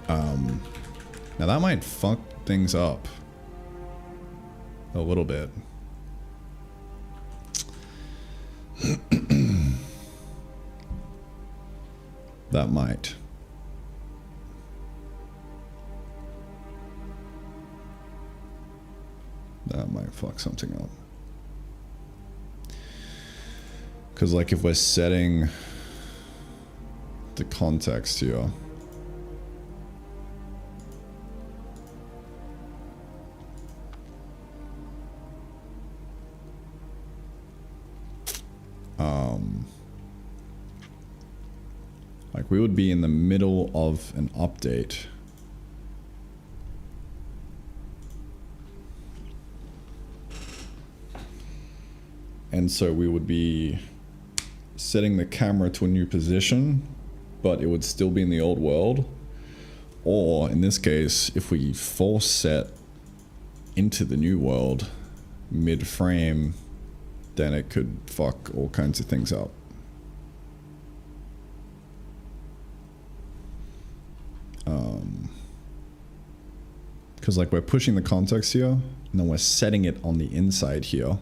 Now that might fuck things up a little bit. That might. That might fuck something up. Because like if we're setting the context here, like we would be in the middle of an update. And so we would be setting the camera to a new position, but it would still be in the old world. Or in this case, if we force set into the new world mid-frame, then it could fuck all kinds of things up. Because like we're pushing the context here, and then we're setting it on the inside here.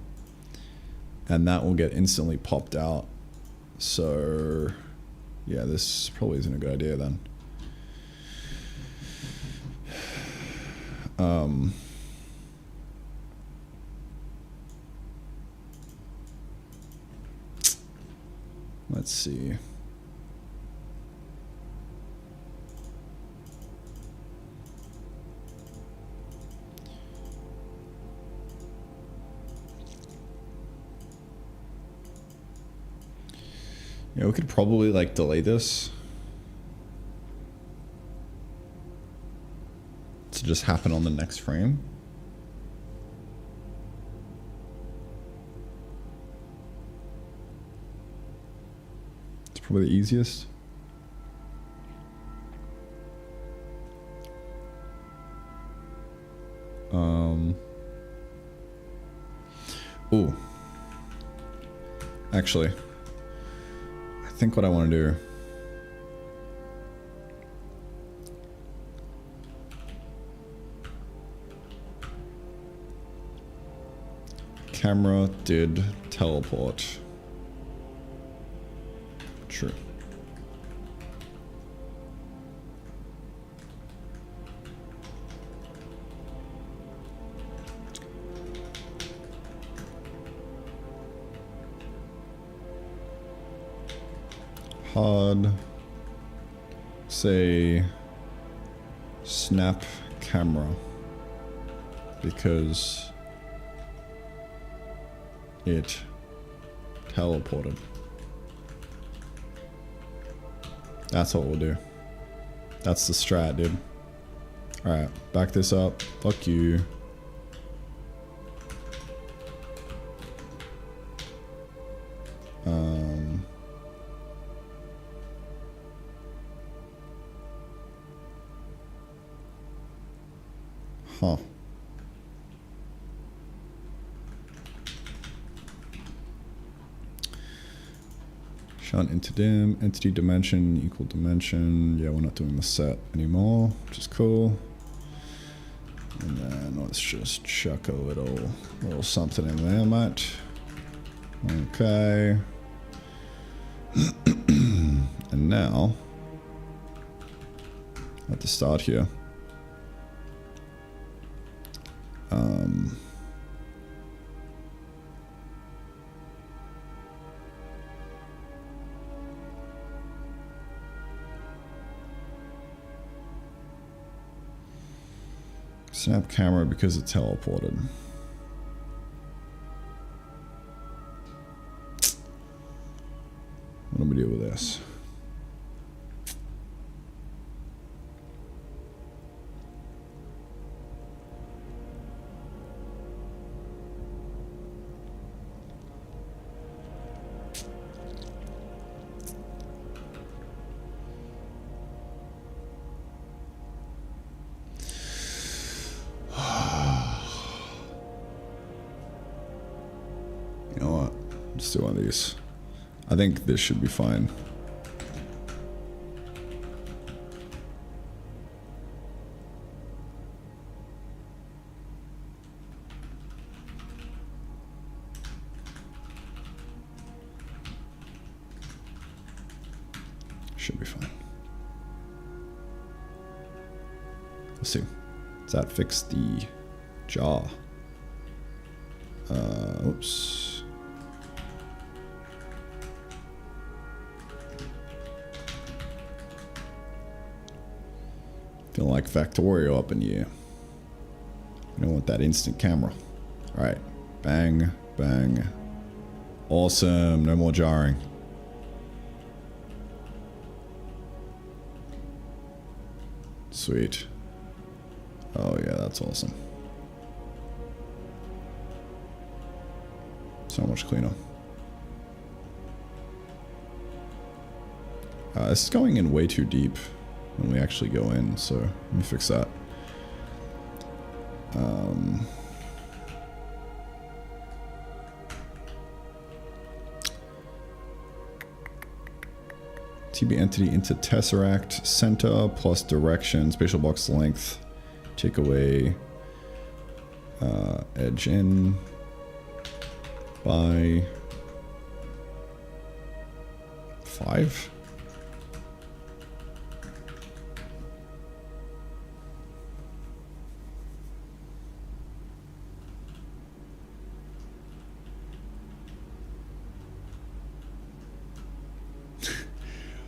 And that will get instantly popped out. So yeah, this probably isn't a good idea then. Let's see. Yeah, we could probably like delay this to just happen on the next frame. It's probably the easiest. Ooh. Actually, I think what I want to do camera did teleport. True. Hard, say, snap camera, because it teleported. That's what we'll do. That's the strat, dude. Alright, back this up. Fuck you. Huh. Shown into dim, entity dimension, equal dimension. Yeah, we're not doing the set anymore, which is cool. And then let's just chuck a little something in there, mate. Okay. And now, at the start here, snap camera because it teleported. What do we do with this? You know what? Let's do one of these. I think this should be fine. Should be fine. Let's see. Does that fix the jaw? Oops. Feeling like Factorio up in here. I don't want that instant camera. Alright. Bang, bang. Awesome. No more jarring. Sweet. Oh yeah, that's awesome. So much cleaner. This is going in way too deep when we actually go in, so let me fix that. TB entity into tesseract center plus direction spatial box length take away edge in by 5.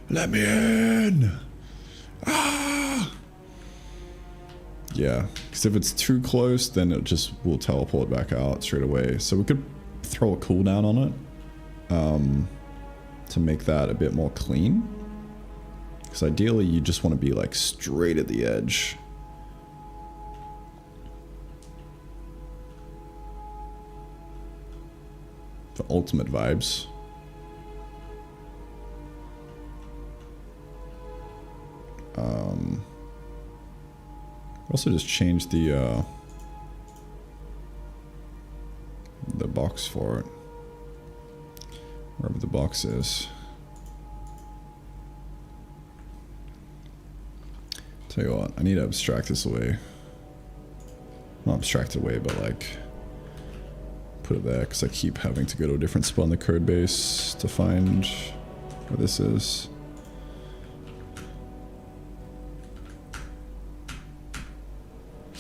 Let me in! Ah! Yeah, because if it's too close, then it just will teleport back out straight away. So we could throw a cooldown on it to make that a bit more clean. Because ideally, you just want to be like straight at the edge. For ultimate vibes. Also just change the box for it. Wherever the box is. Tell you what, I need to abstract this away. Not abstract it away, but like put it there because I keep having to go to a different spot in the code base to find where this is.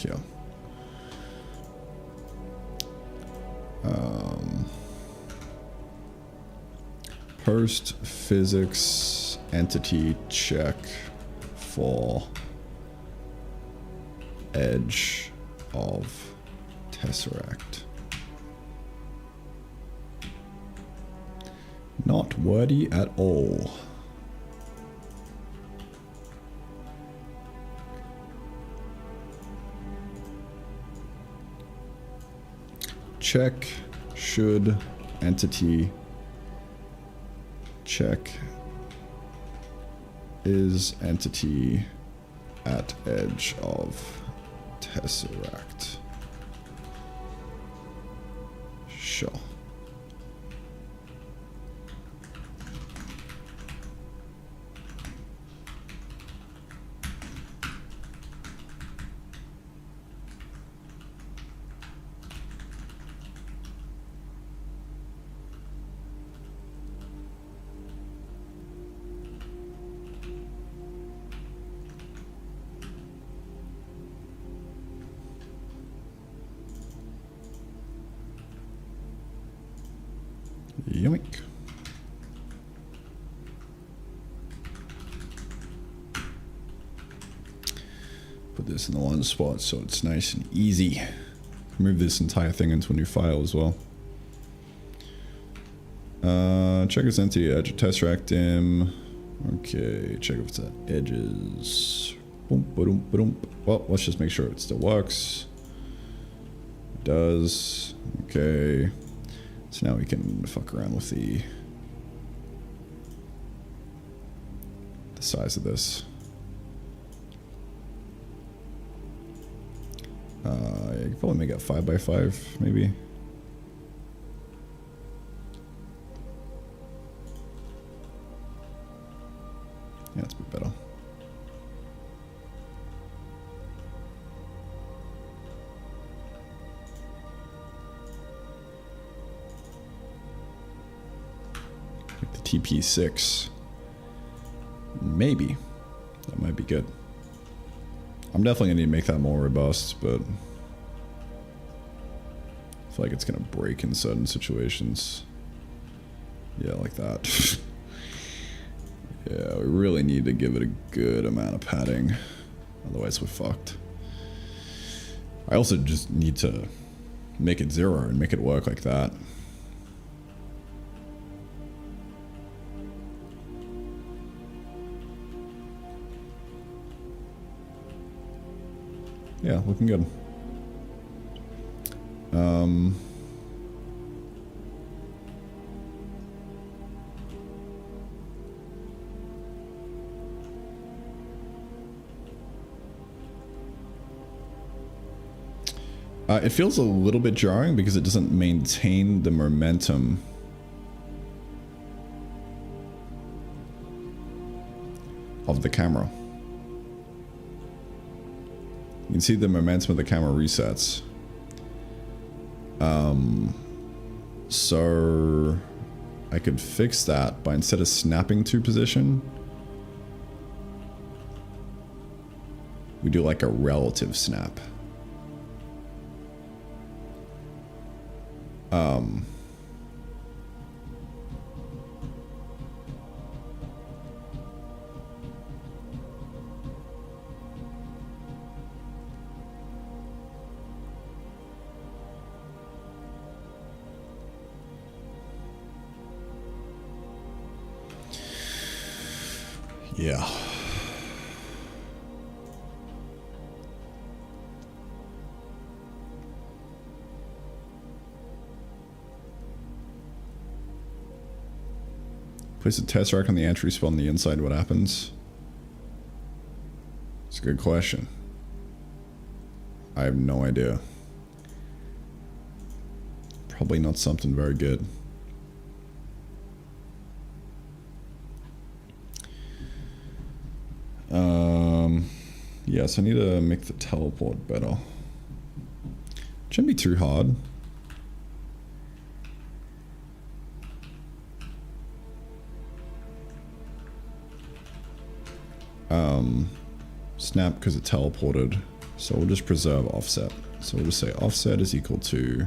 Yeah. Post physics entity check for edge of tesseract. Not wordy at all. Check should entity check is entity at edge of tesseract. Sure. Yoink. Put this in the one spot so it's nice and easy. Move this entire thing into a new file as well. Check its entity edge of tesseract dim. Okay, check if it's at edges. Boom, boom, boom. Well, let's just make sure it still works. It does. Okay. So now we can fuck around with the size of this. You can probably make it 5 by 5, maybe. Yeah, that's a bit better. Like the TP6. Maybe. That might be good. I'm definitely going to need to make that more robust, but I feel like it's going to break in certain situations. Yeah, like that. Yeah, we really need to give it a good amount of padding. Otherwise we're fucked. I also just need to make it 0 and make it work like that. Yeah, looking good. It feels a little bit jarring because it doesn't maintain the momentum of the camera. You can see the momentum of the camera resets. So I could fix that by, instead of snapping to position, we do like a relative snap. Yeah. Place a tesseract on the entry spell on the inside, what happens? It's a good question. I have no idea. Probably not something very good. Yes, I need to make the teleport better. Shouldn't be too hard. Snap because it teleported. So we'll just preserve offset. So we'll just say offset is equal to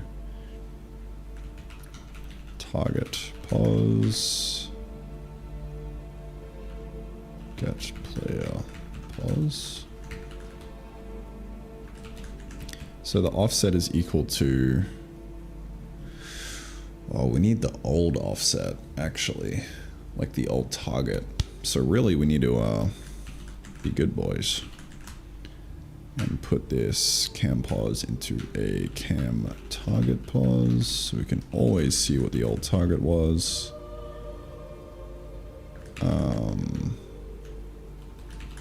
target pause get player pause. So the offset is equal to, oh, we need the old offset actually, like the old target. So really we need to be good boys and put this cam pause into a cam target pause so we can always see what the old target was.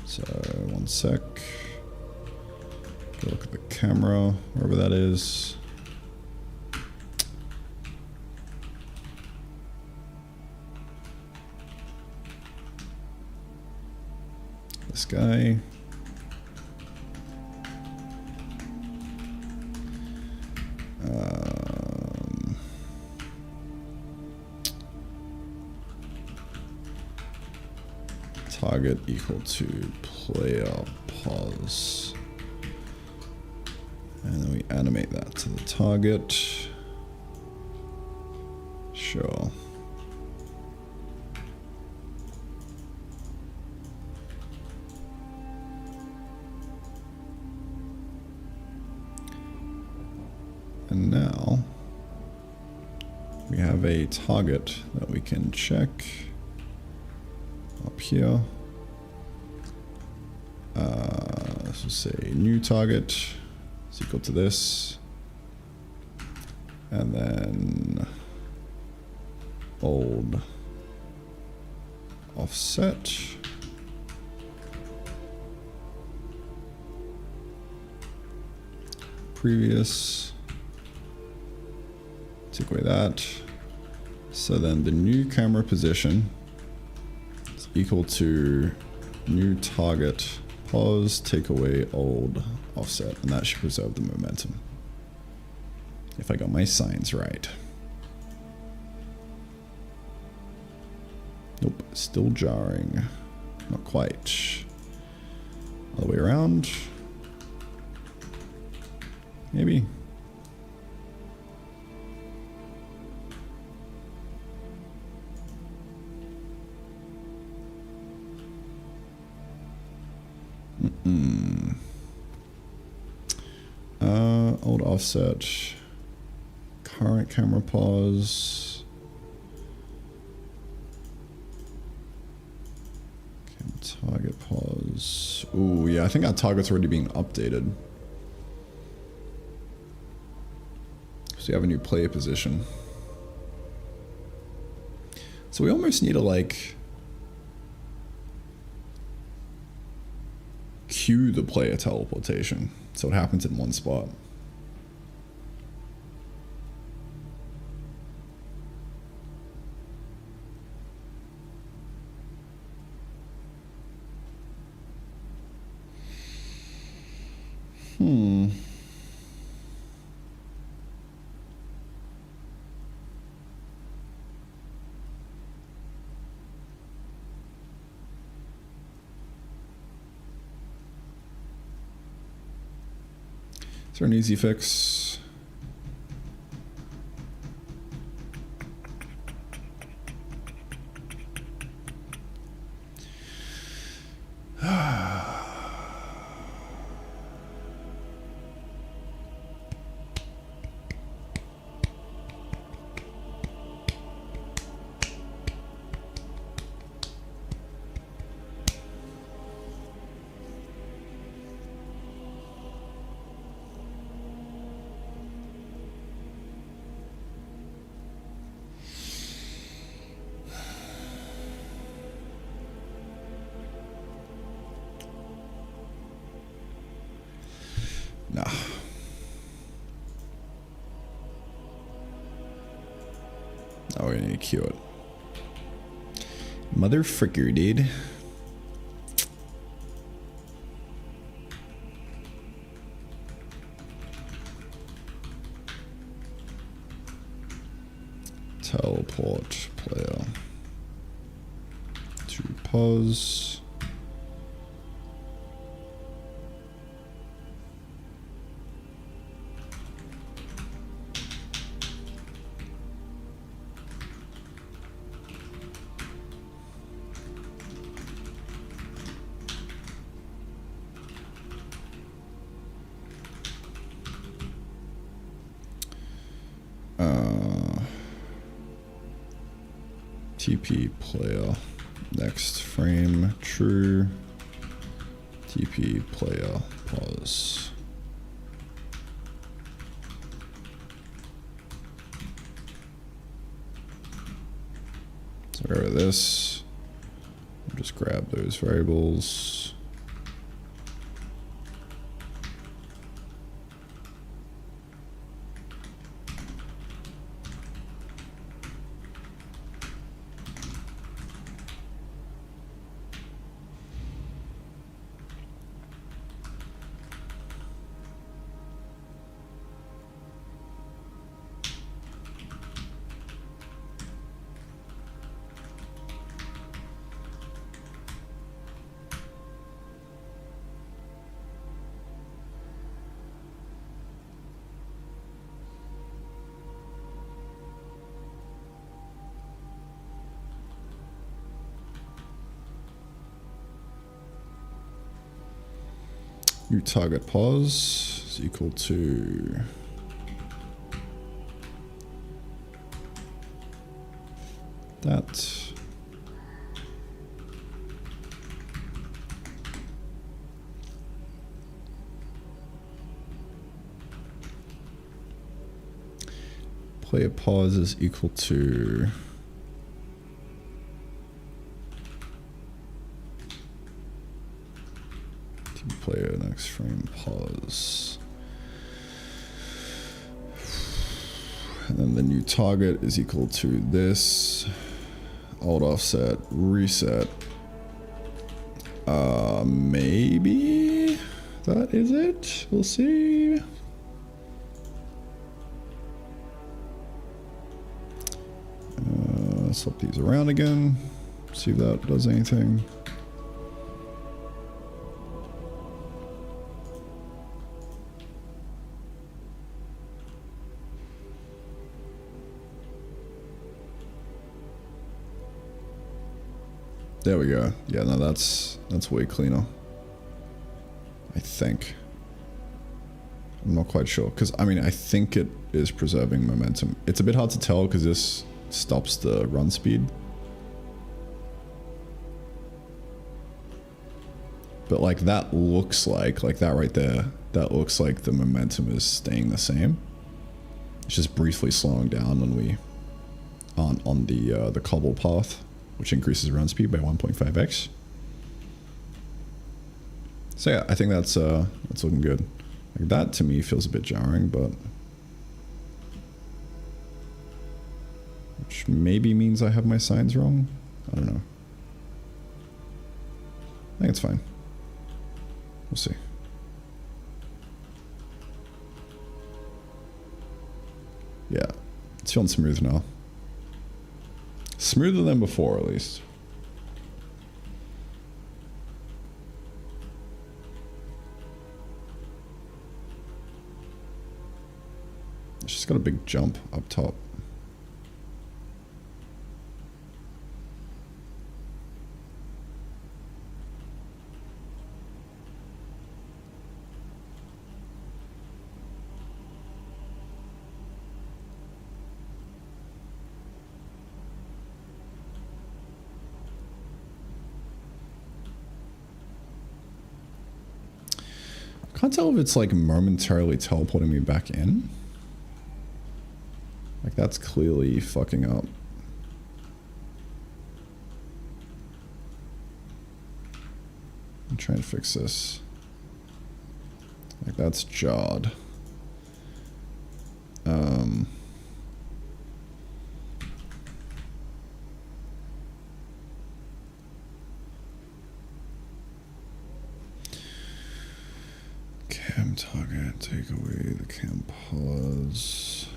So one sec. Go look at the camera, wherever that is. This guy. Target equal to player pause. And then we animate that to the target. Sure. And now we have a target that we can check up here. Let's just say new target is equal to this, and then old offset. Previous. Take away that. So then the new camera position is equal to new target pause, take away old offset, and that should preserve the momentum. If I got my signs right. Nope, still jarring. Not quite. Other way around. Maybe. Old offset, current camera pause, target pause. Ooh, yeah, I think our target's already being updated. So you have a new player position. So we almost need to like cue the player teleportation so it happens in one spot. Hmm. Is there an easy fix? Nah. Oh, we need to queue it. Motherfricker, dude. Teleport player to pause. TP player, next frame, true. TP player, pause. So go to this, just grab those variables. New target pause is equal to that. Player pause is equal to player next frame pause. And then the new target is equal to this. Alt offset reset. Maybe that is it. We'll see. Swap these around again. See if that does anything. There we go. Yeah, no, that's way cleaner. I think. I'm not quite sure, because I mean, I think it is preserving momentum. It's a bit hard to tell because this stops the run speed. But like that looks like that right there, that looks like the momentum is staying the same. It's just briefly slowing down when we aren't on the cobble path, which increases run speed by 1.5x. So yeah, I think that's looking good. Like that to me feels a bit jarring, but which maybe means I have my signs wrong. I don't know. I think it's fine. We'll see. It's feeling smooth now. Smoother than before, at least. It's just got a big jump up top. Can't tell if it's like momentarily teleporting me back in. Like that's clearly fucking up. I'm trying to fix this. Like that's jarred. Cam target, take away the cam pause.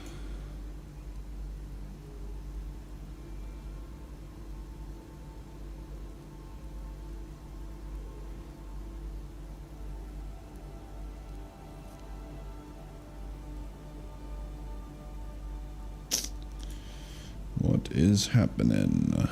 What is happening?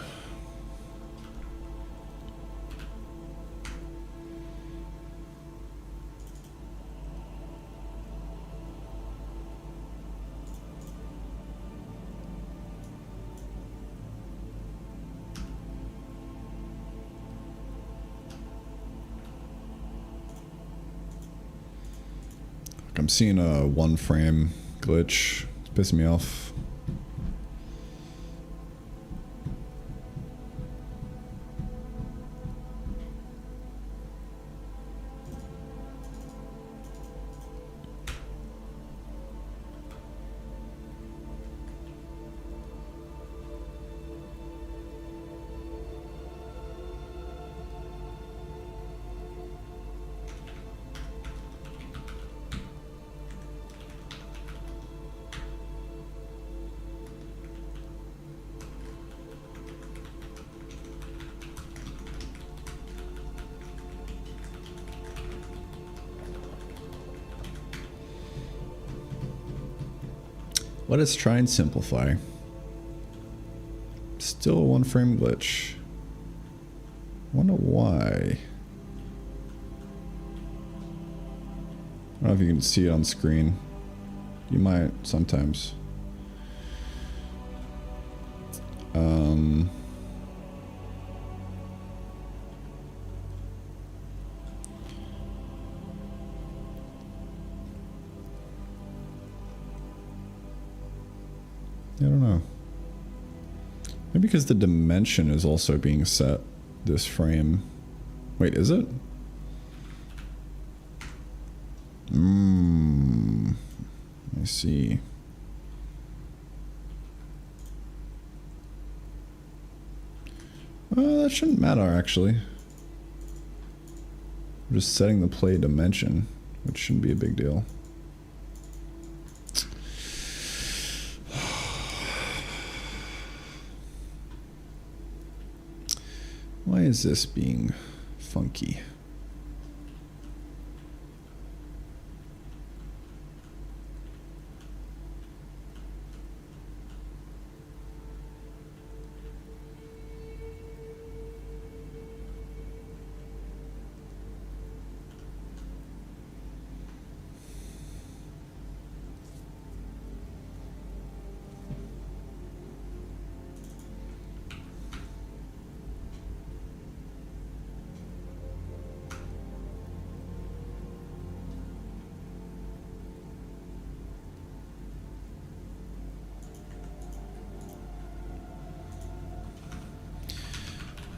I'm seeing a one frame glitch. It's pissing me off. Let us try and simplify. Still a one frame glitch. Wonder why. I don't know if you can see it on screen. You might sometimes. I don't know. Maybe because the dimension is also being set this frame. Wait, is it? I see. Well, that shouldn't matter actually. I'm just setting the play dimension, which shouldn't be a big deal. Why is this being funky?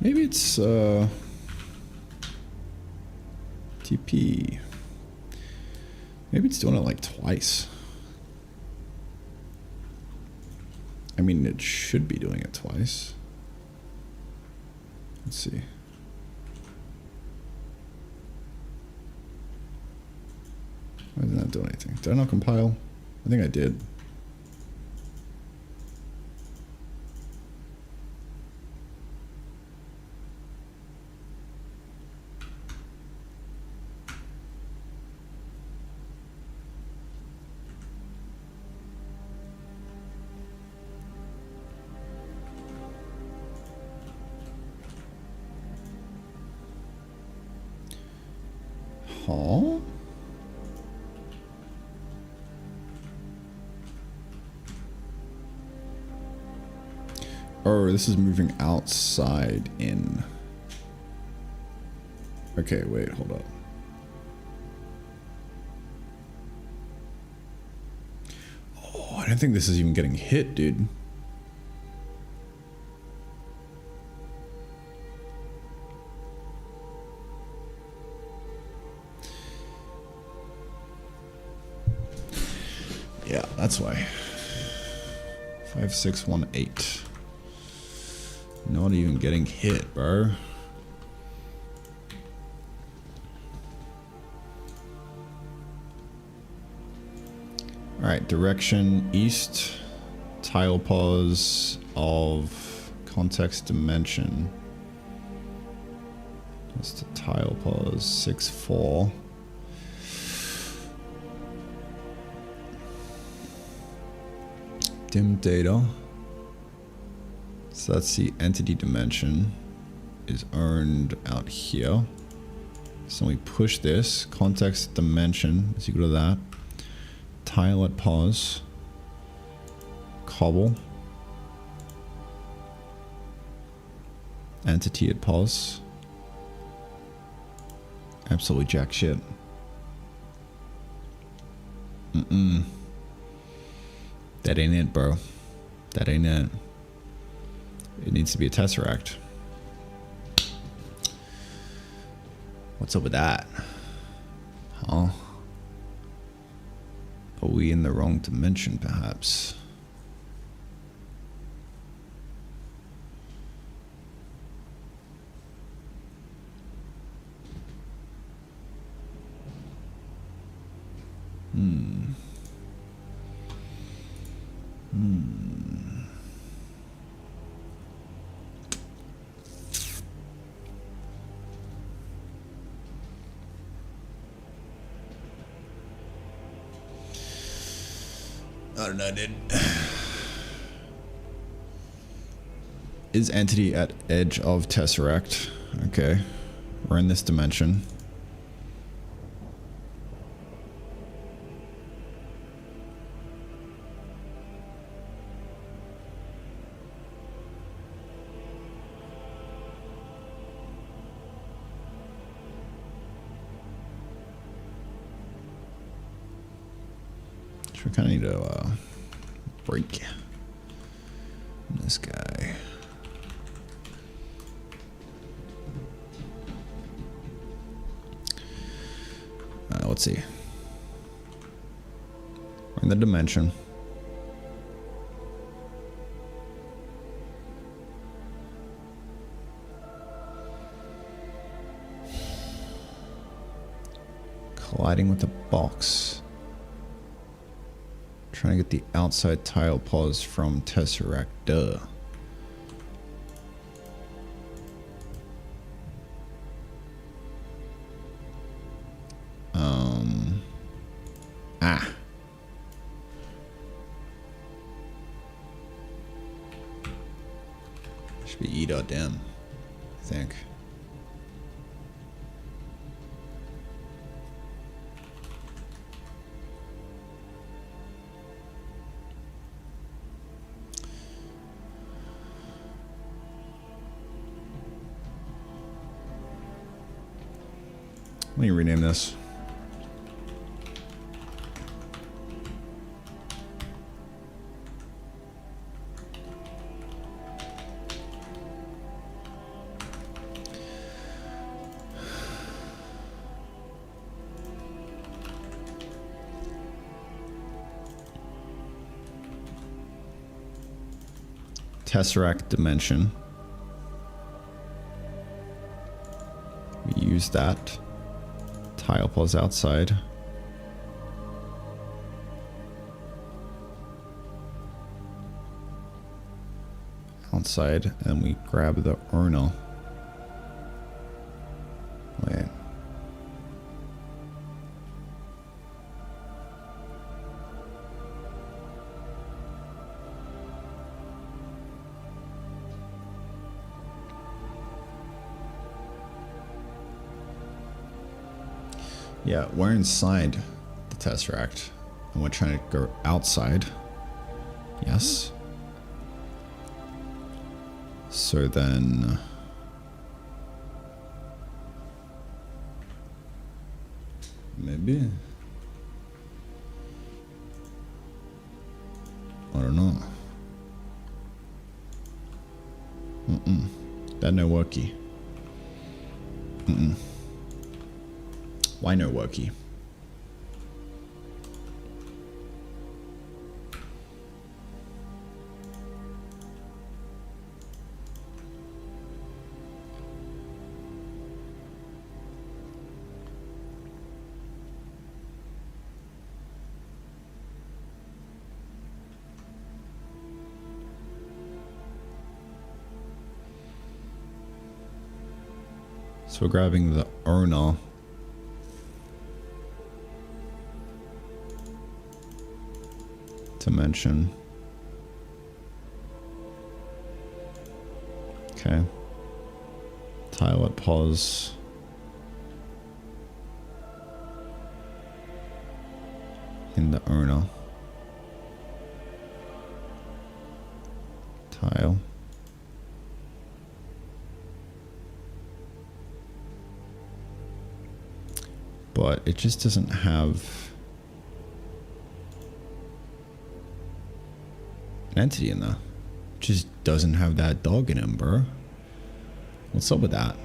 Maybe it's TP. Maybe it's doing it like twice. I mean, it should be doing it twice. Let's see. Why didn't that do anything? Did I not compile? I think I did. Huh? Oh, this is moving outside in. Okay, wait, hold up. Oh, I don't think this is even getting hit, dude. Yeah, that's why. 5618. Not even getting hit, bro. Alright, direction east. Tile pause of context dimension. That's the tile pause 6-4. Dim data. So that's the entity dimension is earned out here. So we push this context dimension is equal to that. Tile at pause. Cobble. Entity at pause. Absolutely jack shit. That ain't it, bro. That ain't it. It needs to be a tesseract. What's up with that? Huh? Are we in the wrong dimension, perhaps? I don't know, dude. Is entity at edge of tesseract? Okay. We're in this dimension. We kind of need to break this guy. Let's see. We're in the dimension. Colliding with the box. Trying to get the outside tile pause from tesseract. Duh. Should be E.dim, I think. Let me rename this. Tesseract dimension. We use that. Tile pause outside. Outside, and we grab the urna. Wait. Yeah, we're inside the Tesseract. And we're trying to go outside. Yes. So then... maybe? I don't know. That no worky. Why no worky? So we're grabbing the owner. Dimension. Okay. Tile at pause. In the owner. Tile. But it just doesn't have an entity in there. It just doesn't have that dog in him, bro. What's up with that?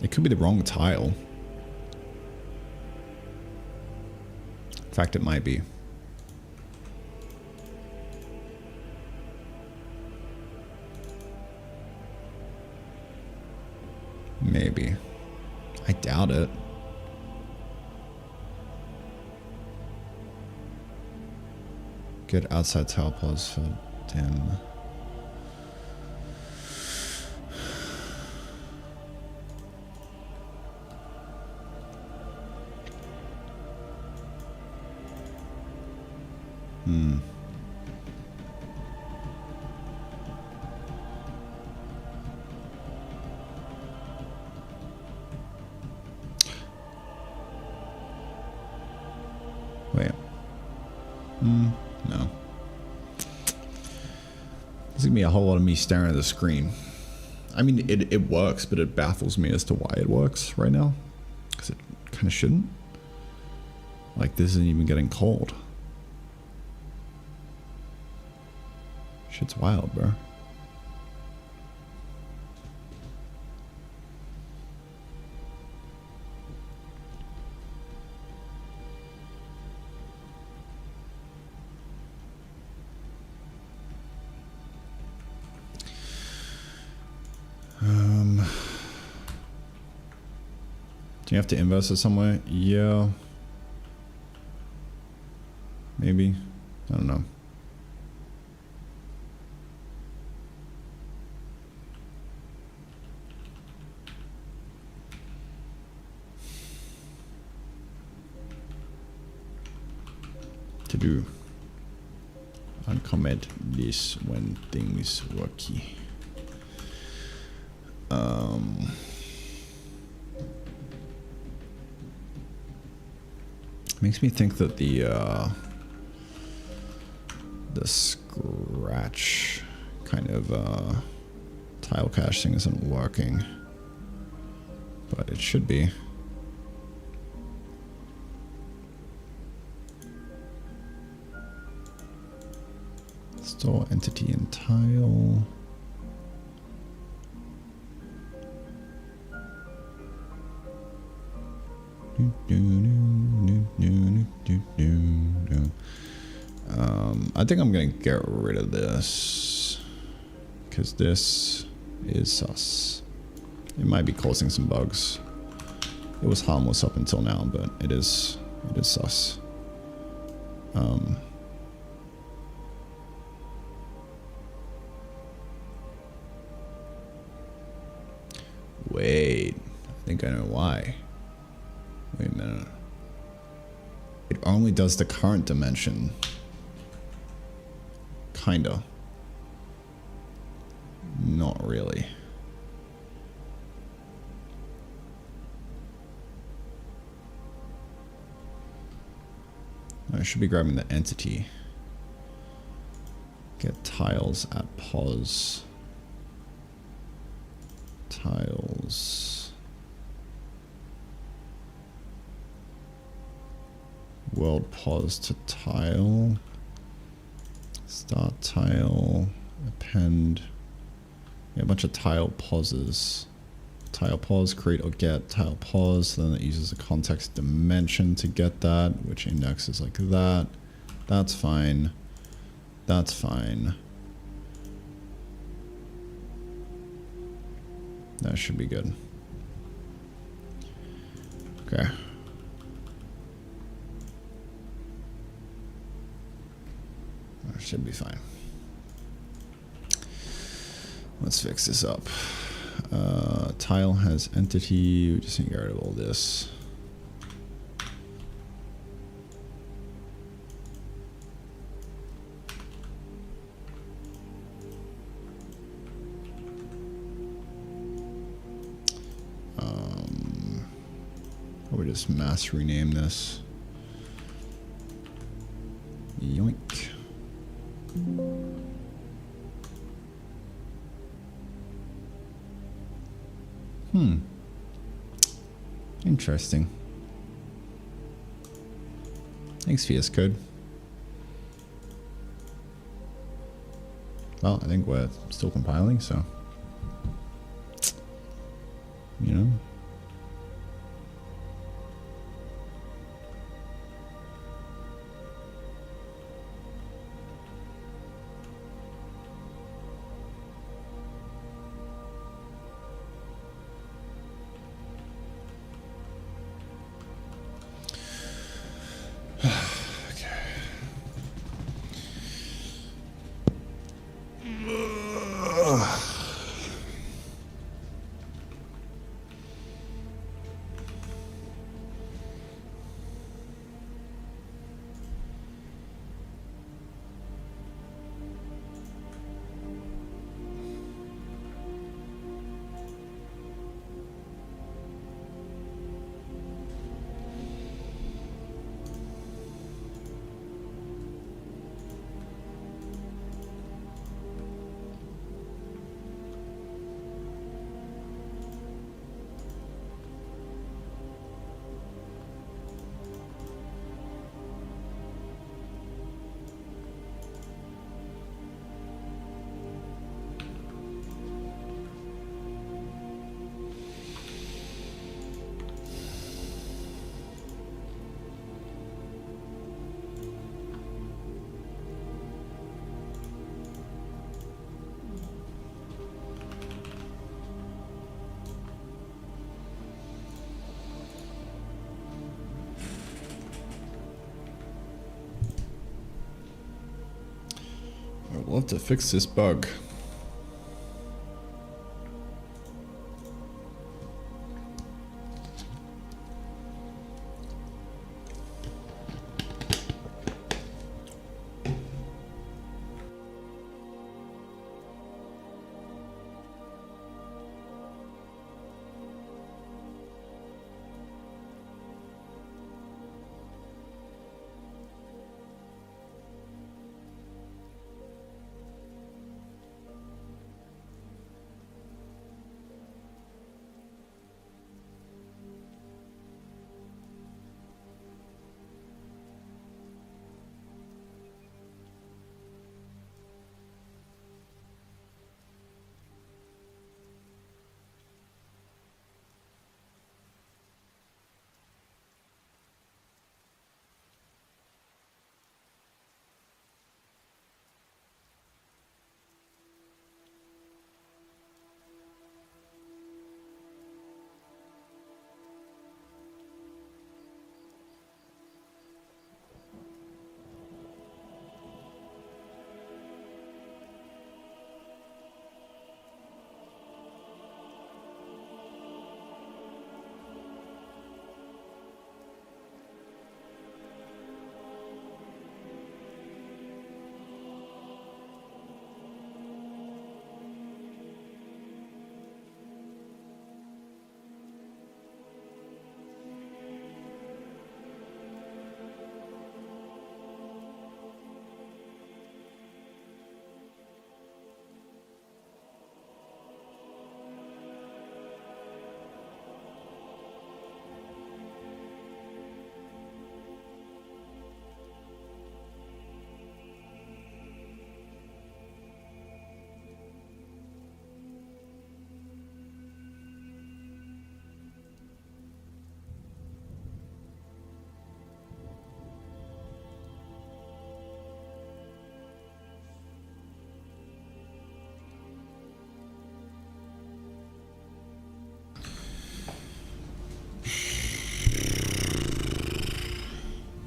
It could be the wrong tile. In fact, it might be. Maybe. I doubt it. Good outside tile pause for dim. Wait. No. There's gonna be a whole lot of me staring at the screen. I mean, it works, but it baffles me as to why it works right now. Because it kind of shouldn't. Like, this isn't even getting cold. Shit's wild, bro. Do you have to invest it somewhere? Yeah. Maybe. I don't know. To do. Uncomment this when things worky. Makes me think that the scratch kind of tile cache thing isn't working, but it should be. Store entity and tile. I think I'm gonna get rid of this because this is sus. It might be causing some bugs. It was harmless up until now, but it is sus. Wait, I think I know why. Wait a minute. It only does the current dimension. Kinda. Not really. I should be grabbing the entity. Get tiles at pause. Tiles. World pause to tile. Start tile. Append. Yeah, a bunch of tile pauses. Tile pause, create or get tile pause. Then it uses a context dimension to get that, which indexes like that. That's fine. That's fine. That should be good. Okay. That should be fine. Let's fix this up. Tile has entity. We just need to get rid of all this. Probably just mass rename this. Yoink. Interesting. Thanks, VS Code. Well, I think we're still compiling, so you know. I'd love to fix this bug.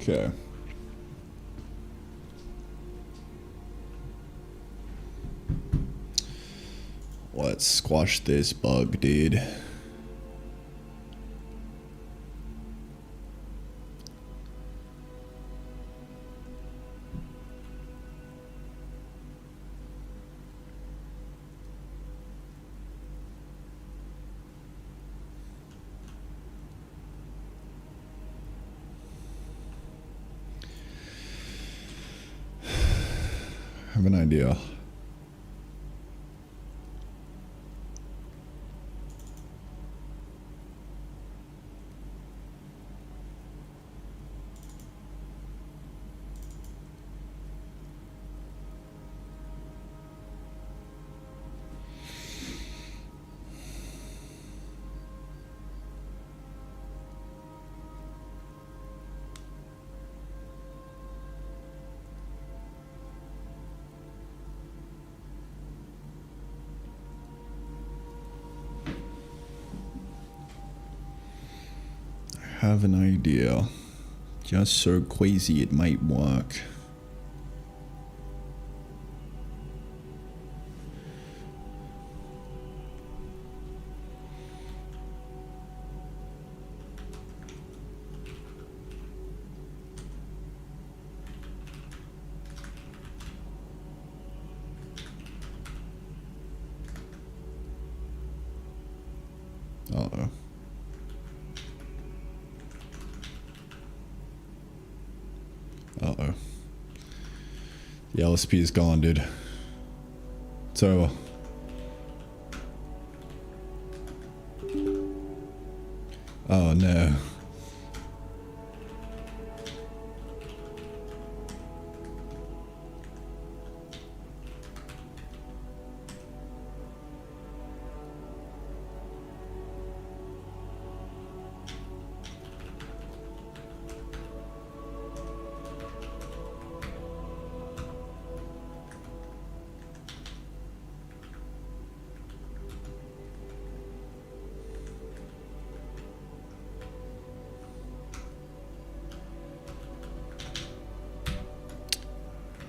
Okay. Let's squash this bug, dude. I have an idea. Have an idea. Just so crazy it might work. Uh-oh. Uh-oh. The LSP is gone, dude. It's over. Oh no.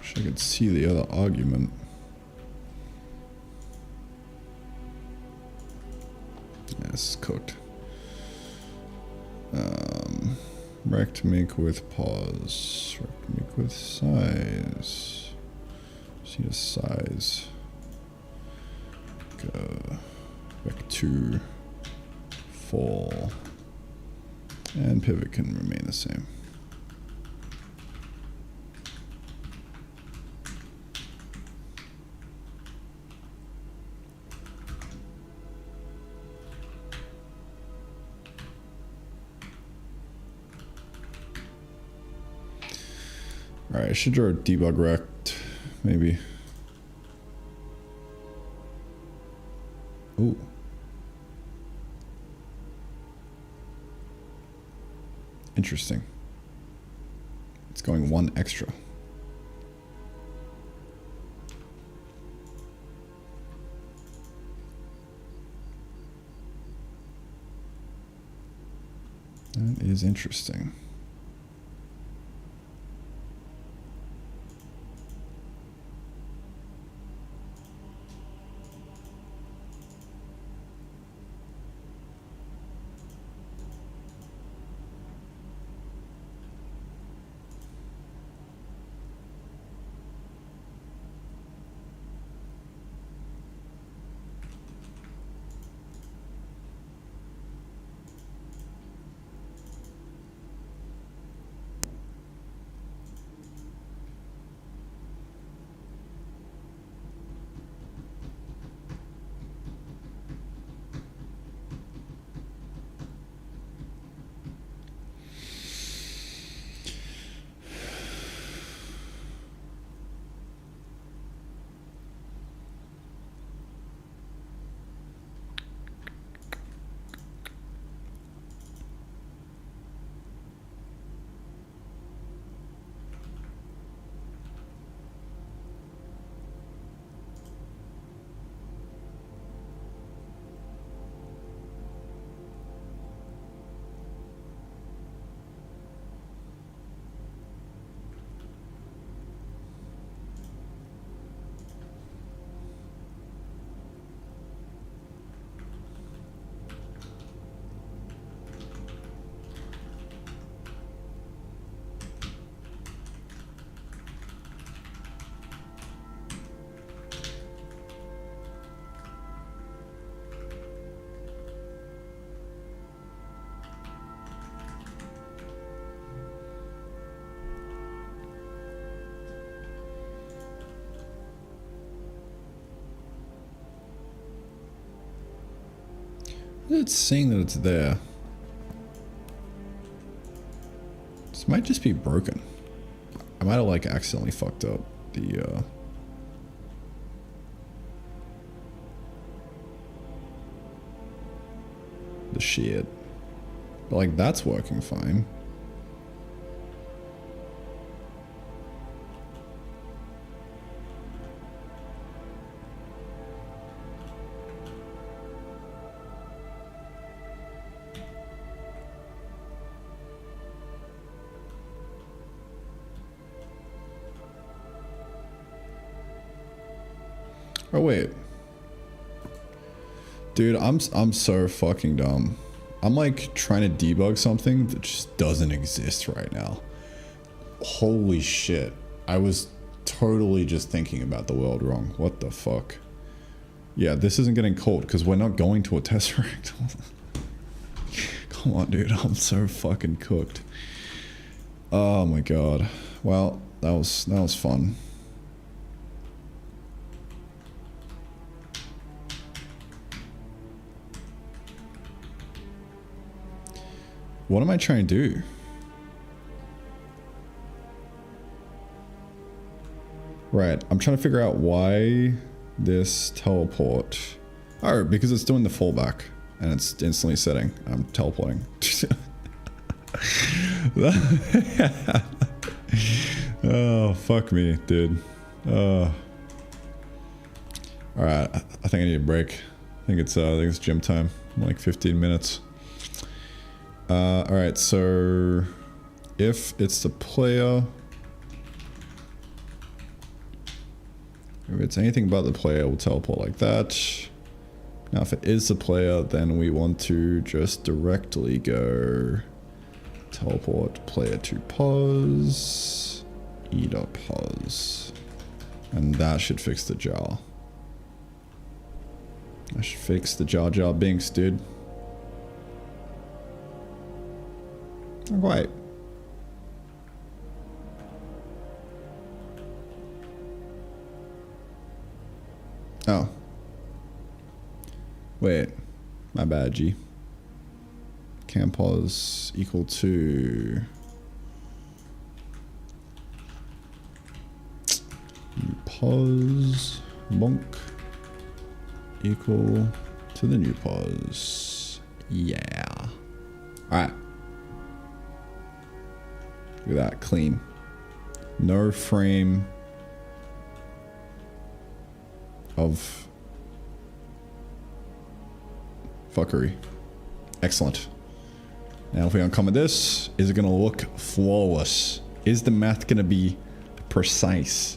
Wish I could see the other argument. Yeah, this is cooked. Rect make with pause. Rect make with size. See the size. Go. Back to 4. And pivot can remain the same. Alright, I should draw a debug rect, maybe. Ooh. Interesting. It's going 1 extra. That is interesting. It's saying that it's there. This might just be broken. I might have like accidentally fucked up the shit. But like that's working fine. Oh wait. Dude, I'm so fucking dumb. I'm like trying to debug something that just doesn't exist right now. Holy shit. I was totally just thinking about the world wrong. What the fuck? Yeah, this isn't getting called because we're not going to a tesseract. Come on, dude. I'm so fucking cooked. Oh my god. Well, that was fun. What am I trying to do? Right, I'm trying to figure out why this teleport. Oh, because it's doing the fallback and it's instantly setting. I'm teleporting. Oh, fuck me, dude. Alright, I think I need a break. I think it's gym time. Like 15 minutes. Alright, so if it's the player, if it's anything but the player, we'll teleport like that. Now if it is the player, then we want to just directly go teleport player to pause, e.pause, and that should fix the jar. That should fix the Jar Jar Binks, dude. Not quite. Oh. Wait. My bad, G. Can pause equal to... new pause. Bonk. Equal to the new pause. Yeah. Alright. Look at that, clean. No frame of fuckery. Excellent. Now if we uncomment this, is it gonna look flawless? Is the math gonna be precise?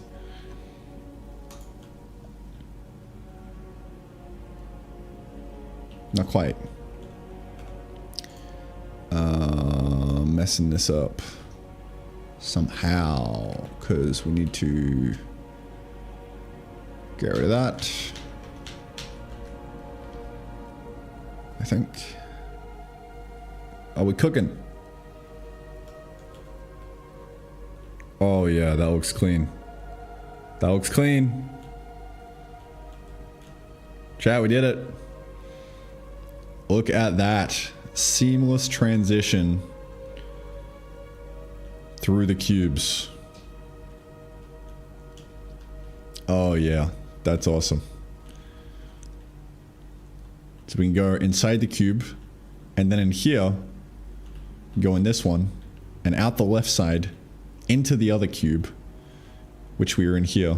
Not quite. Messing this up somehow, because we need to get rid of that. I think. Are we cooking? Oh yeah, that looks clean. That looks clean. Chat, we did it. Look at that. Seamless transition through the cubes. Oh yeah, that's awesome. So we can go inside the cube, and then in here, go in this one, and out the left side, into the other cube, which we are in here.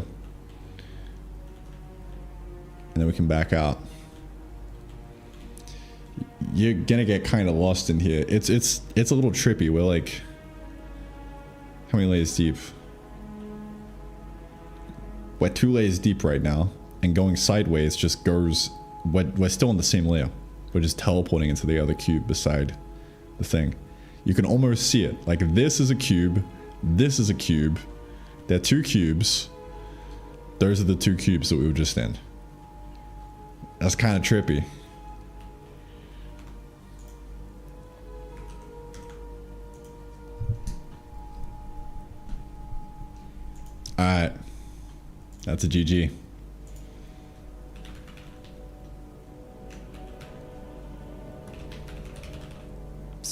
And then we can back out. You're gonna get kind of lost in here. It's a little trippy. We're like, how many layers deep? We're 2 layers deep right now, and going sideways just goes. We're still in the same layer. We're just teleporting into the other cube beside the thing. You can almost see it. Like this is a cube. This is a cube. They're 2 cubes. Those are the 2 cubes that we were just in. That's kind of trippy. Alright. That's a GG.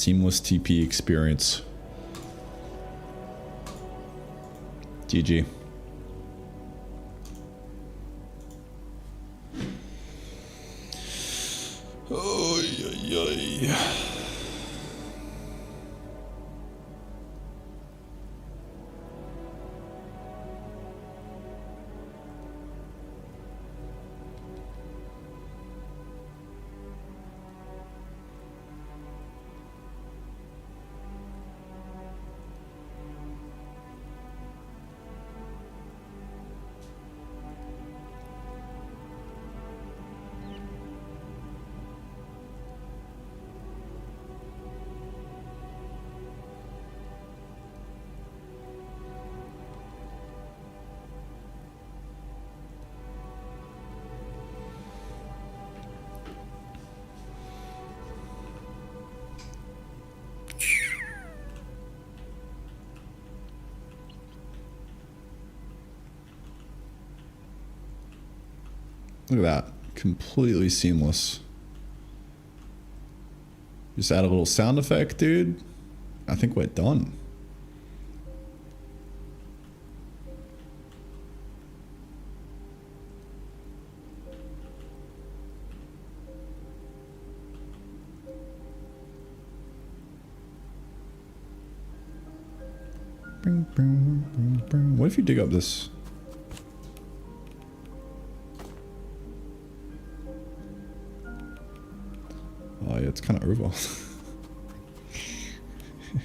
Seamless TP experience. GG. Oh, yeah. Look at that. Completely seamless. Just add a little sound effect, dude. I think we're done. What if you dig up this? Oh yeah, it's kind of over.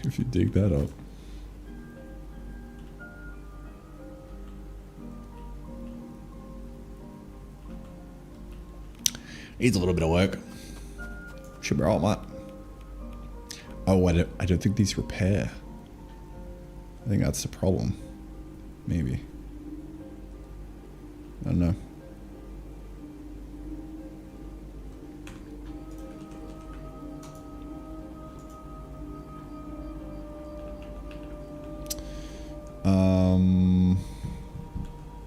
If you dig that up. Needs a little bit of work. Should be alright, mate. Oh, I don't think these repair. I think that's the problem. Maybe. I don't know.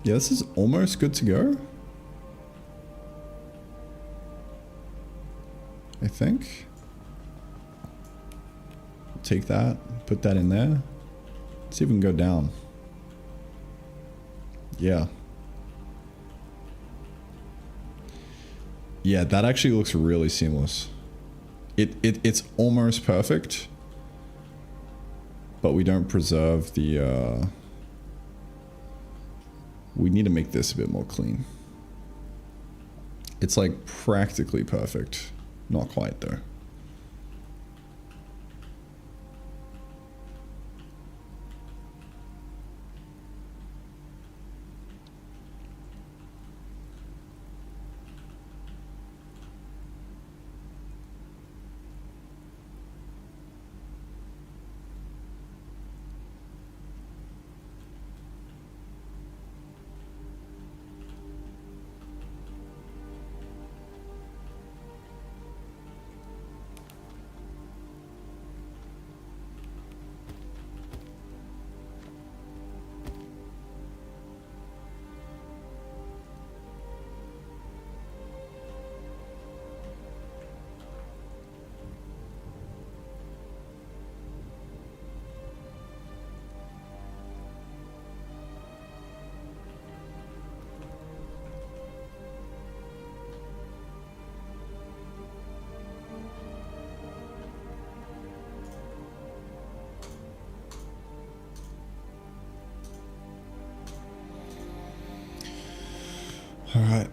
Yeah, this is almost good to go. I think. Take that, put that in there. Let's see if we can go down. Yeah. Yeah, that actually looks really seamless. It's almost perfect, but we don't preserve the, we need to make this a bit more clean. It's like practically perfect. Not quite though. All right.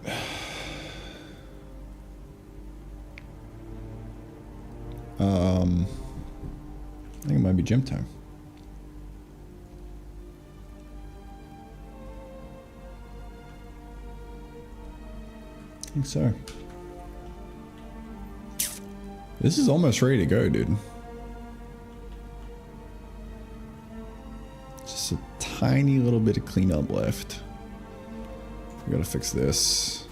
I think it might be gym time. I think so. This is almost ready to go, dude. Just a tiny little bit of cleanup left. We gotta fix this.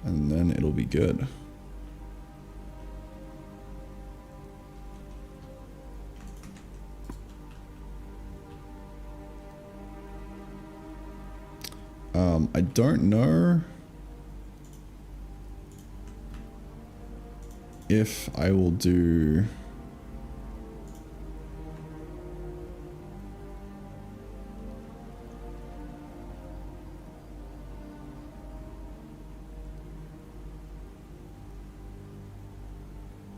And then it'll be good. I don't know if I will do...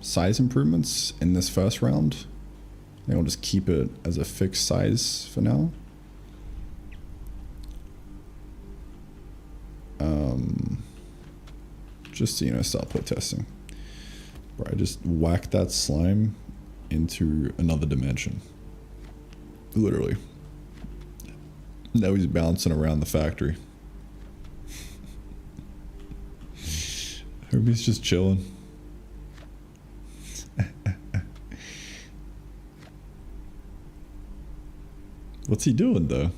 size improvements in this first round. I think I'll just keep it as a fixed size for now. Just to, you know, start play testing. Bro, I just whacked that slime into another dimension. Literally. Now he's bouncing around the factory. Hope he's just chilling. What's he doing though?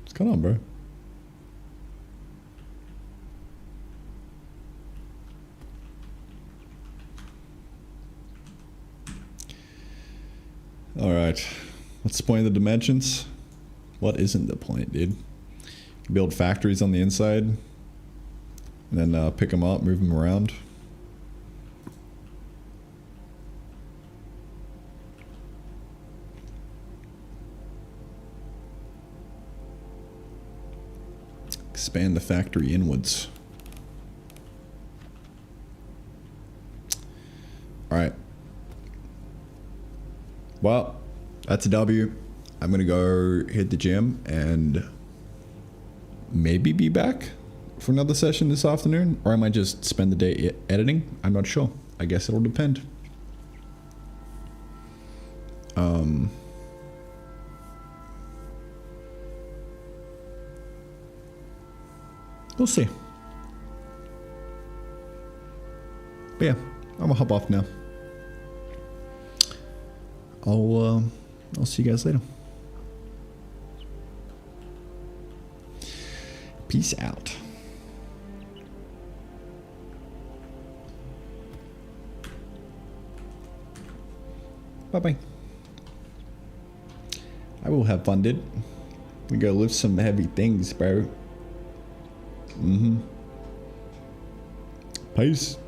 What's going on, bro? Alright. What's the point of the dimensions? What isn't the point, dude? You can build factories on the inside. And then pick them up, move them around. Expand the factory inwards. Alright. Well, that's a W. I'm gonna go hit the gym and maybe be back for another session this afternoon, or I might just spend the day editing. I'm not sure. I guess it'll depend. We'll see. But yeah, I'm gonna hop off now. I'll see you guys later. Peace out. Bye-bye. I will have fun, dude. We go lift some heavy things, bro. Peace.